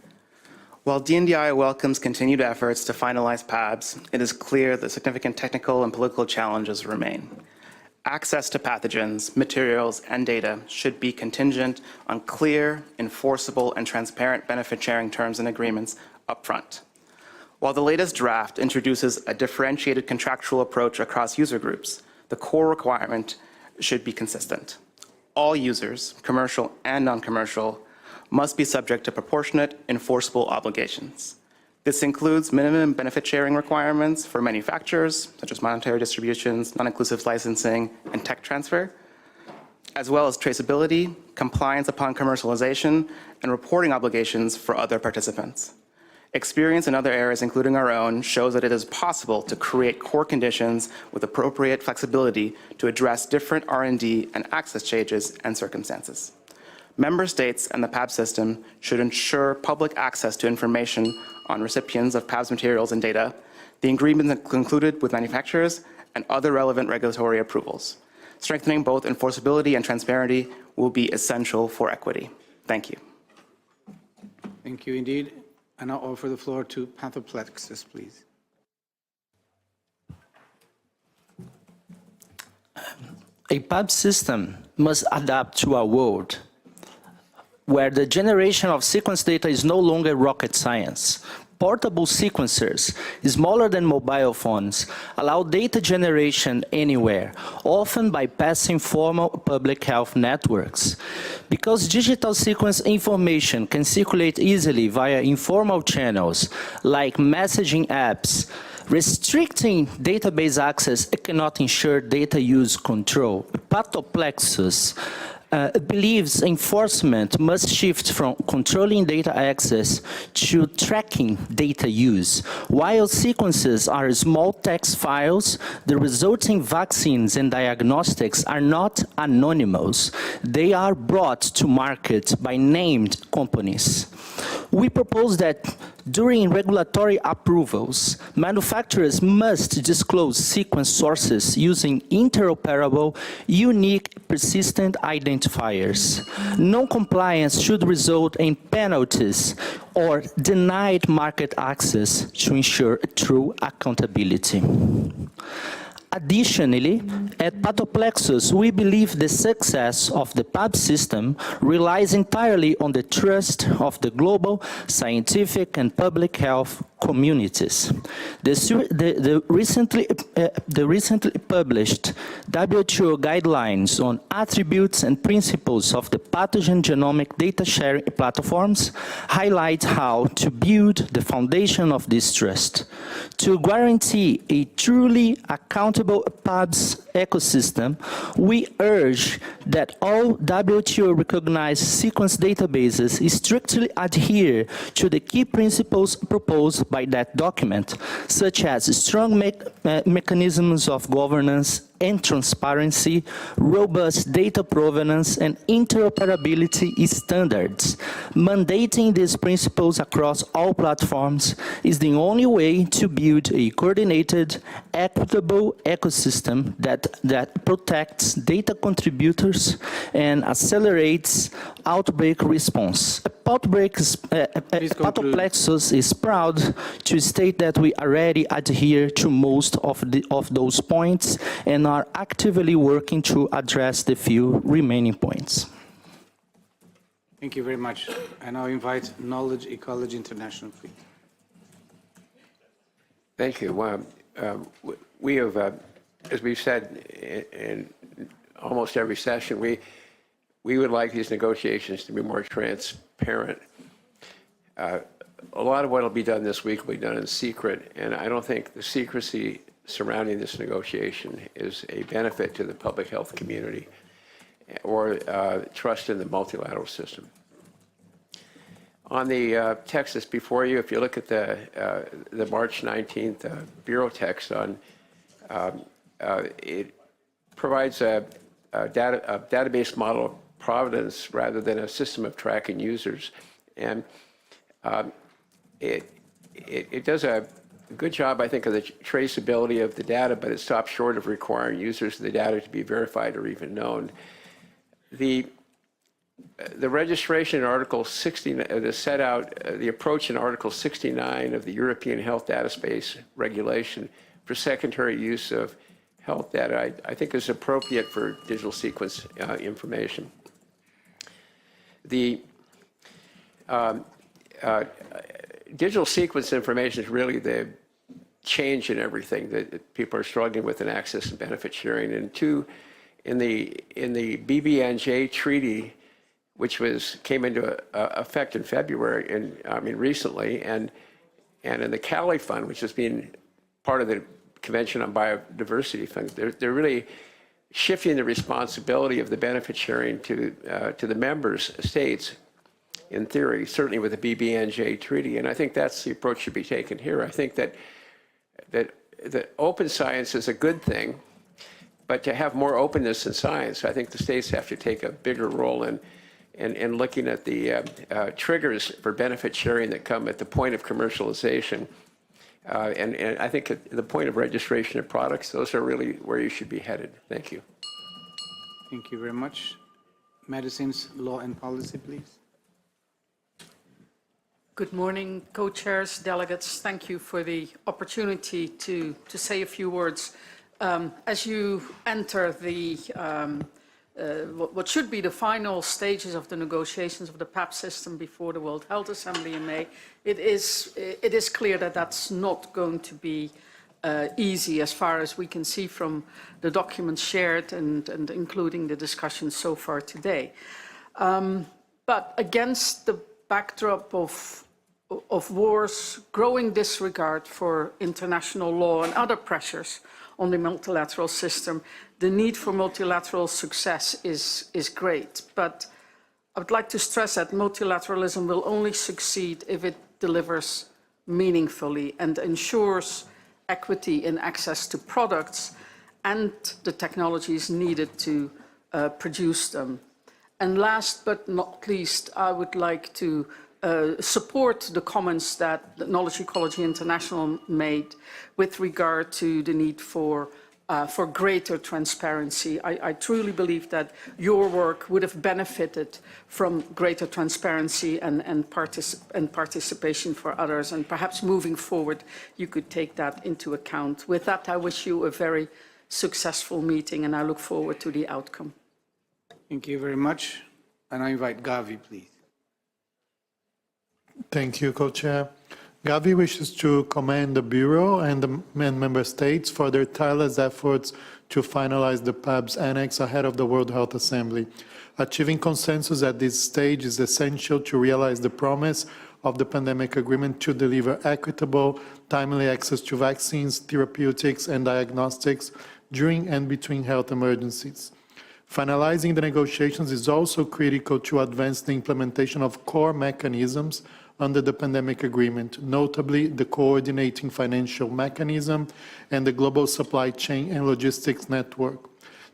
While DNDi welcomes continued efforts to finalize PABS, it is clear that significant technical and political challenges remain. Access to pathogens, materials, and data should be contingent on clear, enforceable, and transparent benefit-sharing terms and agreements upfront. While the latest draft introduces a differentiated contractual approach across user groups, the core requirement should be consistent. all users, commercial and non-commercial, must be subject to proportionate enforceable obligations. This includes minimum benefit sharing requirements for manufacturers, such as monetary distributions, non-inclusive licensing, and tech transfer, as well as traceability, compliance upon commercialization, and reporting obligations for other participants. Experience in other areas, including our own, shows that it is possible to create core conditions with appropriate flexibility to address different R&D and access changes and circumstances. Member states and the PABS system should ensure public access to information on recipients of PABS materials and data, the agreements concluded with manufacturers, and other relevant regulatory approvals. Strengthening both enforceability and transparency will be essential for equity. Thank you. Thank you indeed. I now offer the floor to Pathoplexus, please. A PABS system must adapt to a world where the generation of sequence data is no longer rocket science. Portable sequencers, smaller than mobile phones, allow data generation anywhere, often bypassing formal public health networks. Because digital sequence information can circulate easily via informal channels, like messaging apps, restricting database access cannot ensure data use control. Pathoplexus believes enforcement must shift from controlling data access to tracking data use. While sequences are small text files, the resulting vaccines and diagnostics are not anonymous. They are brought to market by named companies. We propose that during regulatory approvals, manufacturers must disclose sequence sources using interoperable, unique, persistent identifiers. Non-compliance should result in penalties or denied market access to ensure true accountability. Additionally, at Pathoplexus, we believe the success of the PABS system relies entirely on the trust of the global scientific and public health communities. The recently published WHO guidelines on attributes and principles of the pathogen genomic data sharing platforms highlight how to build the foundation of this trust. To guarantee a truly accountable PABS ecosystem, we urge that all WHO-recognized sequence databases strictly adhere to the key principles proposed by that document, such as strong mechanisms of governance and transparency, robust data provenance, and interoperability standards. Mandating these principles across all platforms is the only way to build a coordinated, equitable ecosystem that protects data contributors and accelerates outbreak response. Pathoplexus is proud to state that we already adhere to most of those points and are actively working to address the few remaining points. Thank you very much. I now invite Knowledge Ecology International, please. Thank you. We have, as we've said in almost every session, we would like these negotiations to be more transparent. A lot of what will be done this week will be done in secret, and I don't think the secrecy surrounding this negotiation is a benefit to the public health community or trust in the multilateral system. On the text that's before you, if you look at the March 19th Bureau text on, it provides a database model of provenance rather than a system of tracking users. And it does a good job, I think, of the traceability of the data, but it stops short of requiring users of the data to be verified or even known. The registration in Article 69, set out the approach in Article 69 of the European Health Database Regulation for secondary use of health data, I think is appropriate for digital sequence information. The digital sequence information is really the change in everything that people are struggling with in access and benefit sharing. And two in the BBNJ treaty, which came into effect in February, recently, and in the Cali Fund, which has been part of the Convention on Biodiversity Fund, they're really shifting the responsibility of the benefit sharing to the members states, in theory, certainly with the BBNJ treaty, and I think that's the approach should be taken here. I think that open science is a good thing, but to have more openness in science, I think the states have to take a bigger role in looking at the triggers for benefit sharing that come at the point of commercialization. And I think at the point of registration of products, those are really where you should be headed. Thank you. Thank you very much. Medicines, Law and Policy, please. Good morning, co-chairs, delegates. Thank you for the opportunity to say a few words. As you enter the what should be the final stages of the negotiations of the PABS system before the World Health Assembly in May, it is clear that that's not going to be easy as far as we can see from the documents shared and including the discussions so far today. But against the backdrop of wars, growing disregard for international law and other pressures on the multilateral system, the need for multilateral success is great. But I would like to stress that multilateralism will only succeed if it delivers meaningfully and ensures equity in access to products and the technologies needed to produce them. And last but not least, I would like to support the comments that Knowledge Ecology International made with regard to the need for greater transparency. I truly believe that your work would have benefited from greater transparency and participation for others, and perhaps moving forward you could take that into account. With that, I wish you a very successful meeting and I look forward to the outcome. Thank you very much. And I invite Gavi, please. Thank you, Co-Chair. Gavi wishes to commend the Bureau and the member states for their tireless efforts to finalize the PABS annex ahead of the World Health Assembly. Achieving consensus at this stage is essential to realize the promise of the pandemic agreement to deliver equitable, timely access to vaccines, therapeutics, and diagnostics during and between health emergencies. Finalizing the negotiations is also critical to advance the implementation of core mechanisms under the pandemic agreement, notably the coordinating financial mechanism and the global supply chain and logistics network.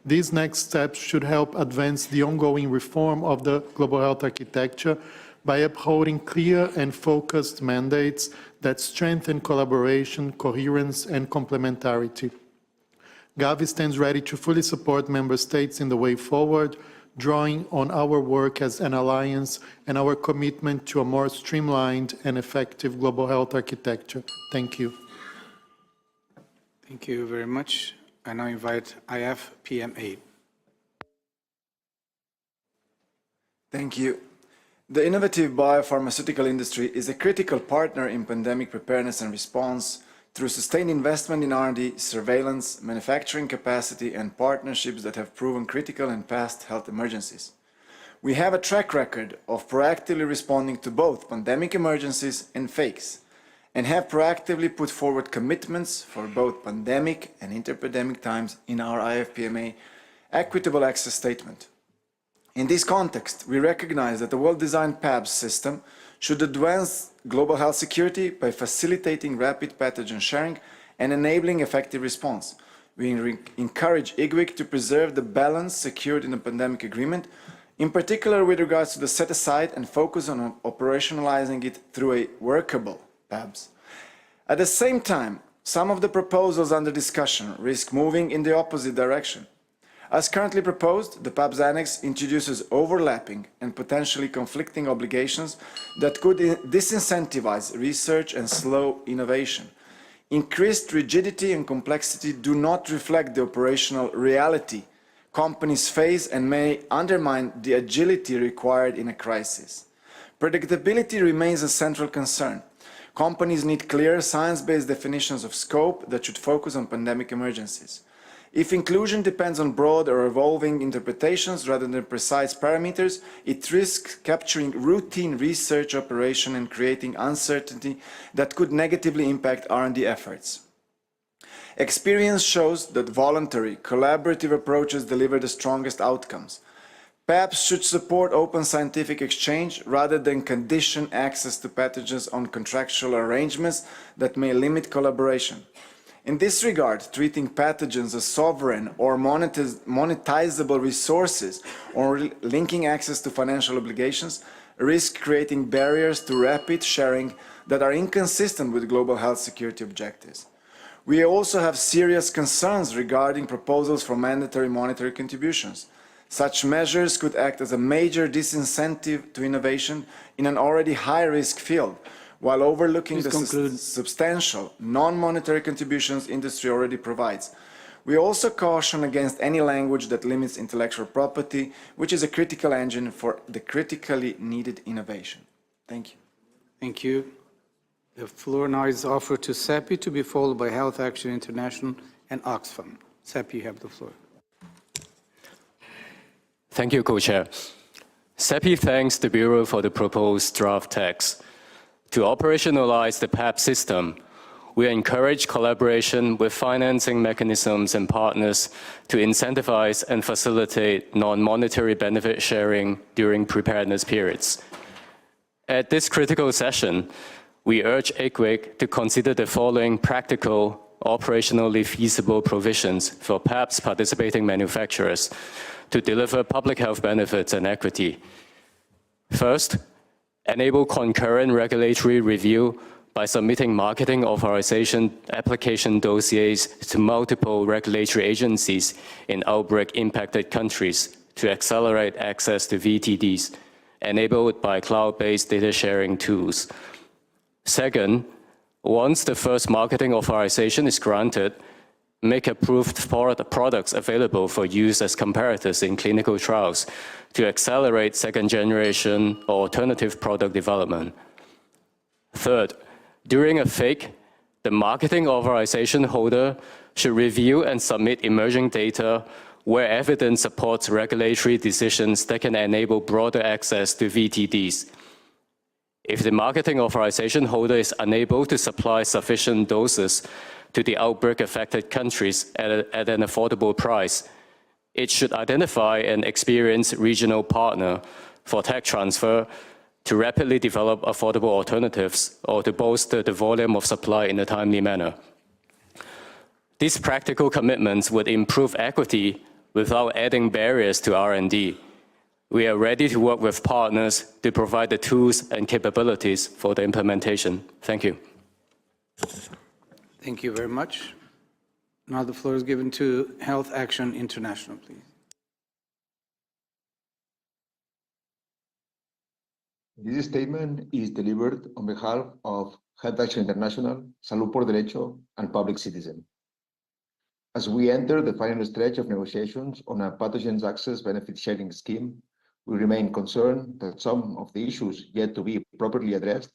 These next steps should help advance the ongoing reform of the global health architecture by upholding clear and focused mandates that strengthen collaboration, coherence, and complementarity. Gavi stands ready to fully support member states in the way forward, drawing on our work as an alliance and our commitment to a more streamlined and effective global health architecture. Thank you. Thank you very much. I now invite IFPM8. Thank you. The innovative biopharmaceutical industry is a critical partner in pandemic preparedness and response through sustained investment in R&D, surveillance, manufacturing capacity, and partnerships that have proven critical in past health emergencies. We have a track record of proactively responding to both pandemic emergencies and fakes, and have proactively put forward commitments for both pandemic and interpandemic times in our IFPMA Equitable Access Statement. In this context, we recognize that the well-designed PABS system should advance global health security by facilitating rapid pathogen sharing and enabling effective response. We encourage IGWG to preserve the balance secured in the pandemic agreement, in particular with regards to the set-aside and focus on operationalizing it through a workable PABS. At the same time, some of the proposals under discussion risk moving in the opposite direction. As currently proposed, the PABS Annex introduces overlapping and potentially conflicting obligations that could disincentivize research and slow innovation. Increased rigidity and complexity do not reflect the operational reality companies face and may undermine the agility required in a crisis. Predictability remains a central concern. Companies need clear science-based definitions of scope that should focus on pandemic emergencies. If inclusion depends on broad or evolving interpretations rather than precise parameters, it risks capturing routine research operation and creating uncertainty that could negatively impact R&D efforts. Experience shows that voluntary, collaborative approaches deliver the strongest outcomes. PABS should support open scientific exchange rather than condition access to pathogens on contractual arrangements that may limit collaboration. In this regard, treating pathogens as sovereign or monetizable resources or linking access to financial obligations risk creating barriers to rapid sharing that are inconsistent with global health security objectives. We also have serious concerns regarding proposals for mandatory monetary contributions. Such measures could act as a major disincentive to innovation in an already high-risk field, while overlooking the substantial non-monetary contributions industry already provides. We also caution against any language that limits intellectual property, which is a critical engine for the critically needed innovation. Thank you. Thank you. The floor now is offered to CEPI, to be followed by Health Action International and Oxfam. CEPI, you have the floor. Thank you, Co-Chair. CEPI thanks the Bureau for the proposed draft text. To operationalize the PABS system, we encourage collaboration with financing mechanisms and partners to incentivize and facilitate non-monetary benefit sharing during preparedness periods. At this critical session, we urge IGWG to consider the following practical, operationally feasible provisions for PABS participating manufacturers to deliver public health benefits and equity. First, enable concurrent regulatory review by submitting marketing authorization application dossiers to multiple regulatory agencies in outbreak-impacted countries to accelerate access to VTDs, enabled by cloud-based data sharing tools. Second, once the first marketing authorization is granted, make approved products available for use as comparators in clinical trials to accelerate second-generation or alternative product development. Third, during a FAQ, the marketing authorization holder should review and submit emerging data where evidence supports regulatory decisions that can enable broader access to VTDs. If the marketing authorization holder is unable to supply sufficient doses to the outbreak-affected countries at an affordable price, it should identify an experienced regional partner for tech transfer to rapidly develop affordable alternatives or to bolster the volume of supply in a timely manner. These practical commitments would improve equity without adding barriers to R&D. We are ready to work with partners to provide the tools and capabilities for the implementation. Thank you. Thank you very much. Now the floor is given to Health Action International, please. This statement is delivered on behalf of Health Action International, Salud por Derecho, and Public Citizen. As we enter the final stretch of negotiations on a pathogens access benefit sharing scheme, we remain concerned that some of the issues yet to be properly addressed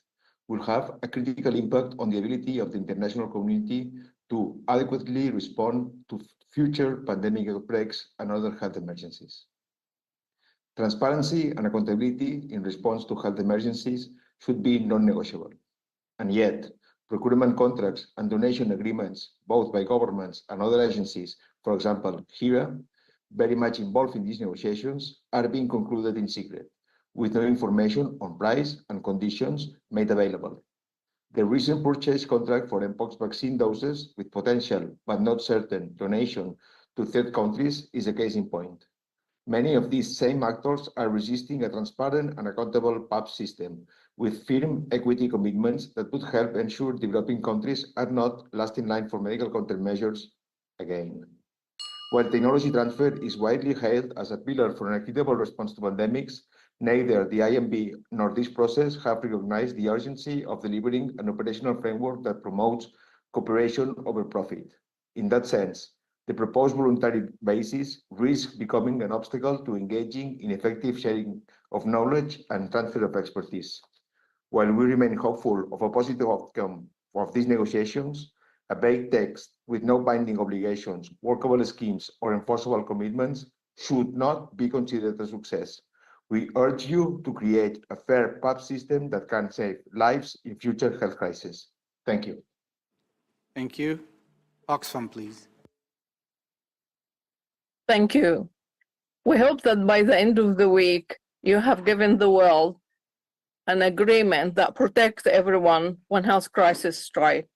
will have a critical impact on the ability of the international community to adequately respond to future pandemic outbreaks and other health emergencies. Transparency and accountability in response to health emergencies should be non-negotiable. And yet, procurement contracts and donation agreements, both by governments and other agencies, for example, HERA, very much involved in these negotiations, are being concluded in secret, with no information on price and conditions made available. The recent purchase contract for Mpox vaccine doses with potential but not certain donation to third countries is a case in point. Many of these same actors are resisting a transparent and accountable PABS system with firm equity commitments that would help ensure developing countries are not last in line for medical countermeasures again. While technology transfer is widely hailed as a pillar for an equitable response to pandemics, neither the IMB nor this process have recognized the urgency of delivering an operational framework that promotes cooperation over profit. In that sense, the proposed voluntary basis risks becoming an obstacle to engaging in effective sharing of knowledge and transfer of expertise. While we remain hopeful of a positive outcome of these negotiations, A vague text with no binding obligations, workable schemes, or enforceable commitments should not be considered a success. We urge you to create a fair PABS system that can save lives in future health crises. Thank you. Thank you. Oxfam, please. Thank you. We hope that by the end of the week, you have given the world an agreement that protects everyone when health crises strike.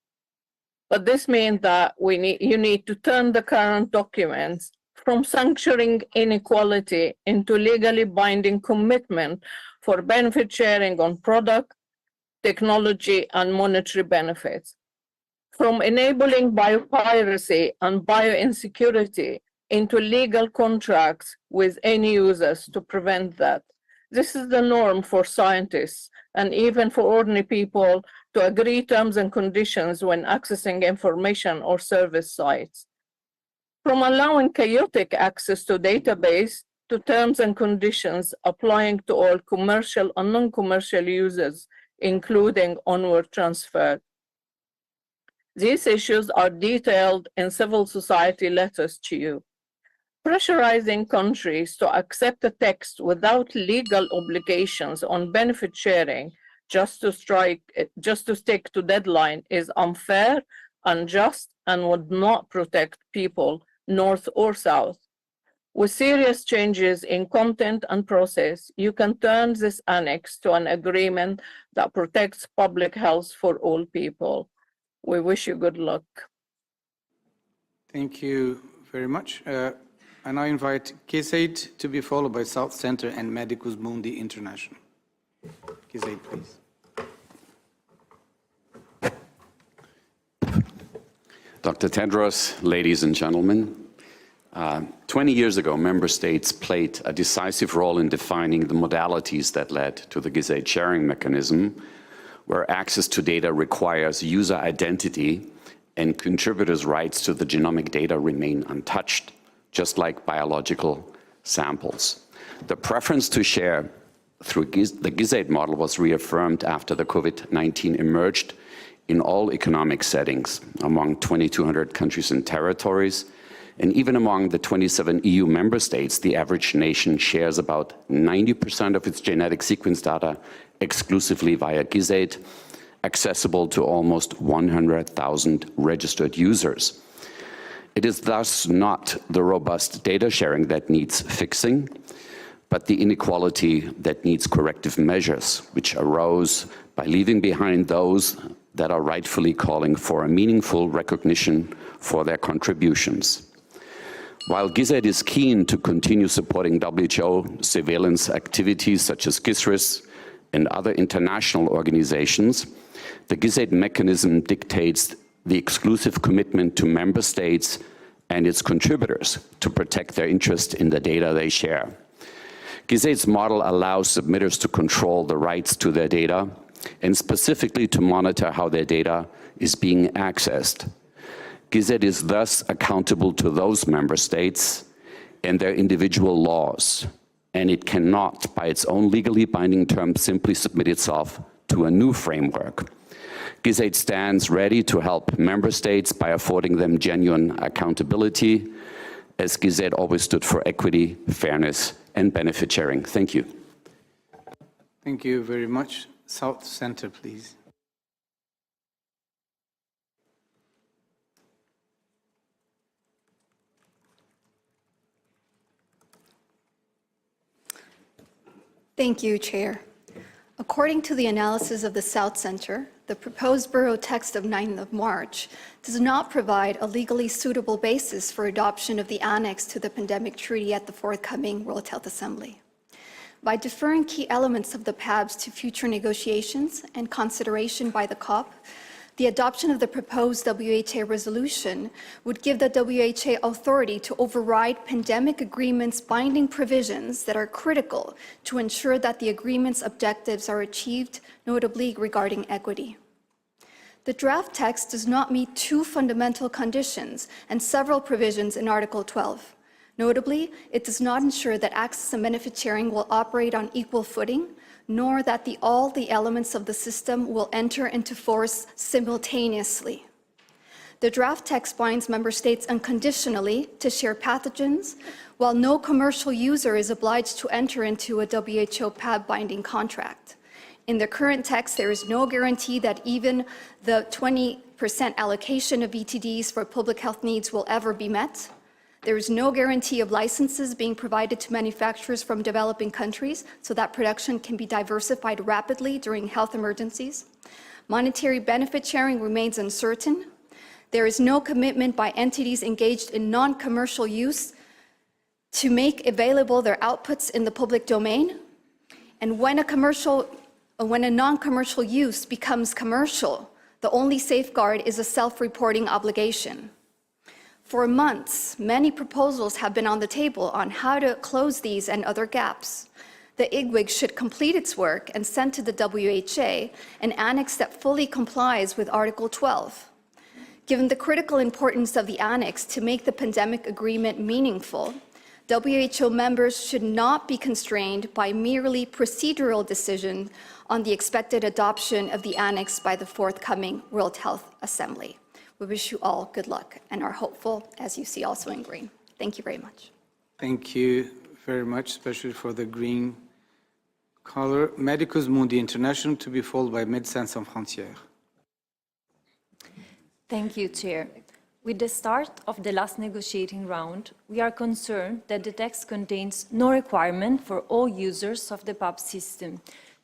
But this means that you need to turn the current documents from sanctioning inequality into legally binding commitment for benefit sharing on product, technology, and monetary benefits. From enabling biopiracy and bioinsecurity into legal contracts with end users to prevent that. This is the norm for scientists and even for ordinary people to agree terms and conditions when accessing information or service sites. From allowing chaotic access to database to terms and conditions applying to all commercial and non-commercial users, including onward transfer. These issues are detailed in civil society letters to you. Pressurizing countries to accept a text without legal obligations on benefit sharing just to stick to deadline is unfair, unjust, and would not protect people north or south. With serious changes in content and process, you can turn this annex to an agreement that protects public health for all people. We wish you good luck. Thank you very much. I now invite Gizaid to be followed by South Center and Medicus Mundi International. Gizaid, please. Dr. Tedros, ladies and gentlemen, 20 years ago, member states played a decisive role in defining the modalities that led to the Gizaid sharing mechanism, where access to data requires user identity and contributors' rights to the genomic data remain untouched, just like biological samples. The preference to share through the Gizaid model was reaffirmed after the COVID-19 emerged in all economic settings among 2,200 countries and territories. And even among the 27 EU member states, the average nation shares about 90% of its genetic sequence data exclusively via Gizaid, accessible to almost 100,000 registered users. It is thus not the robust data sharing that needs fixing, but the inequality that needs corrective measures, which arose by leaving behind those that are rightfully calling for a meaningful recognition for their contributions. While Gizaid is keen to continue supporting WHO surveillance activities such as GISRIS and other international organizations, the Gizaid mechanism dictates the exclusive commitment to member states and its contributors to protect their interest in the data they share. Gizaid's model allows submitters to control the rights to their data and specifically to monitor how their data is being accessed. Gizaid is thus accountable to those member states and their individual laws, and it cannot, by its own legally binding terms, simply submit itself to a new framework. Gizaid stands ready to help member states by affording them genuine accountability, as Gizaid always stood for equity, fairness, and benefit sharing. Thank you. Thank you very much. South Center, please. Thank you, Chair. According to the analysis of the South Center, the proposed Bureau text of 9th of March does not provide a legally suitable basis for adoption of the annex to the pandemic treaty at the forthcoming World Health Assembly. By deferring key elements of the PABS to future negotiations and consideration by the COP, the adoption of the proposed WHA resolution would give the WHA authority to override pandemic agreements' binding provisions that are critical to ensure that the agreement's objectives are achieved, notably regarding equity. The draft text does not meet two fundamental conditions and several provisions in Article 12. Notably, it does not ensure that access and benefit sharing will operate on equal footing, nor that all the elements of the system will enter into force simultaneously. The draft text binds member states unconditionally to share pathogens, while no commercial user is obliged to enter into a WHO PAB binding contract. In the current text, there is no guarantee that even the 20% allocation of VTDs for public health needs will ever be met. There is no guarantee of licenses being provided to manufacturers from developing countries so that production can be diversified rapidly during health emergencies. Monetary benefit sharing remains uncertain. There is no commitment by entities engaged in non-commercial use to make available their outputs in the public domain. And when a non-commercial use becomes commercial, the only safeguard is a self-reporting obligation. For months, many proposals have been on the table on how to close these and other gaps. The IGWG should complete its work and send to the WHO an annex that fully complies with Article 12. Given the critical importance of the annex to make the pandemic agreement meaningful, WHO members should not be constrained by merely procedural decision on the expected adoption of the annex by the forthcoming World Health Assembly. We wish you all good luck and are hopeful, as you see also in green. Thank you very much. Thank you very much, especially for the green color. Medicus Mundi International, to be followed by Médecins Sans Frontières. Thank you, Chair. With the start of the last negotiating round, we are concerned that the text contains no requirement for all users of the PABS system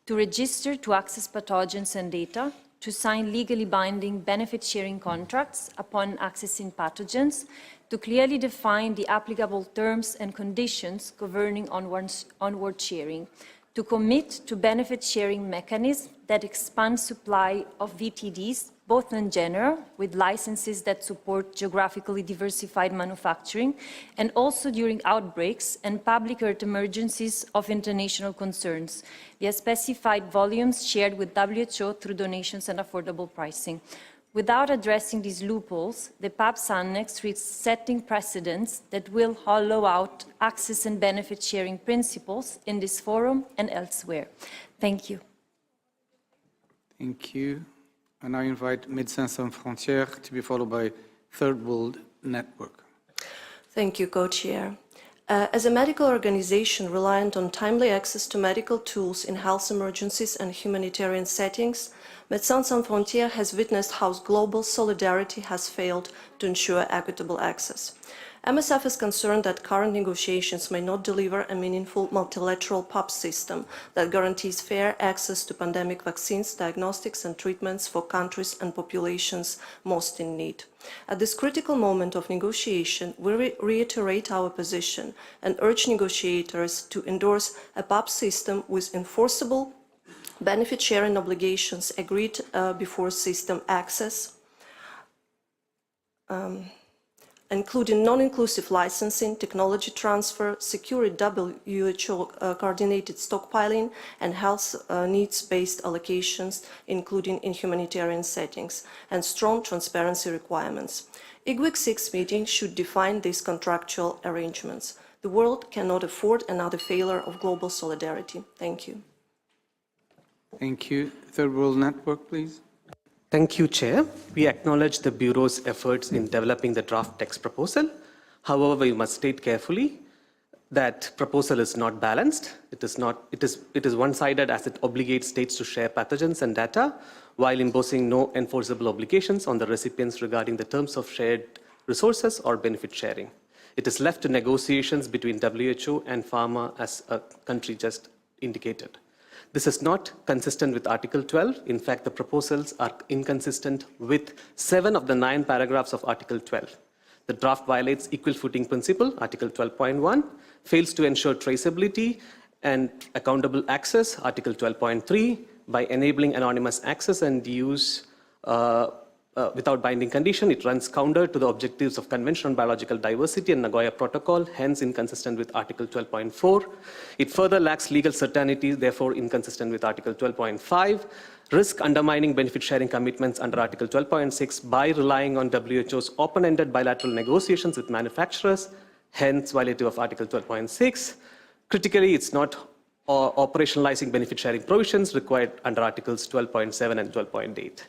to register to access pathogens and data, to sign legally binding benefit-sharing contracts upon accessing pathogens, to clearly define the applicable terms and conditions governing onward sharing, to commit to benefit-sharing mechanisms that expand supply of VTDs, both in general, with licenses that support geographically diversified manufacturing, and also during outbreaks and public health emergencies of international concerns, via specified volumes shared with WHO through donations and affordable pricing. Without addressing these loopholes, the PABS Annex risks setting precedents that will hollow out access and benefit-sharing principles in this forum and elsewhere. Thank you. Thank you. And I invite Médecins Sans Frontières to be followed by Third World Network. Thank you, Co-Chair. As a medical organization reliant on timely access to medical tools in health emergencies and humanitarian settings, Médecins Sans Frontières has witnessed how global solidarity has failed to ensure equitable access. MSF is concerned that current negotiations may not deliver a meaningful multilateral PABS system that guarantees fair access to pandemic vaccines, diagnostics and treatments for countries and populations most in need. At this critical moment of negotiation, we reiterate our position and urge negotiators to endorse a PABS system with enforceable benefit-sharing obligations agreed before system access, including non-inclusive licensing, technology transfer, secure WHO coordinated stockpiling, and health needs-based allocations, including in humanitarian settings, and strong transparency requirements. IGWG 6 meeting should define these contractual arrangements. The world cannot afford another failure of global solidarity. Thank you. Thank you. Third World Network, please. Thank you, Chair. We acknowledge the Bureau's efforts in developing the draft text proposal. However, we must state carefully that proposal is not balanced. It is one-sided as it obligates states to share pathogens and data while imposing no enforceable obligations on the recipients regarding the terms of shared resources or benefit sharing. It is left to negotiations between WHO and pharma, as a country just indicated. This is not consistent with Article 12. In fact, the proposals are inconsistent with 7 of the 9 paragraphs of Article 12. The draft violates equal footing principle, Article 12.1, fails to ensure traceability and accountable access, Article 12.3, by enabling anonymous access and use without binding condition. It runs counter to the objectives of Convention on Biological Diversity and Nagoya Protocol, hence inconsistent with Article 12.4. It further lacks legal certainty, therefore inconsistent with Article 12.5. Risk undermining benefit-sharing commitments under Article 12.6 by relying on WHO's open-ended bilateral negotiations with manufacturers, hence violative of Article 12.6. Critically, it's not operationalizing benefit-sharing provisions required under Articles 12.7 and 12.8.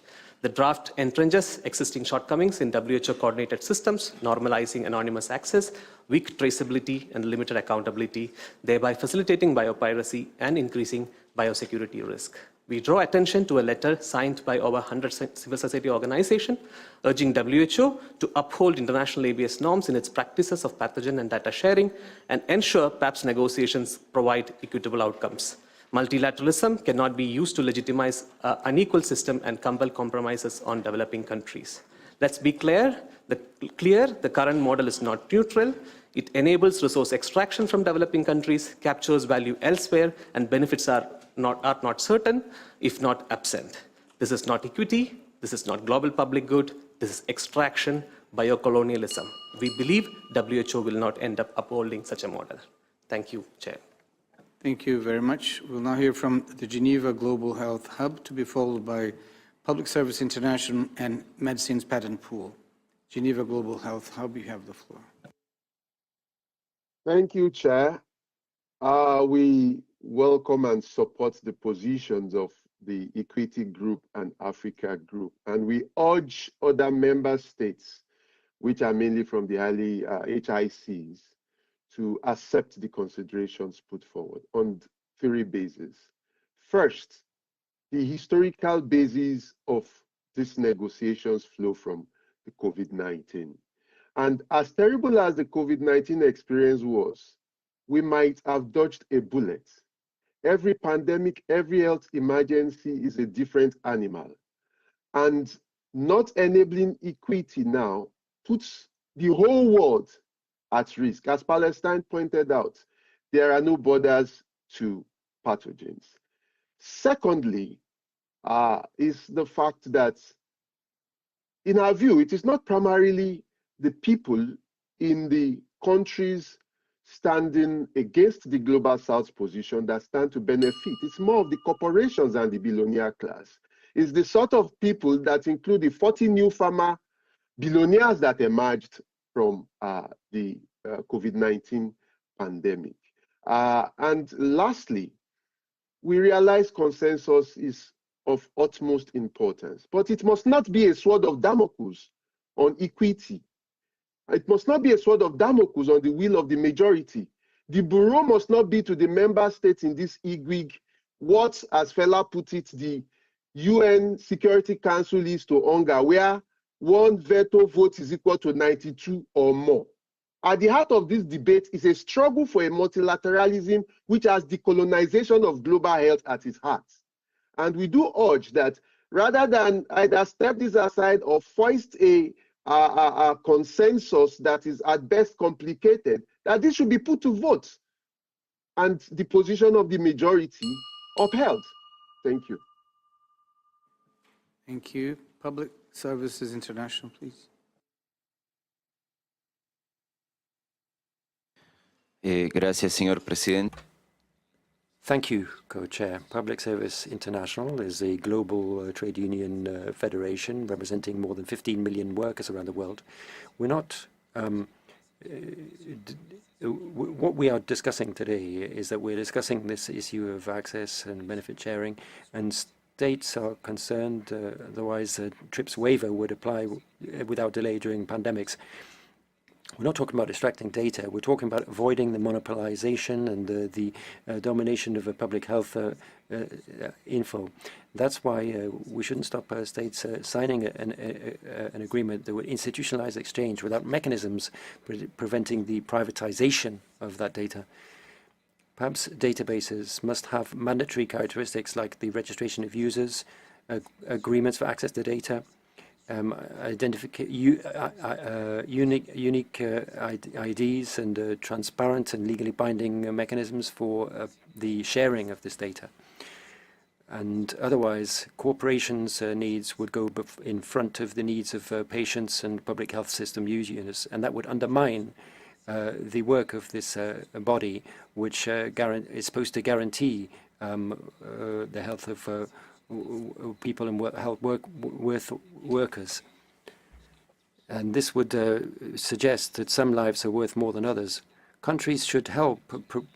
The draft entrenches existing shortcomings in WHO coordinated systems, normalizing anonymous access, weak traceability, and limited accountability, thereby facilitating biopiracy and increasing biosecurity risk. We draw attention to a letter signed by over 100 civil society organizations urging WHO to uphold international ABS norms in its practices of pathogen and data sharing and ensure PABS negotiations provide equitable outcomes. Multilateralism cannot be used to legitimize an unequal system and compel compromises on developing countries. Let's be clear, the current model is not neutral. It enables resource extraction from developing countries, captures value elsewhere, and benefits are not certain, if not absent. This is not equity, this is not global public good, this is extraction, biocolonialism. We believe WHO will not end up upholding such a model. Thank you, Chair. Thank you very much. We'll now hear from the Geneva Global Health Hub, to be followed by Public Service International and Medicines Patent Pool. Geneva Global Health Hub, you have the floor. Thank you, Chair. We welcome and support the positions of the Equity Group and Africa Group, and we urge other member states, which are mainly from the early HICs, to accept the considerations put forward on 3 bases. First, the historical basis of these negotiations flow from the COVID-19. And as terrible as the COVID-19 experience was, we might have dodged a bullet. Every pandemic, every health emergency is a different animal. And not enabling equity now puts the whole world at risk. As Palestine pointed out, there are no borders to pathogens. Secondly, is the fact that, in our view, it is not primarily the people in the countries standing against the Global South position that stand to benefit. It's more of the corporations and the billionaire class. It's the sort of people that include the 40 new pharma billionaires that emerged from the COVID-19 pandemic. And lastly, we realize consensus is of utmost importance, but it must not be a sword of Damocles on equity. It must not be a sword of Damocles on the will of the majority. The bureau must not be to the member states in this IGWG what, as Fela put it, the UN Security Council is to hunger, where one veto vote is equal to 92 or more. At the heart of this debate is a struggle for a multilateralism which has decolonization of global health at its heart. And we do urge that rather than either step this aside or foist a consensus that is at best complicated, that this should be put to vote and the position of the majority upheld. Thank you. Thank you. Public Services International, please. Gracias, señor presidente. Thank you, Co-Chair. Public Service International is a global trade union federation representing more than 15 million workers around the world. We're not, what we are discussing today is that we're discussing this issue of access and benefit sharing, and states are concerned, otherwise a TRIPS waiver would apply without delay during pandemics. We're not talking about extracting data. We're talking about avoiding the monopolization and the domination of a public health info. That's why we shouldn't stop states signing an agreement that would institutionalize exchange without mechanisms preventing the privatization of that data. PABS databases must have mandatory characteristics like the registration of users, agreements for access to data, unique IDs, and transparent and legally binding mechanisms for the sharing of this data. And otherwise, corporations' needs would go in front of the needs of patients and public health system users, and that would undermine the work of this body, which is supposed to guarantee the health of people and health workers. And this would suggest that some lives are worth more than others. Countries should help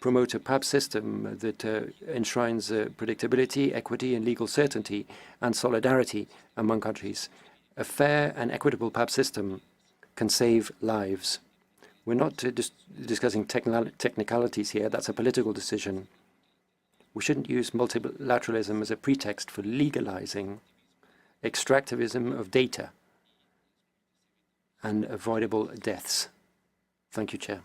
promote a PABS system that enshrines predictability, equity, and legal certainty, and solidarity among countries. A fair and equitable PABS system can save lives. We're not discussing technicalities here. That's a political decision. We shouldn't use multilateralism as a pretext for legalizing extractivism of data and avoidable deaths. Thank you, Chair.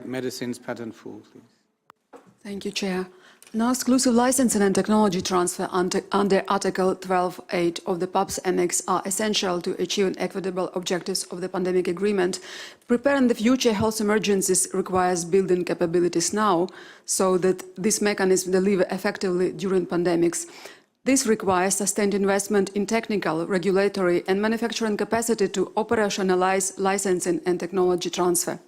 Medicines patent pool, please. Thank you, Chair. Non-exclusive licensing and technology transfer under Article 12.8 of the PABS Annex are essential to achieve equitable objectives of the pandemic agreement. Preparing the future health emergencies requires building capabilities now so that this mechanism deliver effectively during pandemics. This requires sustained investment in technical, regulatory and manufacturing capacity to operationalize licensing and technology transfer.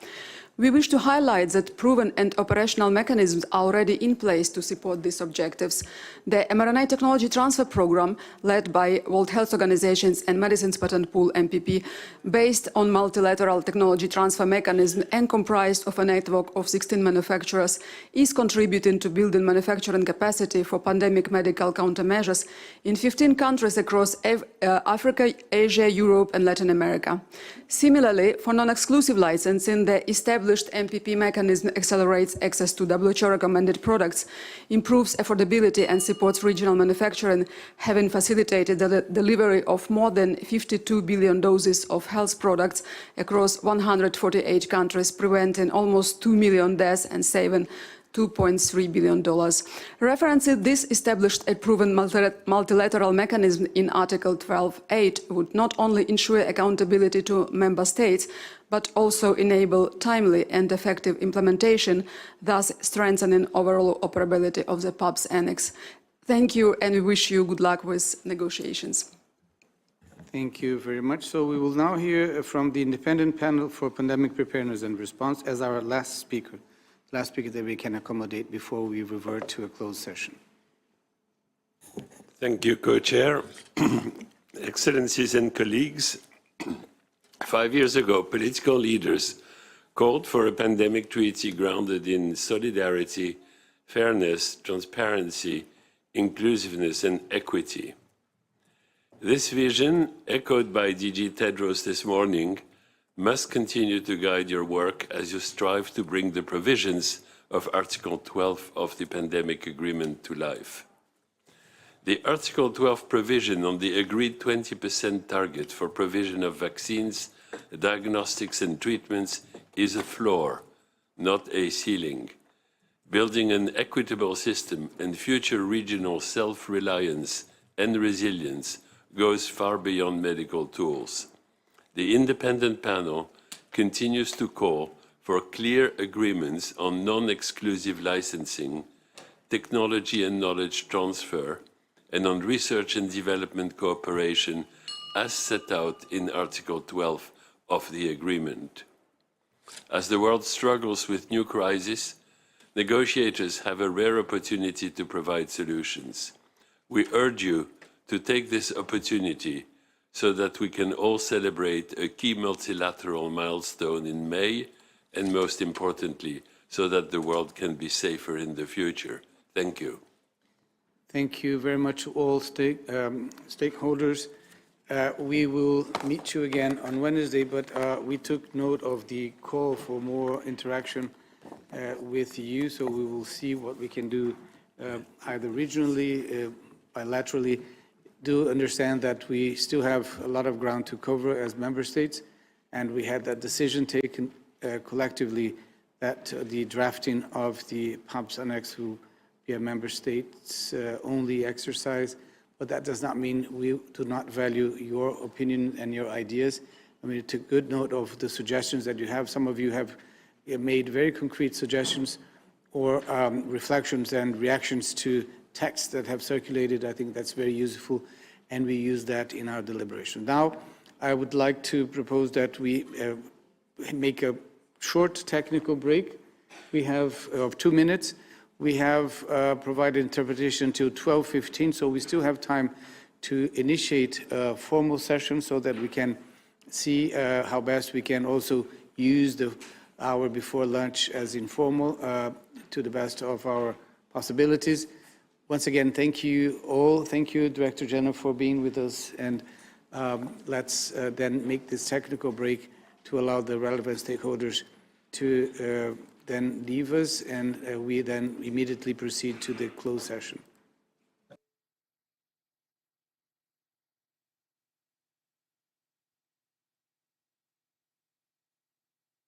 We wish to highlight that proven and operational mechanisms are already in place to support these objectives. The mRNA technology transfer program, led by World Health Organizations and Medicines Patent Pool (MPP), based on multilateral technology transfer mechanism and comprised of a network of 16 manufacturers, is contributing to building manufacturing capacity for pandemic medical countermeasures in 15 countries across Africa, Asia, Europe and Latin America. Similarly, for non-exclusive licensing, the established MPP mechanism accelerates access to WHO-recommended products, improves affordability and supports regional manufacturing, having facilitated the delivery of more than 52 billion doses of health products across 148 countries, preventing almost 2 million deaths and saving $2.3 billion. Referencing this established a proven multilateral mechanism in Article 12.8 would not only ensure accountability to member states, but also enable timely and effective implementation, thus strengthening overall operability of the PABS Annex. Thank you, and we wish you good luck with negotiations. Thank you very much. So we will now hear from the Independent Panel for Pandemic Preparedness and Response as our last speaker that we can accommodate before we revert to a closed session. Thank you, Co-Chair. Excellencies and colleagues, 5 years ago, political leaders called for a pandemic treaty grounded in solidarity, fairness, transparency, inclusiveness, and equity. This vision, echoed by DG Tedros this morning, must continue to guide your work as you strive to bring the provisions of Article 12 of the Pandemic Agreement to life. The Article 12 provision on the agreed 20% target for provision of vaccines, diagnostics and treatments is a floor, not a ceiling. Building an equitable system and future regional self-reliance and resilience goes far beyond medical tools. The independent panel continues to call for clear agreements on non-exclusive licensing, technology and knowledge transfer, and on research and development cooperation as set out in Article 12 of the agreement. As the world struggles with new crises, negotiators have a rare opportunity to provide solutions. We urge you to take this opportunity so that we can all celebrate a key multilateral milestone in May, and most importantly, so that the world can be safer in the future. Thank you. Thank you very much to all stakeholders. We will meet you again on Wednesday, but we took note of the call for more interaction with you, so we will see what we can do either regionally, bilaterally. Do understand that we still have a lot of ground to cover as member states, and we had that decision taken collectively that the drafting of the PABS Annex will be a member states only exercise, but that does not mean we do not value your opinion and your ideas. I mean, took good note of the suggestions that you have. Some of you have made very concrete suggestions or reflections and reactions to texts that have circulated. I think that's very useful, and we use that in our deliberation. Now, I would like to propose that we make a short technical break. We have of 2 minutes. We have provided interpretation till 12:15, so we still have time to initiate a formal session so that we can see how best we can also use the hour before lunch as informal to the best of our possibilities. Once again, thank you all. Thank you, Director General, for being with us. And let's then make this technical break to allow the relevant stakeholders to then leave us, and we then immediately proceed to the closed session.